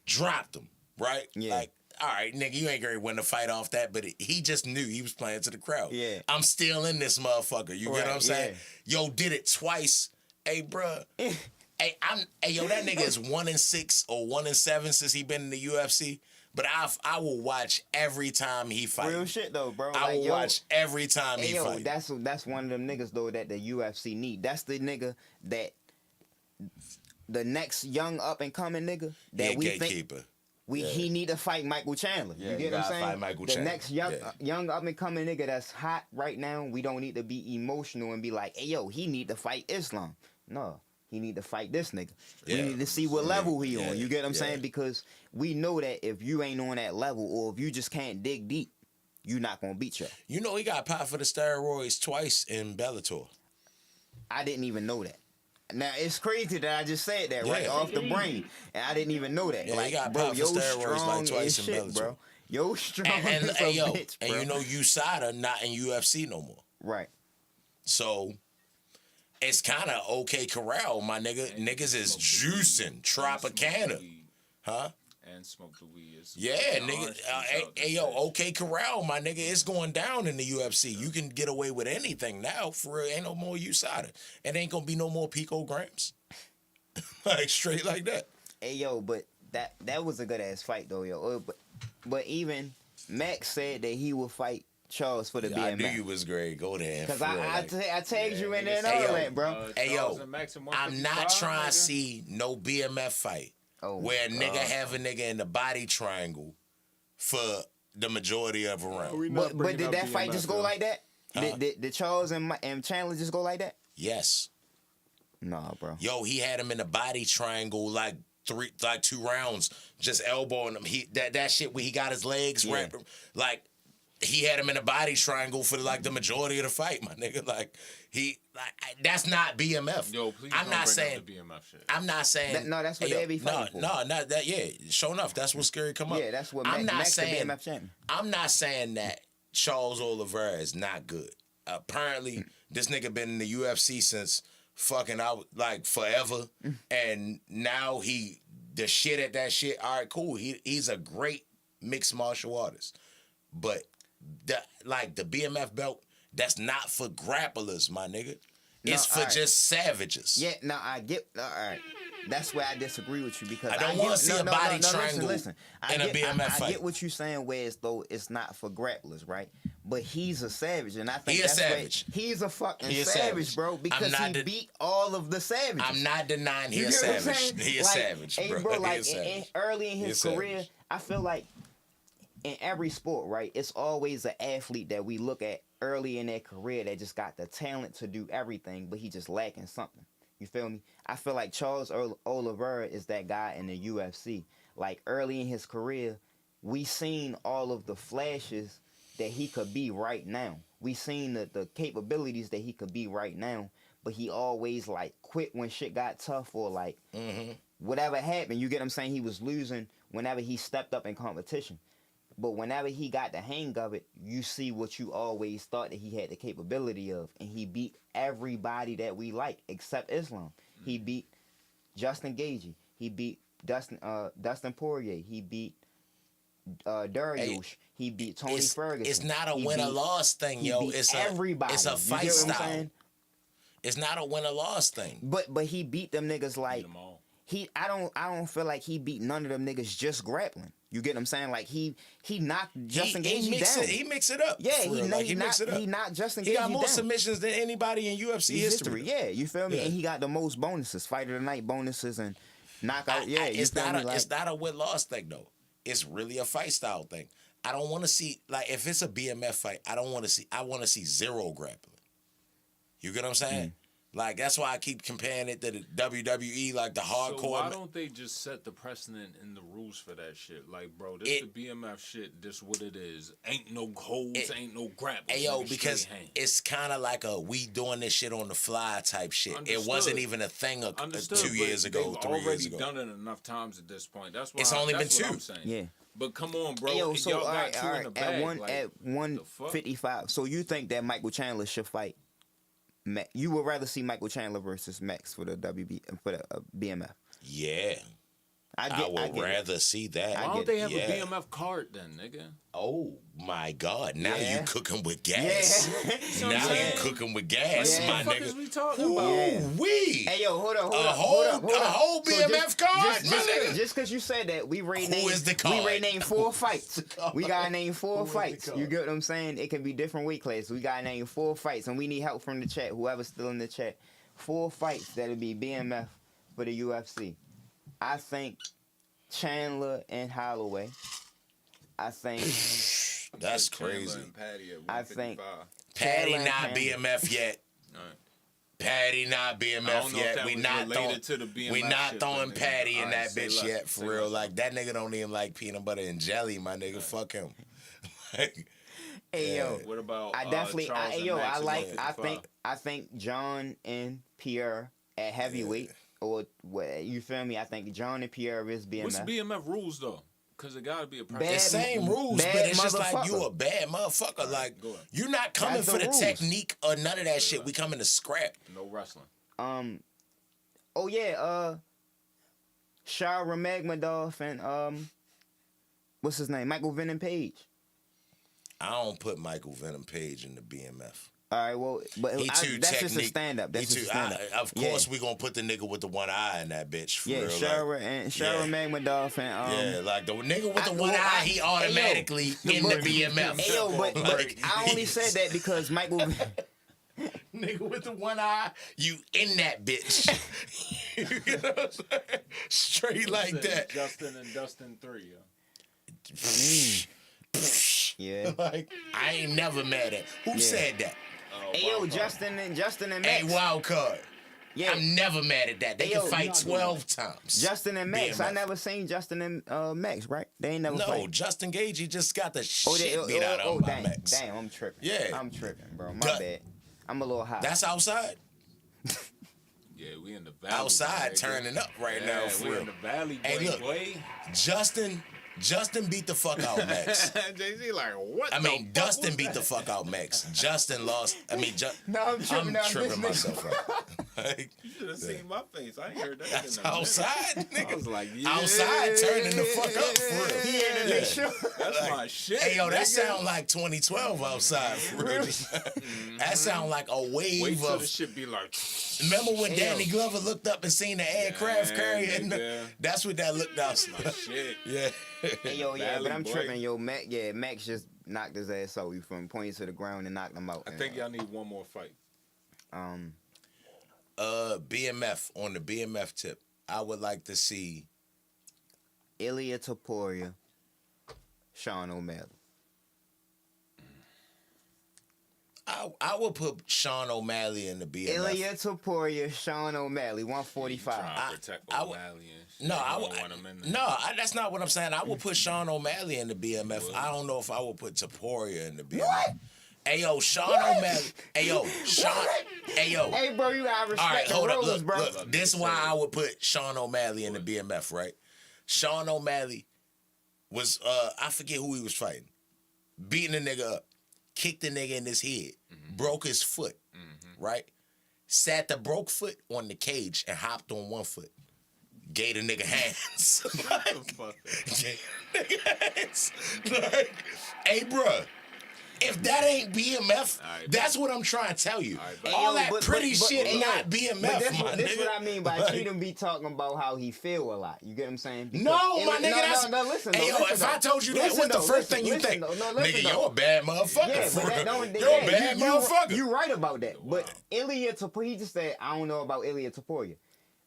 dropped him, right? Yeah. Like, all right, nigga, you ain't gonna win the fight off that, but he just knew he was playing to the crowd. Yeah. I'm still in this motherfucker. You get what I'm saying? Yeah. Yo, did it twice. Hey, bruh. Hey, yo, that nigga is 1-6 or 1-7 since he been in the UFC. But I will watch every time he fight. Real shit though, bro. I will watch every time he fight. That's one of them niggas though that the UFC need. That's the nigga that the next young up and coming nigga that we gatekeeper. think he need to fight Michael Chandler. Yeah, you get what I'm saying? Fight Michael the Chandler. Next young up and coming nigga that's hot right now. We don't need to be emotional and be like, hey yo, he need to fight Islam. No. He need to fight this nigga. We need to see what level he on. You get what I'm saying? Because we know that if you ain't on that level or if you just can't dig deep, you not gonna beat you. You know he got popped for the steroids twice in Bellator. I didn't even know that. Now it's crazy that I just said that right off the brain, and I didn't even know that. Yeah, like, he got bro, popped for steroids like twice in Bellator, bro. Yo, strong And as hey, a yo, bitch, and bro. you know USADA not in UFC no more. Right. So it's kind of OK Corral, my nigga. And Niggas is smoke the weed. juicing And smoke the Tropicana, weed. huh? And smoke the weed. It's Yeah, fucking nigga. orange juice out Hey, this yo, bitch. OK Corral, my nigga. It's going down in the UFC. You can get away with anything now. For real, ain't no more USADA. It ain't gonna be no more picograms. Like straight like that. Hey, yo, but that was a good ass fight though, yo. But even Max said that he would fight Charles for the Yeah, I knew BMF. you was great. Go there. Because for real, I like- tagged you in there and niggas all say, that, bro. Hey, Charles yo, and Max in I'm not 155, trying to nigga. see no BMF fight Oh, where a my nigga God. have a nigga in the body triangle for the majority of a round. But did that fight just go like that? Huh? Did Charles and Chandler just go like that? Yes. Nah, bro. Yo, he had him in the body triangle like 2 rounds, just elbowing him. He that shit where he got his legs Yeah. wrapped, like he had him in the body triangle for like the majority of the fight, my nigga. Like that's not BMF. Yo, please I'm don't not bring saying up the BMF shit. I'm not saying No, that's what hey, yo, they be fighting no, for. No, not that. Yeah, sure enough, that's what scary come up. Yeah, that's what I'm not Max the saying. BMF champion. I'm not saying that Charles Oliveira is not good. Apparently, this nigga been in the UFC since fucking out like forever, and now the shit at that shit. All right, cool. He's a great mixed martial artist, but the BMF belt, that's not for grapplers, my nigga. It's for alright. just savages. Yeah, no, I get. All right, that's where I disagree with you because I don't wanna see a body triangle Listen, in a BMF I fight. get what you're saying, whereas though it's not for grapplers, right? But he's a savage, and I think He a that's where- savage. he's a fucking He a savage, savage. bro, because I'm not he beat all of the savages. I'm not denying he You a get what I'm savage. saying? He a Like, savage, hey, bro. bro, He like a savage. early in He a his savage. career, I feel like in every sport, right, it's always an athlete that we look at early in their career that just got the talent to do everything, but he just lacking something. You feel me? I feel like Charles Oliveira is that guy in the UFC. Like early in his career, we seen all of the flashes that he could be right now. We seen the capabilities that he could be right now, but he always like quit when shit got tough or like whatever happened. You get what I'm saying? He was losing whenever he stepped up in competition. But whenever he got the hang of it, you see what you always thought that he had the capability of. And he beat everybody that we like except Islam. He beat Justin Gaethje. He beat Dustin Poirier. He beat Dariush. He beat Tony Ferguson. It's not a He win-or-loss thing, he yo. beat It's everybody. It's a You fight get what I'm style. saying? It's not a win-or-loss thing. But he beat them niggas like them all. I don't feel like he beat none of them niggas just grappling. You get what I'm saying? Like he knocked Justin Gaethje down. He mix it up. Yeah, for real. Like, he mix it up. He knocked Justin Gaethje He got more down. submissions than anybody in UFC history. Yeah, you feel me? Yeah. And he got the most bonuses, fight of the night bonuses and knockout. Yeah, you it's feel not me? a Like, it's not a win-loss thing though. It's really a fight style thing. I don't want to see like if it's a BMF fight. I want to see zero grappling. You get what I'm saying? Like that's why I keep comparing it to the WWE, like the hardcore. So why don't they just set the precedent in the rules for that shit? Like, bro, this the BMF shit. This what it is. Ain't no holds. Ain't no grappling. Hey, yo, nigga, because straight hand. it's kind of like a we doing this shit on the fly type shit. Understood. It wasn't even a thing Understood, 2 years but ago, they've 3 years already ago. done it enough times at this point. That's why. It's only that's been what 2. I'm saying. Yeah. But come on, bro. hey, yo, so y'all all got right, two in the bag. at 155. So you think that Michael Chandler should fight? You would rather see Michael Chandler versus Max for the BMF? Yeah, I would get it. rather see that. Why don't they have Yeah. a BMF card then, nigga? Oh my God! Now Yeah. you cooking with gas. Yeah. Now saying? you cooking with gas, Yeah. my What the fuck nigga. is we talking about? Wee. Hey yo, hold up. A whole BMF card, my nigga. Just because you said that, we Who is the card? We name 4 fights. We gotta name 4 Who is the fights. card? You get what I'm saying? It can be different weight classes. We gotta name 4 fights, and we need help from the chat. Whoever's still in the chat, 4 fights that'll be BMF for the UFC. I think Chandler and Holloway. I think That's Chandler crazy. and Patty at I think- 155. Patty Chandler not and BMF yet. All right. Patty not I don't BMF know if yet. that We was not related throwing. to the BMF We not shit, throwing but Patty in alright, that say bitch less, yet say for real. less. Like that nigga don't even like peanut butter and jelly, my nigga. Fuck him. Like, hey Yeah. yo, What about I definitely Charles and yo, Max I at like 155? I think John and Pierre at heavyweight or what you feel me? I think John and Pierre is BMF. What's BMF rules though? Because it gotta be a Bad- The same rules, bad but it's just like you motherfucker. a bad motherfucker. Like go ahead. you're not coming That's for the the rules. technique or none of that shit. We coming to scrap. No wrestling. Oh yeah, Shah Ramagmadov and what's his name? Michael Venom Page. I don't put Michael Venom Page in the BMF. All right, well, but He too that's technique. just a stand up. That's He just too, a stand up. Of course, we gonna put the nigga with the one eye in that bitch. For Yeah, real, Shara and Shara Magmadoff and yeah, like the nigga with the I- one well, eye, he automatically in the BMF. Hey yo, but I only said that because Michael. Nigga with the one eye, you in that bitch. You know what I'm saying? Straight like that. Justin and Dustin 3, yo. Yeah. Like I ain't never mad at. Who said that? Hey yo, Justin and Hey, Max. wild card. Yeah, I'm never mad at that. They Hey, can yo, fight 12 times. Justin and Max. I BMF. never seen Justin and Max, right? They ain't never No, fight. Justin Gage, he just got the Oh, shit beat out of him by damn, Max. damn, I'm tripping. Yeah. I'm tripping, bro. My Duh. bad. I'm a little high. That's outside. Yeah, we in the valley. Outside boy. turning up right Yeah, now for we real. in the valley, boy. Hey, look. boy. Justin beat the fuck out Max. Jay-Z like, what I the mean, fuck Dustin was beat that? the fuck out Max. Justin lost. I mean, No, I'm tripping. Now, tripping this nigga- myself right. Like, You should have seen my face. I ain't heard that. that's in a minute. outside, I nigga. was like, yeah. Outside turning the fuck up for real. He had to make sure. That's Like, my shit. Hey yo, that nigga. sound like 2012 outside for real. That sound like a Wait wave till the of. shit be like, Remember when Hell. Danny Glover looked up and seen the aircraft Yeah, carrier? nigga. That's what that looked out. my shit. Yeah. Hey, yo, yeah, Valley but I'm boy. tripping. Yo, Max just knocked his ass out. We from pointing to the ground and knocked him out. I think y'all need one more fight. BMF, on the BMF tip, I would like to see Ilya Taporia, Sean O'Malley. I would put Sean O'Malley in the BMF. Ilya Taporia, Sean O'Malley, 145. Trying to protect I would- O'Malley and shit. No, You I don't would, want him in there. no, that's not what I'm saying. I would put Sean O'Malley in the BMF. I don't know if I would put Taporia in the BMF. What? Hey yo, Sean O'Malley. Hey yo, Sean. Hey yo. Hey, bro, you gotta All right, respect hold the up. rules, Look, bro. look. This is why I would put Sean O'Malley in the BMF, right? Sean O'Malley was I forget who he was fighting. Beating the nigga up, kicked the nigga in his head, broke his foot, right? Sat the broke foot on the cage and hopped on one foot. Gave the nigga hands. Nigga hands. Like, hey, bruh. If that ain't BMF, right, that's what I'm trying to tell you. right, All Hey, yo, that but- pretty but- shit hey, yo, not BMF, But this, my this nigga. what I mean by Like, Cheatham be talking about how he feel a lot. You get what I'm saying? Because no, my nigga, that's. no, listen. Hey, though, yo, listen, if I though. told you that, Listen, what's the though, first listen, thing you listen, think? though, no, listen, Nigga, though. you're a bad motherfucker. Yeah, for but that real. don't. You're a bad motherfucker. You right about that. But Ilya Taporia, he just said, I don't know about Ilya Taporia.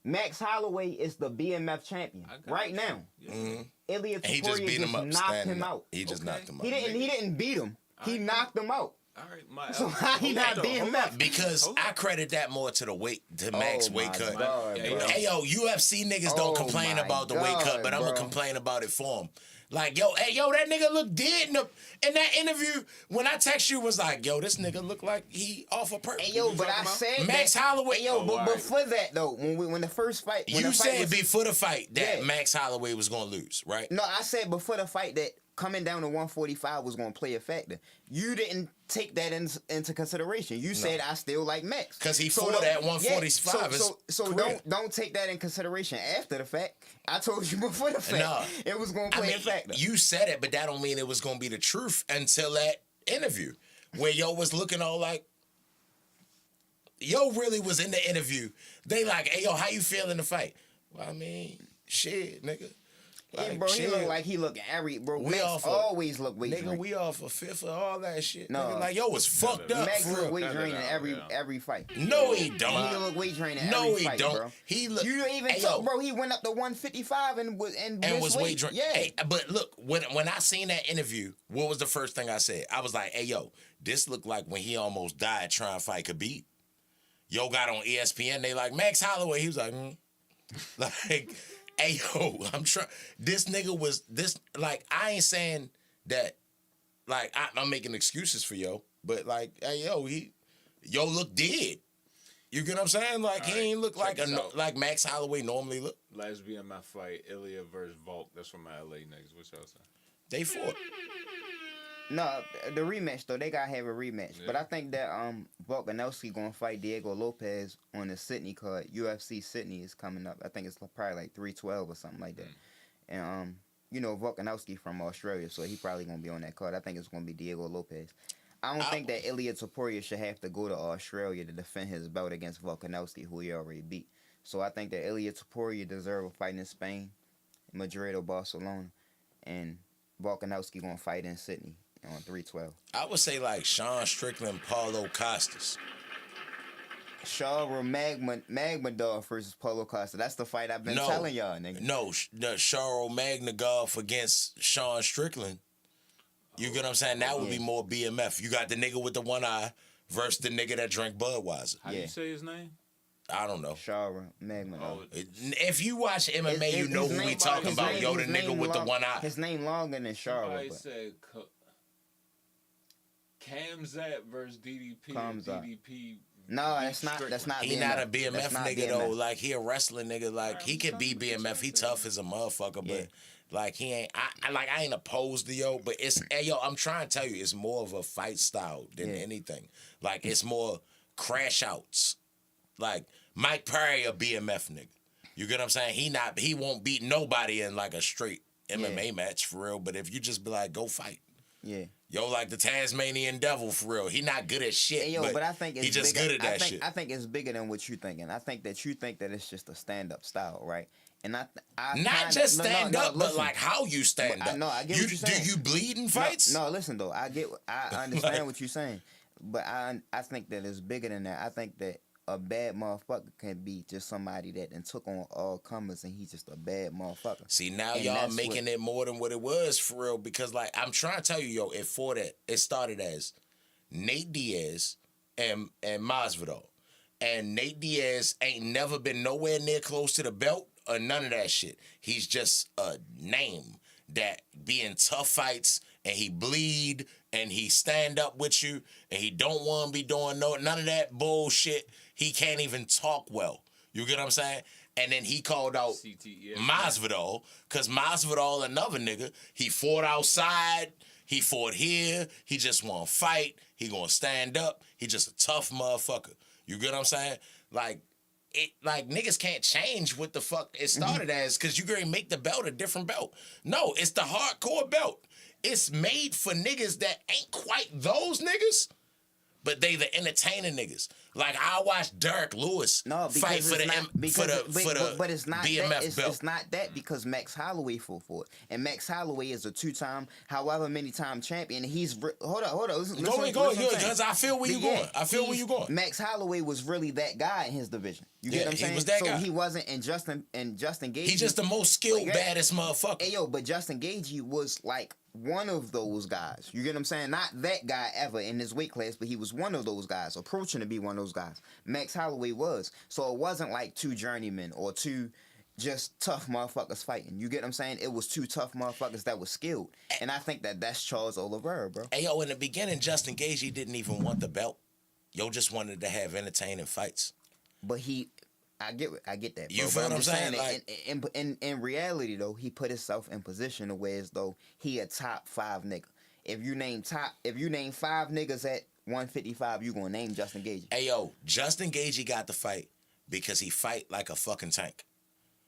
Max Holloway is the BMF champion I got right you. now. Yeah. Ilya And he just Taporia beat him just up. knocked standing him up. out. He just knocked him out. He didn't beat him. He right. knocked him out. All right, my So how he not BMF? Because I credit that more to the weight, to Max weight my cut. God, Yeah, bro. Hey yo, UFC niggas don't Oh complain my about the weight cut, but I'm God, gonna bro. complain about it for him. Like yo, hey yo, that nigga look dead in that interview. When I text you, was like, yo, this nigga look like he off a perk. Hey yo, but I said Max that, Holloway. Hey, yo, but alright. before that though, when the first fight, when You the fight said was, before the fight that Yeah. Max Holloway was gonna lose, right? No, I said before the fight that coming down to 145 was going to play a factor. You didn't take that into consideration. You said I still like Max 'Cause he fought don't- at 145 his So career. don't take that in consideration after the fact. I told you before the fact No. it was going to play a factor. You said it, but that don't mean it was gonna be the truth until that interview where yo was looking all like. Yo really was in the interview. They like, hey yo, how you feel in the fight? Well, I mean, shit, nigga. Hey, bro, he look like he look every bro. We Max off of- always look weight Nigga, draining. we off a fifth of all that shit. No. Nigga, like yo was fucked up. Max for look real. weight Cut it draining out, every fight. No, he He don't. look weight draining No, every he fight, don't. bro. He look. You even Hey, told, yo. bro. He went up to 155 and was was weight draining. Yeah. Hey, but look, when I seen that interview, what was the first thing I said? I was like, hey yo, this looked like when he almost died trying to fight Khabib. Yo got on ESPN, they like, Max Holloway. He was like, like, hey yo, I'm trying. This nigga was this, like, I ain't saying that, like, I'm making excuses for yo, but like, hey yo, yo look dead. You get what I'm saying? Like, he ain't look like check this out. like Max Holloway normally look. Last BMF fight, Ilya versus Volk. That's from my LA niggas. What y'all say? They fought. No, the rematch though, they gotta have a rematch. Yeah. But I think that Volkanovski gonna fight Diego Lopez on the Sydney card. UFC Sydney is coming up. I think it's probably like 312 or something like that. And you know, Volkanovski from Australia, so he probably gonna be on that card. I think it's gonna be Diego Lopez. I don't think that Ilya Topuria should have to go to Australia to defend his belt against Volkanovski, who he already beat. So I think that Ilya Topuria deserves a fight in Spain, Madrid or Barcelona, and Volkanovski gonna fight in Sydney on 312. I would say like Sean Strickland, Paulo Costas. Shara Magmadov versus Paulo Costa. That's the fight I've been telling y'all, nigga. No, the Sharo Magnagov against Sean Strickland. You get what I'm saying? That would be more BMF. You got the nigga with the one eye versus the nigga that drank Budweiser. How you say his name? I don't know. Shara Magmadov. If you watch MMA, you know who we talking about. Yo, the nigga with the one eye. His name longer than Shara. Somebody said Kamzat versus DDP. Kamzat. DDP. No, that's not. That's not. He BMF. not a BMF That's not nigga BMF. though. Like he a wrestling nigga. Like he could be BMF. He tough as a motherfucker, but like he ain't. I ain't opposed to yo. But it's yo. I'm trying to tell you, it's more of a fight style than anything. Like it's more crash outs. Like Mike Perry a BMF nigga. You get what I'm saying? He won't beat nobody in like a straight MMA match for real. But if you just be like, go fight. Yeah. Yo, like the Tasmanian Devil for real. He not good at shit. Hey, yo, but I think it's he just bigger, good at that shit. I think it's bigger than what you thinking. I think that you think that it's just a stand up style, right? And I not just stand up, but listen. like how you stand up. No, I get what you're saying. Do you bleed in fights? No, listen though. I understand what you're saying, but I think that it's bigger than that. I think that a bad motherfucker can be just somebody that then took on all comers and he's just a bad motherfucker. See, now And y'all that's making it more than what it was for real, because like I'm trying to tell you, yo, it started as Nate Diaz and Masvidal. And Nate Diaz ain't never been nowhere near close to the belt or none of that shit. He's just a name that be in tough fights and he bleed and he stand up with you and he don't want to be doing none of that bullshit. He can't even talk well. You get what I'm saying? And then he called out Masvidal, because Masvidal, another nigga, he fought outside, he fought here, he just want to fight, he gonna stand up, he just a tough motherfucker. You get what I'm saying? Like niggas can't change what the fuck it started as, because you gonna make the belt a different belt. No, it's the hardcore belt. It's made for niggas that ain't quite those niggas, but they the entertaining niggas. Like I watched Derek Lewis fight for the but it's not BMF that. belt. It's not that because Max Holloway fought for it, and Max Holloway is a 2-time, however many time champion. He's hold on. Listen, Go ahead, because I feel where you going. I feel where you going. Max Holloway was really that guy in his division. You get what I'm saying? He was that guy. He wasn't in Justin Gaethje. He's just the most skilled, baddest motherfucker. Hey yo, but Justin Gaethje was like one of those guys. You get what I'm saying? Not that guy ever in his weight class, but he was one of those guys, approaching to be one of those guys. Max Holloway was. So it wasn't like two journeymen or two just tough motherfuckers fighting. You get what I'm saying? It was two tough motherfuckers that was skilled. And I think that that's Charles Oliveira, bro. Hey, yo, in the beginning, Justin Gaethje didn't even want the belt. Yo just wanted to have entertaining fights. But I get that, bro. You feel what I'm saying? Like, in reality, though, he put himself in position to where as though he a top 5 nigga. If you name 5 niggas at 155, you gonna name Justin Gaethje. Hey, yo, Justin Gaethje got the fight because he fight like a fucking tank.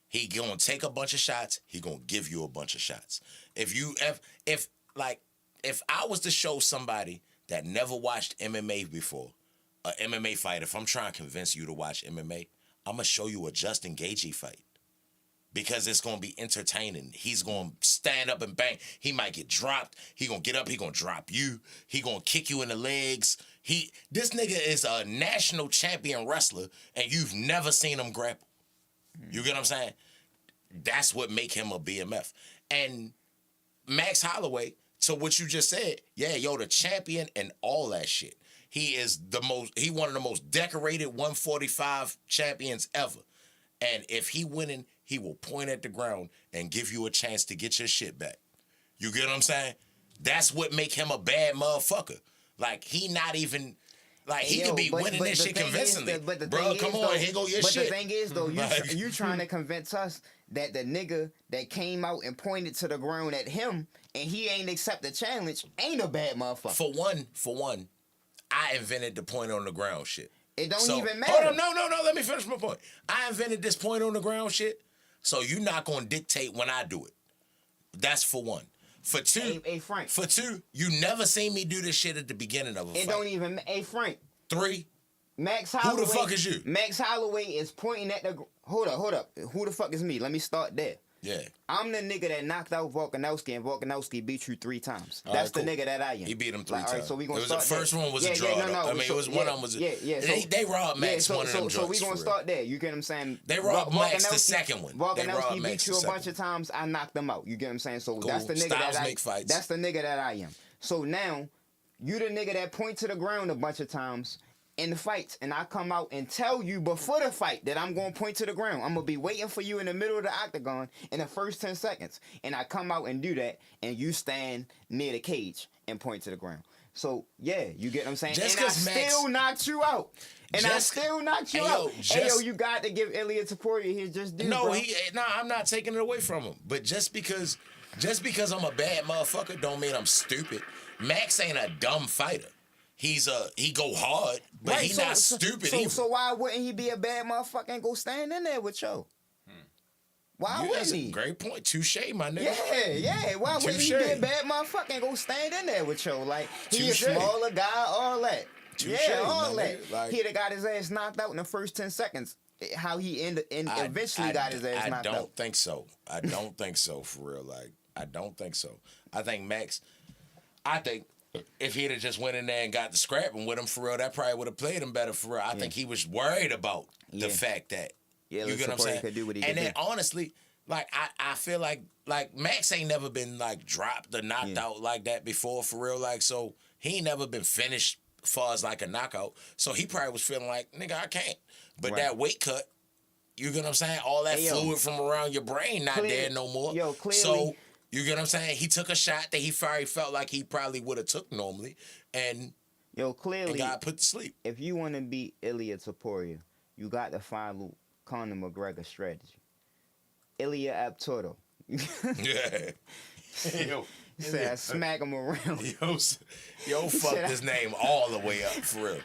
He gonna take a bunch of shots. He gonna give you a bunch of shots. If I was to show somebody that never watched MMA before, a MMA fight, if I'm trying to convince you to watch MMA, I'm going to show you a Justin Gaethje fight. Because it's going to be entertaining. He's going to stand up and bang. He might get dropped. He going to get up. He going to drop you. He going to kick you in the legs. This nigga is a national champion wrestler, and you've never seen him grapple. You get what I'm saying? That's what make him a BMF. And Max Holloway, to what you just said, the champion and all that shit. He one of the most decorated 145 champions ever. And if he winning, he will point at the ground and give you a chance to get your shit back. You get what I'm saying? That's what make him a bad motherfucker. Like, he not even... Like, he Yo, could be winning this the shit thing is convincingly. but the Bro, thing come is, on, though, here go your but shit. the thing is, though, Like- you trying to convince us that the nigga that came out and pointed to the ground at him and he ain't accept the challenge ain't a bad motherfucker. For one, I invented the point on the ground shit. It don't even Hold matter. on, no, let me finish my point. I invented this point on the ground shit, so you're not gonna dictate when I do it. That's for one. For two, Hey, Frank. For two, you never seen me do this shit at the beginning of a fight. It don't even. Hey, Frank. 3, Max Holloway. Who the fuck is you? Max Holloway is pointing at the. Hold up. Who the fuck is me? Let me start there. Yeah. I'm the nigga that knocked out Volkanovski, and Volkanovski beat you 3 times. All That's right, the cool. nigga that I am. He beat him 3 All times. right, so we gonna It was start the first there. one was a draw. I mean, it was one of them was. They robbed Max one of them So we joints, gonna for start there. You get what I'm saying? They robbed Max the Volkanovski- second one. They robbed Volkanovski Max beat you the a bunch second of times. I knocked them out. You get what I'm saying? So Cool. that's the nigga Styles that I. make fights. That's the nigga that I am. So now you the nigga that point to the ground a bunch of times in the fights, and I come out and tell you before the fight that I'm gonna point to the ground. I'm gonna be waiting for you in the middle of the octagon in the first 10 seconds, and I come out and do that, and you stand near the cage and point to the ground. So yeah, you get what I'm saying. Just and I 'cause Max- still knocked you out. And I Just- still knocked you Hey, yo, out. just- Hey yo, you got to give Ilya Taporia his just due. No, bro. I'm not taking it away from him. But just because I'm a bad motherfucker don't mean I'm stupid. Max ain't a dumb fighter. He go hard, but Right, he not stupid either. So why wouldn't he be a bad motherfucker and go stand in there with you? Why That's wouldn't a he? great point. Touche, my nigga. Yeah. Why wouldn't he Touche. be a bad motherfucker and go stand in there with you? Like, he a Touche. smaller guy, all that. Touche, Yeah, all my that. nigga. Like- He'd have got his ass knocked out in the first 10 seconds. How he eventually got his ass knocked out. I don't think so. I don't think so, for real. Like, I don't think so. I think Max, if he'd have just went in there and got the scrapping with him, for real, that probably would have played him better, for real. I think he was worried about the fact that, Yeah, you get what I'm saying? could do what he and could then, do. honestly, like, I feel like Max ain't never been, like, dropped or knocked out like that before, for real. Like, so he ain't never been finished as far as, like, a knockout. So he probably was feeling like, nigga, I can't. But that weight cut, you get what I'm saying? All that fluid from around your brain not there no more. Yo, clearly. So, you get what I'm saying? He took a shot that he probably felt like he probably would have took normally, and Clearly, got put to sleep. if you want to beat Ilya Taporia, you got to follow Conor McGregor's strategy. Ilya Aptodo. Yeah. Yo, Said I smack him around. yo, fuck this name all the way up, for real.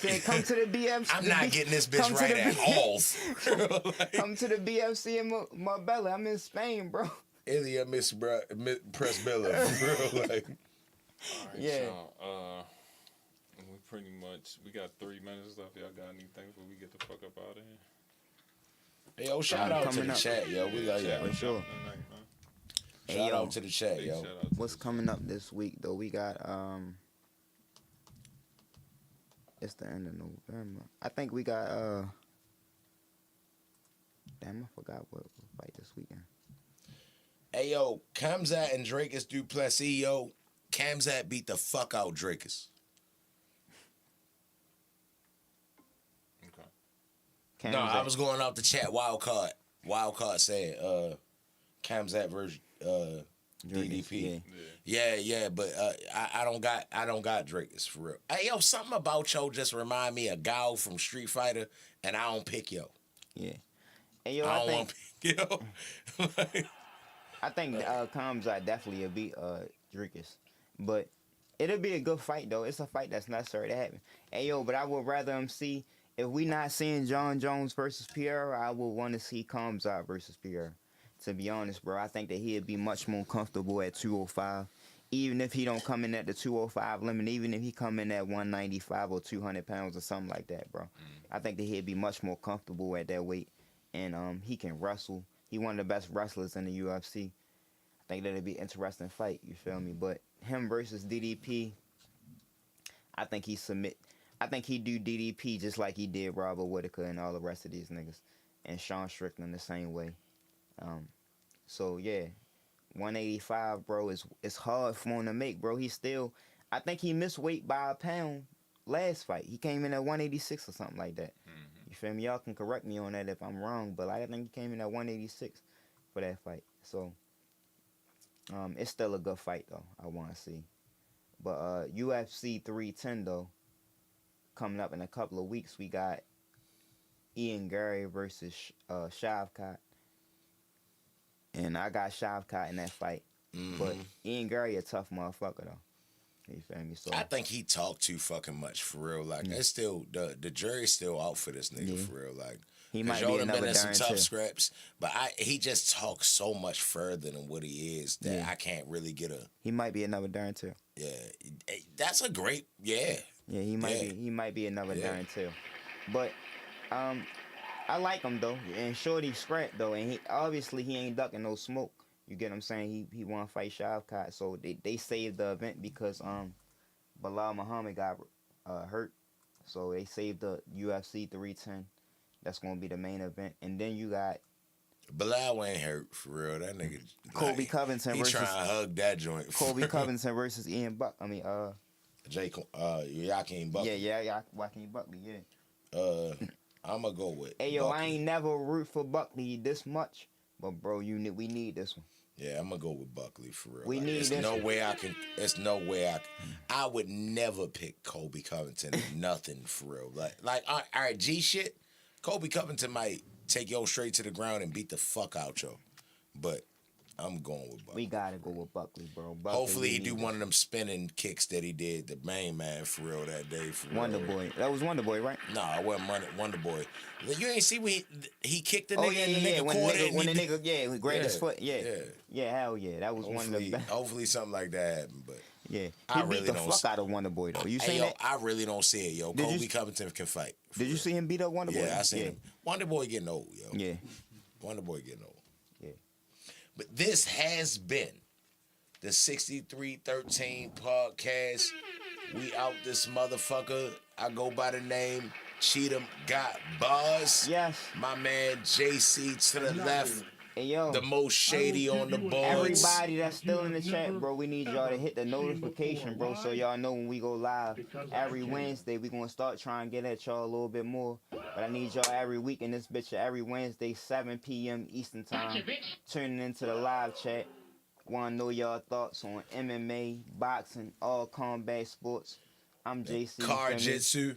Said come to the BFC. I'm not getting this bitch come to right the at B- all. For real. Like, Come to the BFC in Marbella. I'm in Spain, bro. Ilya Presbilla, for real. Like, Yeah. So, we pretty much, we got 3 minutes left. Y'all got anything before we get the fuck up out of here? yo, shout out to Coming the up. chat, yo. We got For sure. Shout out to the chat, yo. What's coming up this week though? We got it's the end of November. I think we got damn, I forgot what fight this weekend. Hey, yo, Kamzat and Drakus Duplessis, yo. Kamzat beat the fuck out Drakus. Okay. No, I was going off the chat. Wildcard. Wildcard said Kamzat versus DDP. Yeah, but I don't got Drakus, for real. Hey, yo, something about yo just remind me of Gao from Street Fighter, and I don't pick yo. Yeah. And yo, I I don't want think to pick yo. I think Kamzat definitely will beat Drakus. But it'll be a good fight though. It's a fight that's necessary to happen. Hey yo, but I would rather see, if we not seeing John Jones versus Pierre, I would want to see Kamzat versus Pierre. To be honest, bro, I think that he'd be much more comfortable at 205. Even if he don't come in at the 205 limit, even if he come in at 195 or 200 pounds or something like that, bro. I think that he'd be much more comfortable at that weight. And he can wrestle. He one of the best wrestlers in the UFC. I think that'd be an interesting fight, you feel me? But him versus DDP, I think he do DDP just like he did Robert Whitaker and all the rest of these niggas. And Sean Strickland the same way. So yeah, 185, bro, it's hard for him to make, bro. I think he missed weight by a pound last fight. He came in at 186 or something like that. You feel me? Y'all can correct me on that if I'm wrong, but I think he came in at 186 for that fight. So it's still a good fight though. I want to see, but UFC 310 though, coming up in a couple of weeks, we got Ian Gary versus Shavkat. And I got Shavkat in that fight. But Ian Gary a tough motherfucker, though. You feel me? So I think he talked too fucking much for real. Like it's still the jury's still out for this nigga for real. Like he might y'all be done another been in some Darren tough Till. scraps, but he just talks so much further than what he is that I can't really get a. He might be another Darren Till. Yeah, that's a great Yeah, he might be another Darren Till. But I like him though, and Shorty scrapped though, and he ain't ducking no smoke. You get what I'm saying? He want to fight Shavkat, so they saved the event because Bilal Muhammad got hurt, so they saved the UFC 310. That's gonna be the main event, and then you got Bilal ain't hurt for real. That nigga Colby Covington he versus trying to hug that joint. Colby Covington versus Ian Buck. I mean Joaquin Buckley. Yeah, Joaquin Buckley. Yeah. I'm gonna go with. Hey yo, Buckley. I ain't never root for Buckley this much, but bro, we need this one. Yeah, I'm gonna go with Buckley for real. We need there's this. no way I can. There's no way I can. I would never pick Colby Covington. Nothing for real. Like all right, G shit. Colby Covington might take yo straight to the ground and beat the fuck out yo. But I'm going with Buckley. We gotta go with Buckley, bro. Buckley, hopefully he do one of them spinning kicks that he did, the main man for real that day. For Wonder real. Boy. That was Wonder Boy, right? Nah, it wasn't Wonder Boy. You ain't see when he kicked the nigga yeah, in the nigga when quarter. the nigga, he grabbed his foot. Yeah. Hell yeah. That was one of the best. Hopefully something like that happened, but yeah. I He beat really the don't fuck out of Wonder Boy though. You hey seen yo, that? I really don't see it, yo. Did Colby you- Covington can fight. Did you see him beat up Wonder Boy? Yeah, I seen him. Wonder Boy getting old, yo. Yeah. Wonder Boy getting old. Yeah. But this has been the 6313 podcast. We out this motherfucker. I go by the name Cheatham Got Bars. Yes. My man JC to the left. Hey yo. The most shady on the boards. Everybody that's still in the chat, bro, we need y'all to hit the notification, bro, so y'all know when we go live. Every Wednesday, we gonna start trying to get at y'all a little bit more. But I need y'all every week in this bitch, every Wednesday, 7 p.m. Eastern Time, tuning into the live chat. Wanna know y'all thoughts on MMA, boxing, all combat sports. I'm JC. Car Jitsu.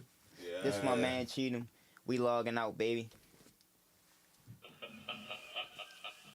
This my man Cheatham. We logging out, baby.